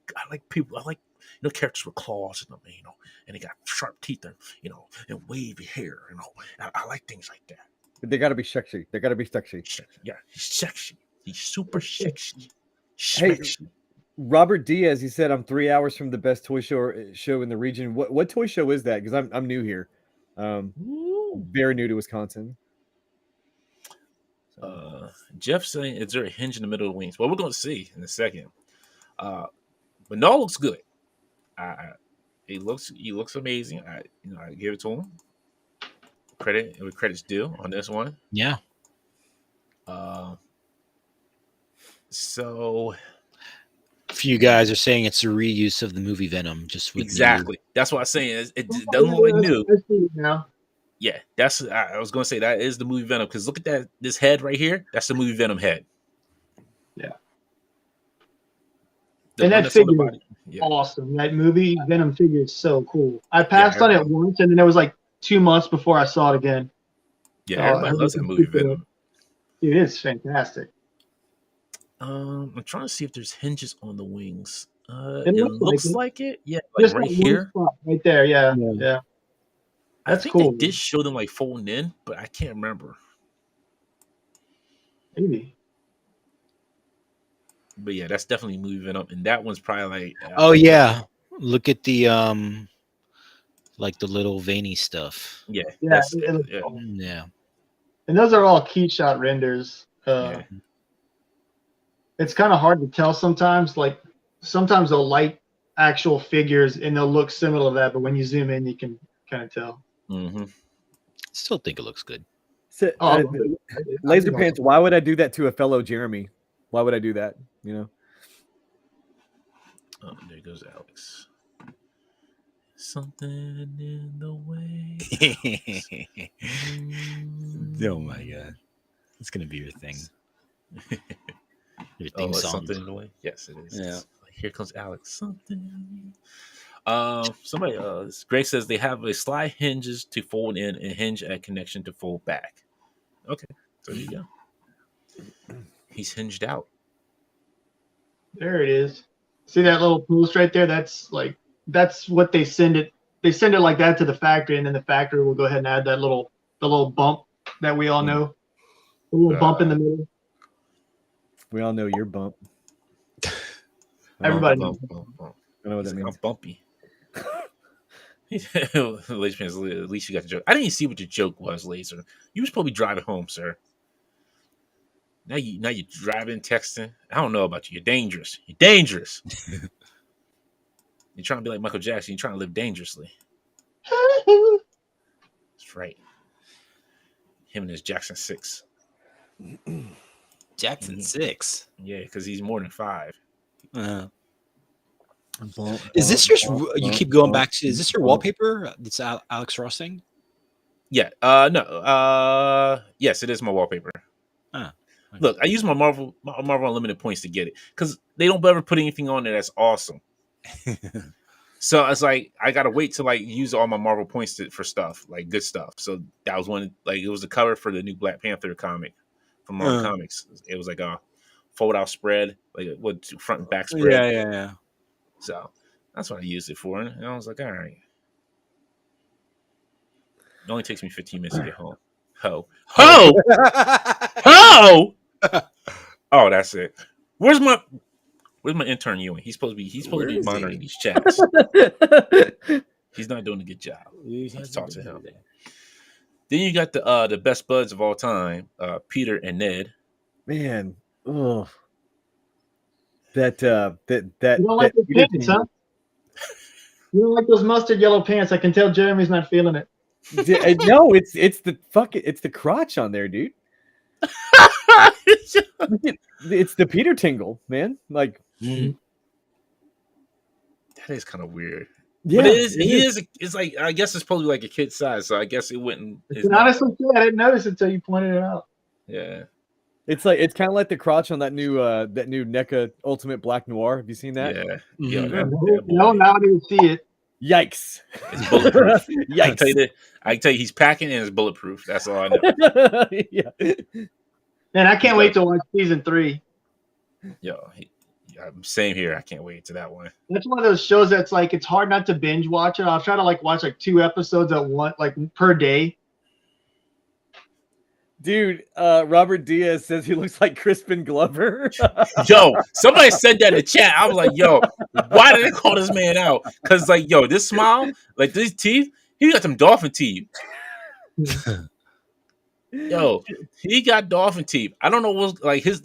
people, I like characters with claws in them, and they got sharp teeth and wavy hair, I like things like that. They gotta be sexy. They gotta be sexy. Yeah, he's sexy. He's super sexy. Hey, Robert Diaz, he said, I'm 3 hours from the best toy show in the region. What toy show is that? Because I'm new here. Very new to Wisconsin. Jeff saying, is there a hinge in the middle of the wings? Well, we're going to see in a second. But no, looks good. He looks amazing. I give it to him. Credit where credit's due on this one. Yeah. So a few guys are saying it's a reuse of the movie Venom, just with exactly. That's what I'm saying. It doesn't look like new. Now. Yeah, I was going to say that is the movie Venom because look at this head right here. That's the movie Venom head. Yeah. The and that figure is yeah. awesome. That movie Venom figure is so cool. I passed on it once, and then it was like 2 months before I saw it again. Yeah, everybody loves that movie Venom. It is fantastic. I'm trying to see if there's hinges on the wings. It looks like it. Yeah, just right here. Right there. Yeah. That's cool. They did show them like folding in, but I can't remember. Maybe. But yeah, that's definitely moving up, and that one's probably like. Oh yeah, look at the like the little veiny stuff. Yeah. Yeah. Yeah. And those are all key shot renders. Yeah. It's kind of hard to tell sometimes. Like sometimes they'll light actual figures and they'll look similar to that, but when you zoom in, you can kind of tell. Mm-hmm. Still think it looks good. So, Laser Pants, why would I do that to a fellow Jeremy? Why would I do that? Oh, there goes Alex. Something in the way. Oh my god, it's gonna be your thing. Your theme song. Something in the way. Yes, it is. Yeah. Here comes Alex. Something. Somebody. Greg says they have a slide hinges to fold in and hinge at connection to fold back. Okay, so there you go. He's hinged out. There it is. See that little post right there? That's what they send it. They send it like that to the factory, and then the factory will go ahead and add the little bump that we all know. The little bump in the middle. We all know your bump. Everybody knows. I know what that means. I'm bumpy. At least you got the joke. I didn't even see what the joke was, Laser. You were supposed to be driving home, sir. Now you're driving, texting. I don't know about you. You're dangerous. You're dangerous. You're trying to be like Michael Jackson. You're trying to live dangerously. That's right. Him and his Jackson 6. Jackson 6. Yeah, because he's more than 5. Is this your? You keep going back to. Is this your wallpaper? It's Alex Ross thing. Yeah. No. Yes, it is my wallpaper. Okay. Look, I use my Marvel Unlimited points to get it because they don't ever put anything on there that's awesome. So it's like I gotta wait to like use all my Marvel points for stuff like good stuff. So that was one. Like it was the cover for the new Black Panther comic from Marvel Comics. It was like a fold out spread, like with front and back spread. Yeah. So that's what I used it for, and I was like, all right. It only takes me 15 minutes to get home. Ho! Oh, that's it. Where's my intern Ewing? He's supposed to be monitoring these chats. He's not doing a good job. You have to talk to him. Then you got the best buds of all time, Peter and Ned. Man, oh, that You don't like that those Peter pants, tingle. huh? You don't like those mustard yellow pants. I can tell Jeremy's not feeling it. No, it's the crotch on there, dude. It's the Peter tingle, man. Like, That is kind of weird. yeah, But it is. He is. It's like, I guess it's probably like a kid size, so I guess it wouldn't. It's not. Honestly, I didn't notice it until you pointed it out. Yeah. It's kind of like the crotch on that new NECA Ultimate Black Noir. Have you seen that? Yeah. Yeah. No, now I didn't see it. Yikes! It's bulletproof. Yikes! I can tell you, he's packing and it's bulletproof. That's all I know. Yeah. Man, I can't wait to watch season 3. Yo, same here. I can't wait to that one. That's one of those shows that's like it's hard not to binge watch it. I'll try to like watch like 2 episodes at one, like per day. Dude, Robert Diaz says he looks like Crispin Glover. Yo, somebody said that in the chat. I was like, yo, why did they call this man out? Because, like, yo, this smile, like, these teeth, he got some dolphin teeth. Yo, he got dolphin teeth. I don't know what's, like, his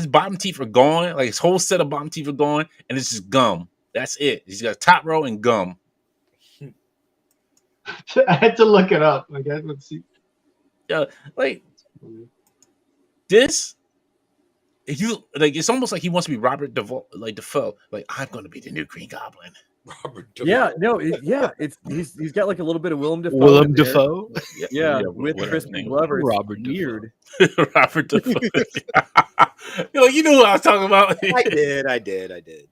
bottom teeth are gone. Like, his whole set of bottom teeth are gone, and it's just gum. That's it. He's got top row and gum. I had to look it up. Like, let's see. Like, this, it's almost like he wants to be Robert Defoe. Like, I'm going to be the new Green Goblin. Robert Defoe. Yeah, no, he's got like a little bit of Willem Dafoe. Willem Dafoe? Yeah, with Crispin Glover. Robert weird. Robert Defoe. Yo, you knew what I was talking about. I did.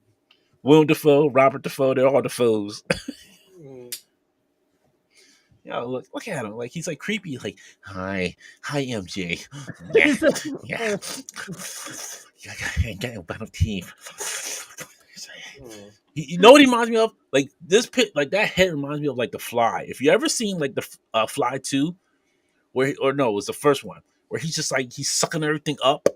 Willem Dafoe, Robert Defoe, they're all Defoes. Yo, look at him. Like, he's like creepy. Like, hi MJ. Yeah. I got a bottom teeth. You know what he reminds me of? Like this pit, like that head reminds me of like The Fly. If you ever seen like the Fly 2, it was the first one where he's just like he's sucking everything up,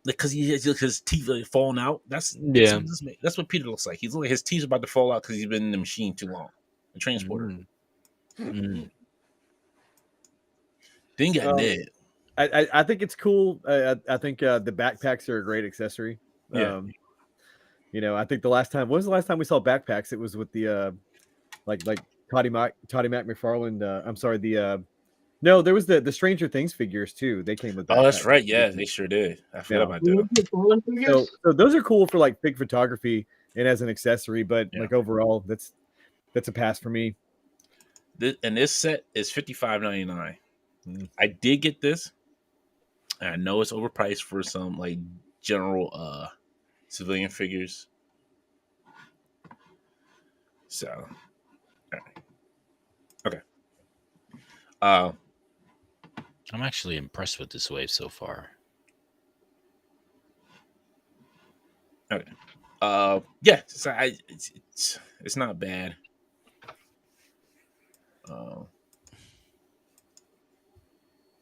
like because his teeth are falling out. That's what Peter looks like. He's like his teeth are about to fall out because he's been in the machine too long. The transporter. Then you got Ned. I think it's cool. I think the backpacks are a great accessory. Yeah. I think when was the last time we saw backpacks? It was with the like Toddy Mac McFarlane. I'm sorry, no, there was the Stranger Things figures too. They came with backpacks. Oh, that's right. Yeah, they sure did. I forgot about that. So those are cool for like big photography and as an accessory, but like overall, that's a pass for me. This set is $55.99. I did get this. And I know it's overpriced for some like general civilian figures. So, all right. Okay. I'm actually impressed with this wave so far. Okay. Yeah. So it's not bad.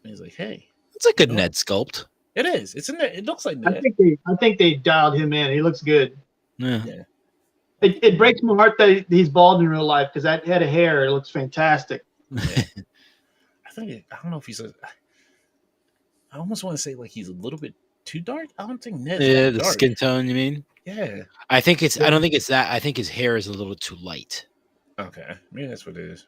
He's like, hey, it's a good Ned sculpt. It is. It's in there. It looks like Ned. I think they dialed him in. He looks good. Yeah. It breaks my heart that he's bald in real life because that head of hair looks fantastic. Yeah. I don't know if I almost want to say like he's a little bit too dark. I don't think Ned's the dark. skin tone, you mean? Yeah. I don't think it's that. I think his hair is a little too light. Okay. Maybe that's what it is.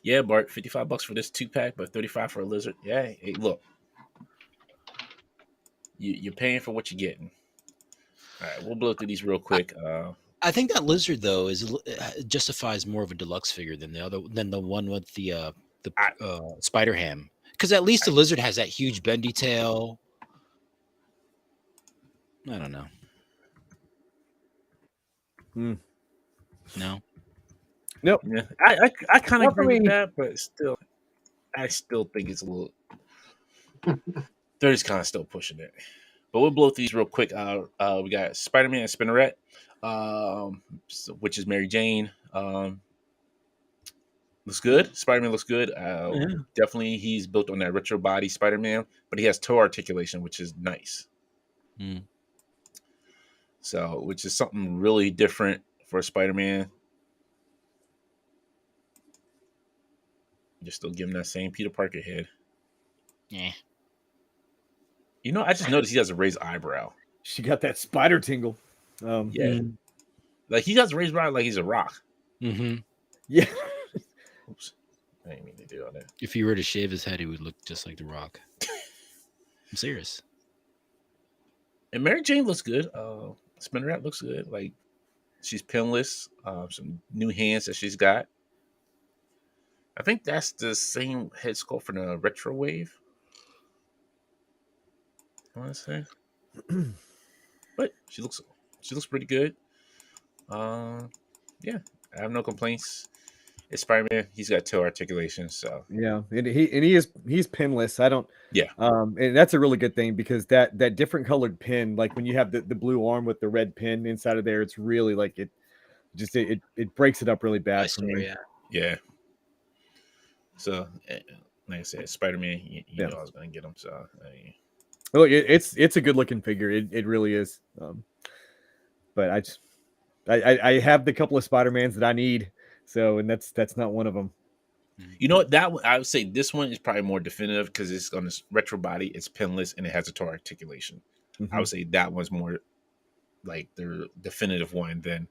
Yeah, Bart, $55 for this 2-pack, but $35 for a lizard. Yeah, hey, look. You're paying for what you're getting. All right, we'll blow through these real quick. I think that lizard though justifies more of a deluxe figure than the one with the spider ham, because at least the lizard has that huge bendy tail. I don't know. No. Nope. Yeah, I kind of agree with that, but I still think it's a little. They're just kind of still pushing it. But we'll blow through these real quick. We got Spider-Man and Spinneret, which is Mary Jane. Looks good. Spider-Man looks good. Definitely, he's built on that retro body Spider-Man, but he has toe articulation, which is nice. So, which is something really different for Spider-Man. You're still giving that same Peter Parker head. Yeah. You know, I just noticed he has a raised eyebrow. She got that spider tingle. Yeah. Like he has a raised eyebrow like he's a rock. Mm-hmm. Yeah. Oops. I didn't mean to do all that. If he were to shave his head, he would look just like The Rock. I'm serious. And Mary Jane looks good. Spinner Rat looks good. Like she's pinless. Some new hands that she's got. I think that's the same head sculpt from the retro wave. I want to say, but she looks pretty good. Yeah, I have no complaints. It's Spider-Man. He's got toe articulation, so Yeah, and he's pinless. I don't. yeah. And that's a really good thing because that different colored pin, like when you have the blue arm with the red pin inside of there, it's really like it breaks it up really bad for me. Yeah. So, like I said, Spider-Man, you Yeah. know I was gonna get him. So, Look, it's a good looking figure. It really is. But I have the couple of Spider-Mans that I need. So, and that's not one of them. you know what? That one, I would say this one is probably more definitive because it's on this retro body. It's pinless and it has a toe articulation. I would say that one's more like the definitive one than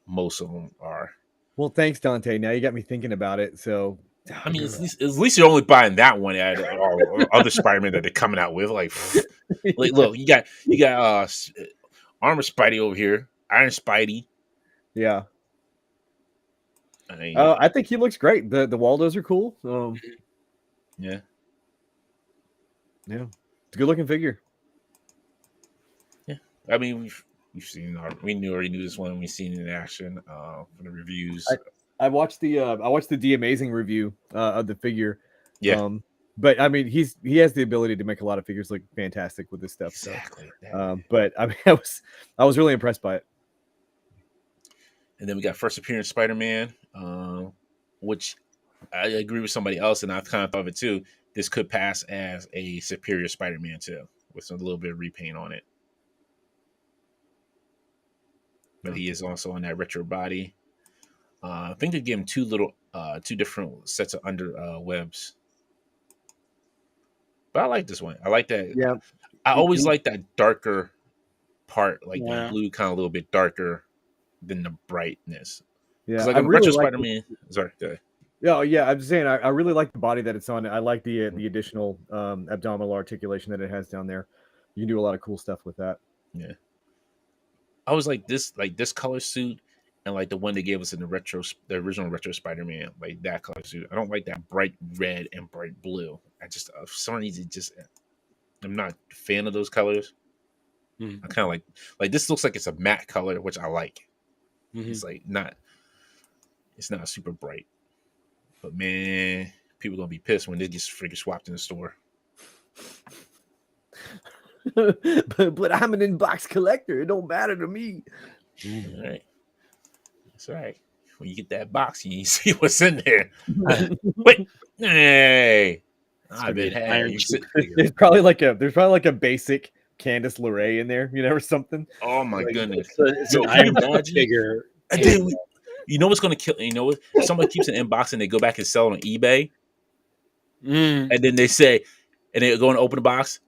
most of them are. Well, thanks, Dante. Now you got me thinking about it. So, I mean, at least you're only buying that one at all other Spider-Man that they're coming out with. Like look, you got Armor Spidey over here, Iron Spidey. yeah. I mean, I think he looks great. The Waldos are cool. yeah. It's a good looking figure. Yeah, I mean we've seen we already knew this one. We've seen it in action for the reviews. I watched the D Amazing review of the figure. Yeah. But I mean he has the ability to make a lot of figures look fantastic with this stuff. Exactly. So, but I mean I was really impressed by it. And then we got first appearance Spider-Man, which I agree with somebody else, and I've kind of thought of it too. This could pass as a superior Spider-Man too, with a little bit of repaint on it. But he is also on that retro body. I think they gave him two different sets of under webs. But I like this one. I like that. Yeah. I always like that darker part, like Yeah. the blue kind of a little bit darker than the brightness. Yeah. Like I a really retro like Spider-Man. Sorry, go ahead. yeah, I'm just saying I really like the body that it's on. I like the additional abdominal articulation that it has down there. You can do a lot of cool stuff with that. Yeah. I was like this color suit and like the one they gave us in the original retro Spider-Man, like that color suit. I don't like that bright red and bright blue. I just for some reason I'm not a fan of those colors. I kind of like this looks like it's a matte color, which I like. It's like it's not super bright. But man, people gonna be pissed when this gets freaking swapped in the store. but I'm an inbox collector. It don't matter to me. All right. That's all right. When you get that box, you see what's in there. Wait. Hey. I've been There's probably like a basic Candice LeRae in there, or something. Oh my goodness. It's an Iron Man figure. You know what's gonna kill? You know what? If somebody keeps an inbox and they go back and sell it on eBay, and then they say, and they go and open the box,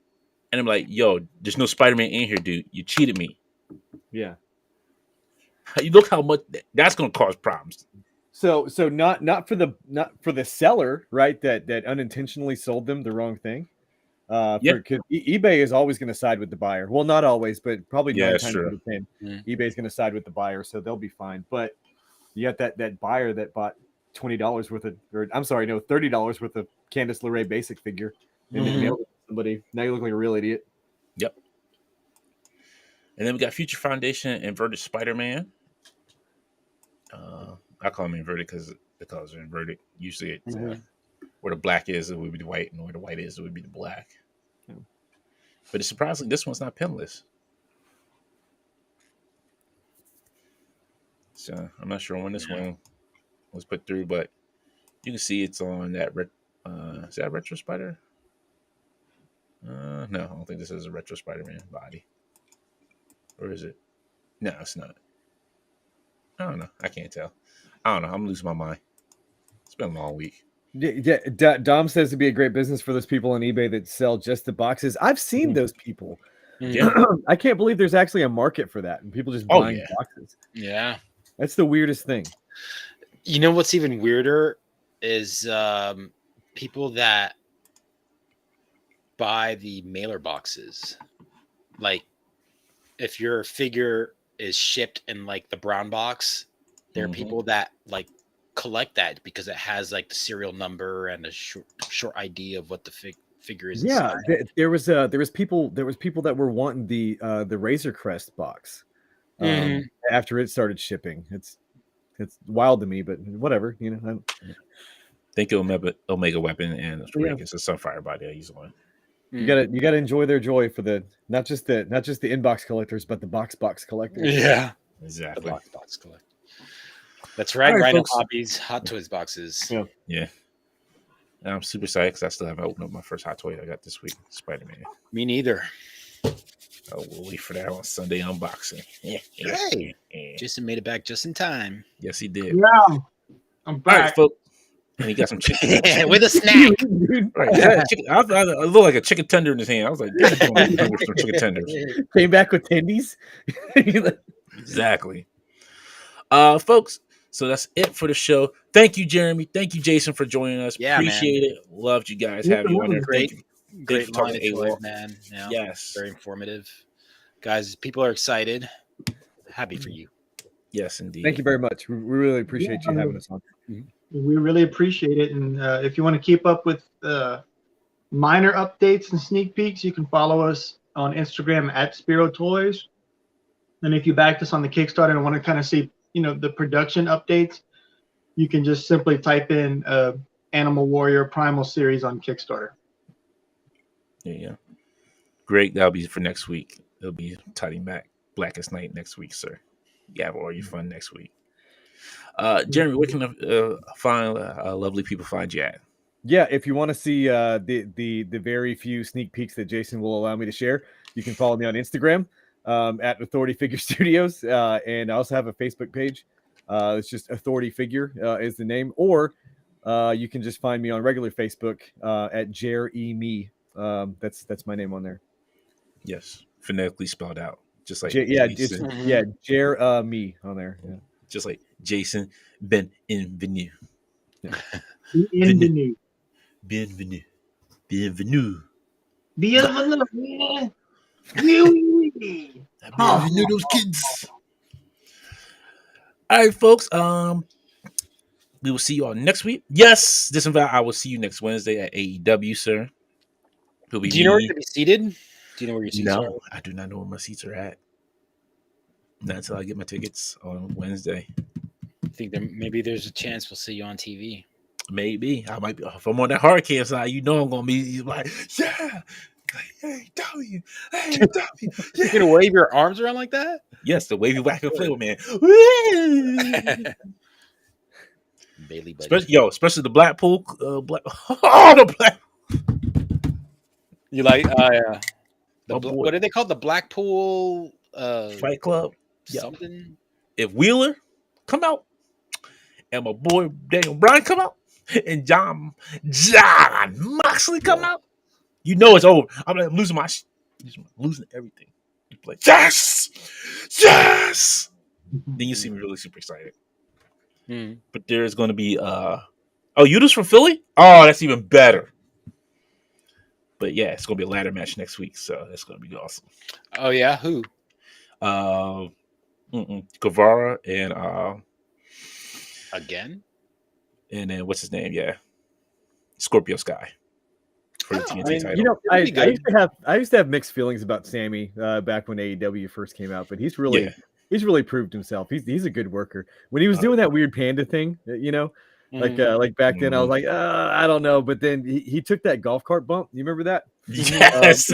and I'm like, "Yo, there's no Spider-Man in here, dude. You cheated me." Yeah. You look how much that's gonna cause problems. So not for the seller, right? That unintentionally sold them the wrong thing. Because eBay is always going to side with the buyer. Well, not always, but probably 9 times out of 10, eBay is going to side with the buyer, so they'll be fine. But you got that buyer that bought $20 worth of, or I'm sorry, no, $30 worth of Candice LeRae basic figure, and then mailed it to somebody. Now you look like a real idiot. Yep. And then we got Future Foundation Inverted Spider-Man. I call them inverted because the colors are inverted. Usually, it's, where the black is, it would be the white, and where the white is, it would be the black. Yeah. But it's surprising this one's not pinless. So I'm not sure when this one was put through, but you can see it's on that. Is that Retro Spider? No, I don't think this is a Retro Spider-Man body. Or is it? No, it's not. I don't know. I can't tell. I don't know. I'm losing my mind. It's been a long week. Dom says it'd be a great business for those people on eBay that sell just the boxes. I've seen those people. Yeah. I can't believe there's actually a market for that and people just Oh, buying yeah. boxes. Yeah. That's the weirdest thing. You know what's even weirder is people that buy the mailer boxes. Like if your figure is shipped in like the brown box, there are people that like collect that because it has like the serial number and a short idea of what the figure is. Yeah, inside. there was people that were wanting the Razor Crest box after it started shipping. It's wild to me, but whatever, you know. Think Omega Weapon and it's a Sunfire body I use one. You gotta enjoy their joy for the not just the inbox collectors, but the box collectors. Yeah, exactly. The box collect. That's right. All right, Rhino folks. Hobbies Hot Toys boxes. Yeah. And I'm super excited because I still haven't opened up my first Hot Toy I got this week, Spider-Man. Me neither. We'll wait for that on Sunday unboxing. Hey, Jason made it back just in time. Yes, he did. Yeah, I'm All back. right, folks. And he got some chicken with a snack. Right, I look like a chicken tender in his hand. I was like, "God, damn, with some chicken tenders." Came back with tendies. Exactly. Folks, so that's it for the show. Thank you, Jeremy. Thank you, Jason, for joining us. Yeah, appreciate it. Loved you guys having you on there. Great Thank you for line talking of AWOL. toys, man. Yeah, Yes. very informative. Guys, people are excited. Happy for you. Yes, indeed. Thank you very much. We really appreciate you having us on. We really appreciate it. And if you want to keep up with minor updates and sneak peeks, you can follow us on Instagram at Spero Toys. And if you backed us on the Kickstarter and want to kind of see, the production updates, you can just simply type in Animal Warrior Primal Series on Kickstarter. Yeah. Great. That'll be for next week. It'll be Tidying Back Blackest Night next week, sir. You have all your fun next week. Jeremy, where can find lovely people find you at? Yeah, if you want to see the very few sneak peeks that Jason will allow me to share, you can follow me on Instagram at Authority Figure Studios, and I also have a Facebook page. It's just Authority Figure is the name, or you can just find me on regular Facebook at Jer.E.Me. That's my name on there. Yes, phonetically spelled out, just like Jason. Jer.Me on there. Yeah. Just like Jason Bienvenue. Bienvenue. Bienvenue. Bienvenue. Bienvenue. Bienvenue, those kids. All right, folks. We will see you all next week. Yes, Disinval. I will see you next Wednesday at AEW, sir. Do you know where you're going to be seated? Do you know where your seats are? No, I do not know where my seats are at. Not until I get my tickets on Wednesday. I think maybe there's a chance we'll see you on TV. Maybe I might be. If I'm on that hurricane side, I'm gonna be like, yeah, hey W, hey W. You're gonna wave your arms around like that? Yes, the wavy whack and flavor man. Bailey, buddy. Especially the Blackpool, the Black. You like, yeah. What are they called? The Blackpool Fight Club. Something. If Wheeler come out, and my boy Daniel Bryan come out, and John Moxley come out, it's over. I'm losing my losing everything. Like, yes. Then you see me really super excited. But there's going to be Yuda's from Philly. Oh, that's even better. But yeah, it's going to be a ladder match next week, so that's going to be awesome. Oh yeah, who? Guevara and again, and then what's his name? Yeah, Scorpio Sky for the TNT title. I used to have mixed feelings about Sammy back when AEW first came out, but he's really proved himself. He's a good worker. When he was doing that weird panda thing, like back then, I was like, I don't know. But then he took that golf cart bump. You remember that? Yes.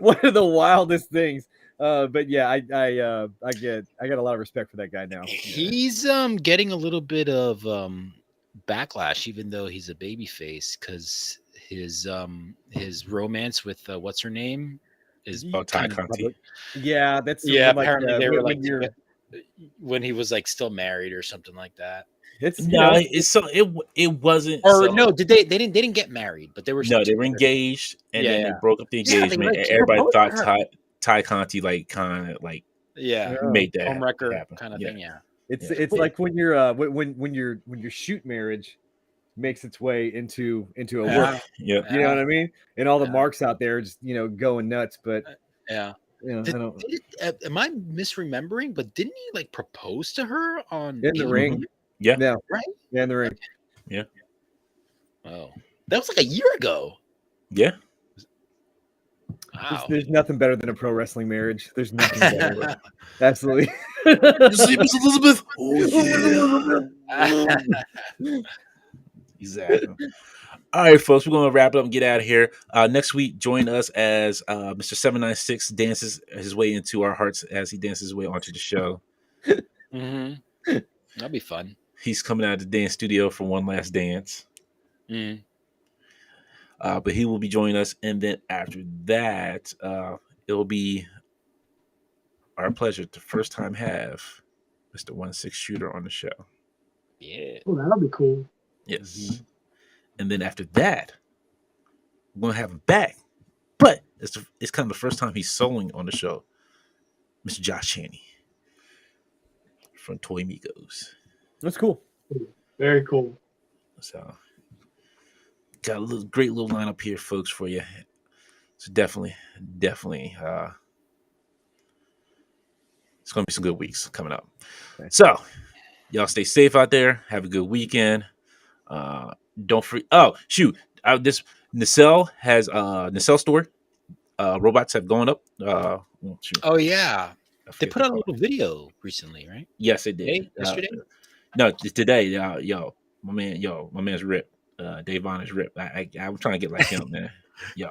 One of the wildest things. But yeah, I got a lot of respect for that guy now. He's getting a little bit of backlash, even though he's a babyface, because his romance with what's her name is Ty Conti. Yeah, that's apparently they were like when he was like still married or something like that. It's No, it wasn't. Or So, no, did they didn't get married, but they were no, they were together. engaged, and Yeah, then they yeah. broke up the Yeah, engagement. they Everybody proposed thought to her. Ty Conti like kind of like Yeah. made that Homewrecker happen. kind of thing, yeah. It's Yeah. it's like when you're when your shoot marriage makes its way into a Yeah. work. Yeah. You know what I mean? And all the Yeah. marks out there just going nuts. But Yeah. I don't. Am I misremembering? But didn't he like propose to her on In the pay-per-view? ring. Yeah. Right? Yeah, in the ring. Yeah. Oh, that was like a year ago. Yeah. Wow. There's nothing better than a pro wrestling marriage. There's nothing better. Absolutely. You see, Miss Elizabeth? Oh, yeah. Exactly. All right, folks, we're going to wrap it up and get out of here. Next week, join us as Mr. 796 dances his way into our hearts as he dances his way onto the show. That'll be fun. He's coming out of the dance studio for one last dance. Mm. But he will be joining us. And then after that, it'll be our pleasure to first time have Mr. 1-6 Shooter on the show. Yeah. Oh, that'll be cool. Yes. And then after that, we're gonna have him back. But it's kind of the first time he's soloing on the show. Mr. Josh Chaney from Toy Migos. That's cool. Very cool. So got a great little lineup here, folks, for you. So definitely, it's gonna be some good weeks coming up. Okay. So y'all stay safe out there. Have a good weekend. Don't forget. Oh shoot! This Nacelle has Nacelle store. Robots have gone up. Shoot. Oh yeah. I They forget put the out a call. little video recently, right? Yes, it did. Today? Yesterday? No, today. Yo, my man's ripped. Dave Vaughn is ripped. I'm trying to get like him, man. Yo,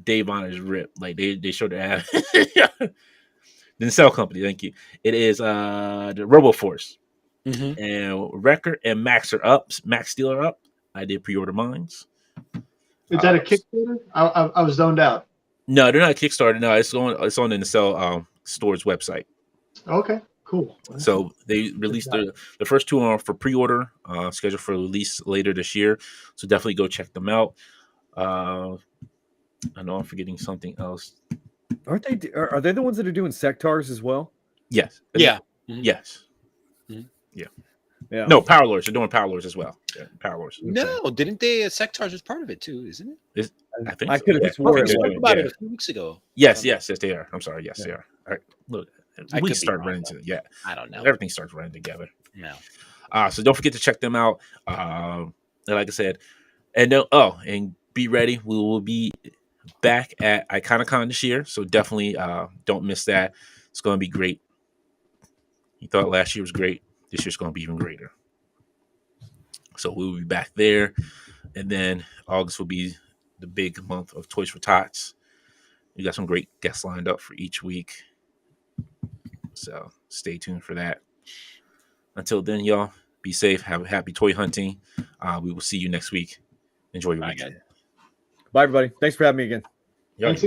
Dave Vaughn is ripped. Like they showed the ad. The Nacelle company. Thank you. It is the RoboForce. Mm-hmm. And Wrecker and Max are up. Max Steel are up. I did pre-order mines. Is that a Kickstarter? I was zoned out. No, they're not Kickstarter. No, it's on the Nacelle store's website. Okay, cool. So they released the first two are for pre-order, scheduled for release later this year. So definitely go check them out. I know I'm forgetting something else. Aren't they? Are they the ones that are doing sectars as well? Yes. Yeah. Yes. Mhm. Yeah. Yeah. No, Power Lords. They're doing Power Lords as well. Yeah, Power Lords. No, didn't they? Sectars was part of it too, isn't it? I think I so. could have Yeah. sworn I it think was. so. About Yeah. it a few weeks ago. Yes, they are. I'm sorry. Yes, Yeah. they are. All right. Look, I we could be start wrong, running though. to I don't know. everything starts running together. No. So don't forget to check them out. And like I said, and be ready. We will be back at Iconicon this year, so definitely don't miss that. It's going to be great. You thought last year was great. This year's going to be even greater. So we'll be back there, and then August will be the big month of Toys for Tots. We got some great guests lined up for each week, so stay tuned for that. Until then, y'all, be safe. Have a happy toy hunting. We will see you next week. Enjoy your Bye, weekend. guys. Bye, everybody. Thanks for having me again. Y'all- Thanks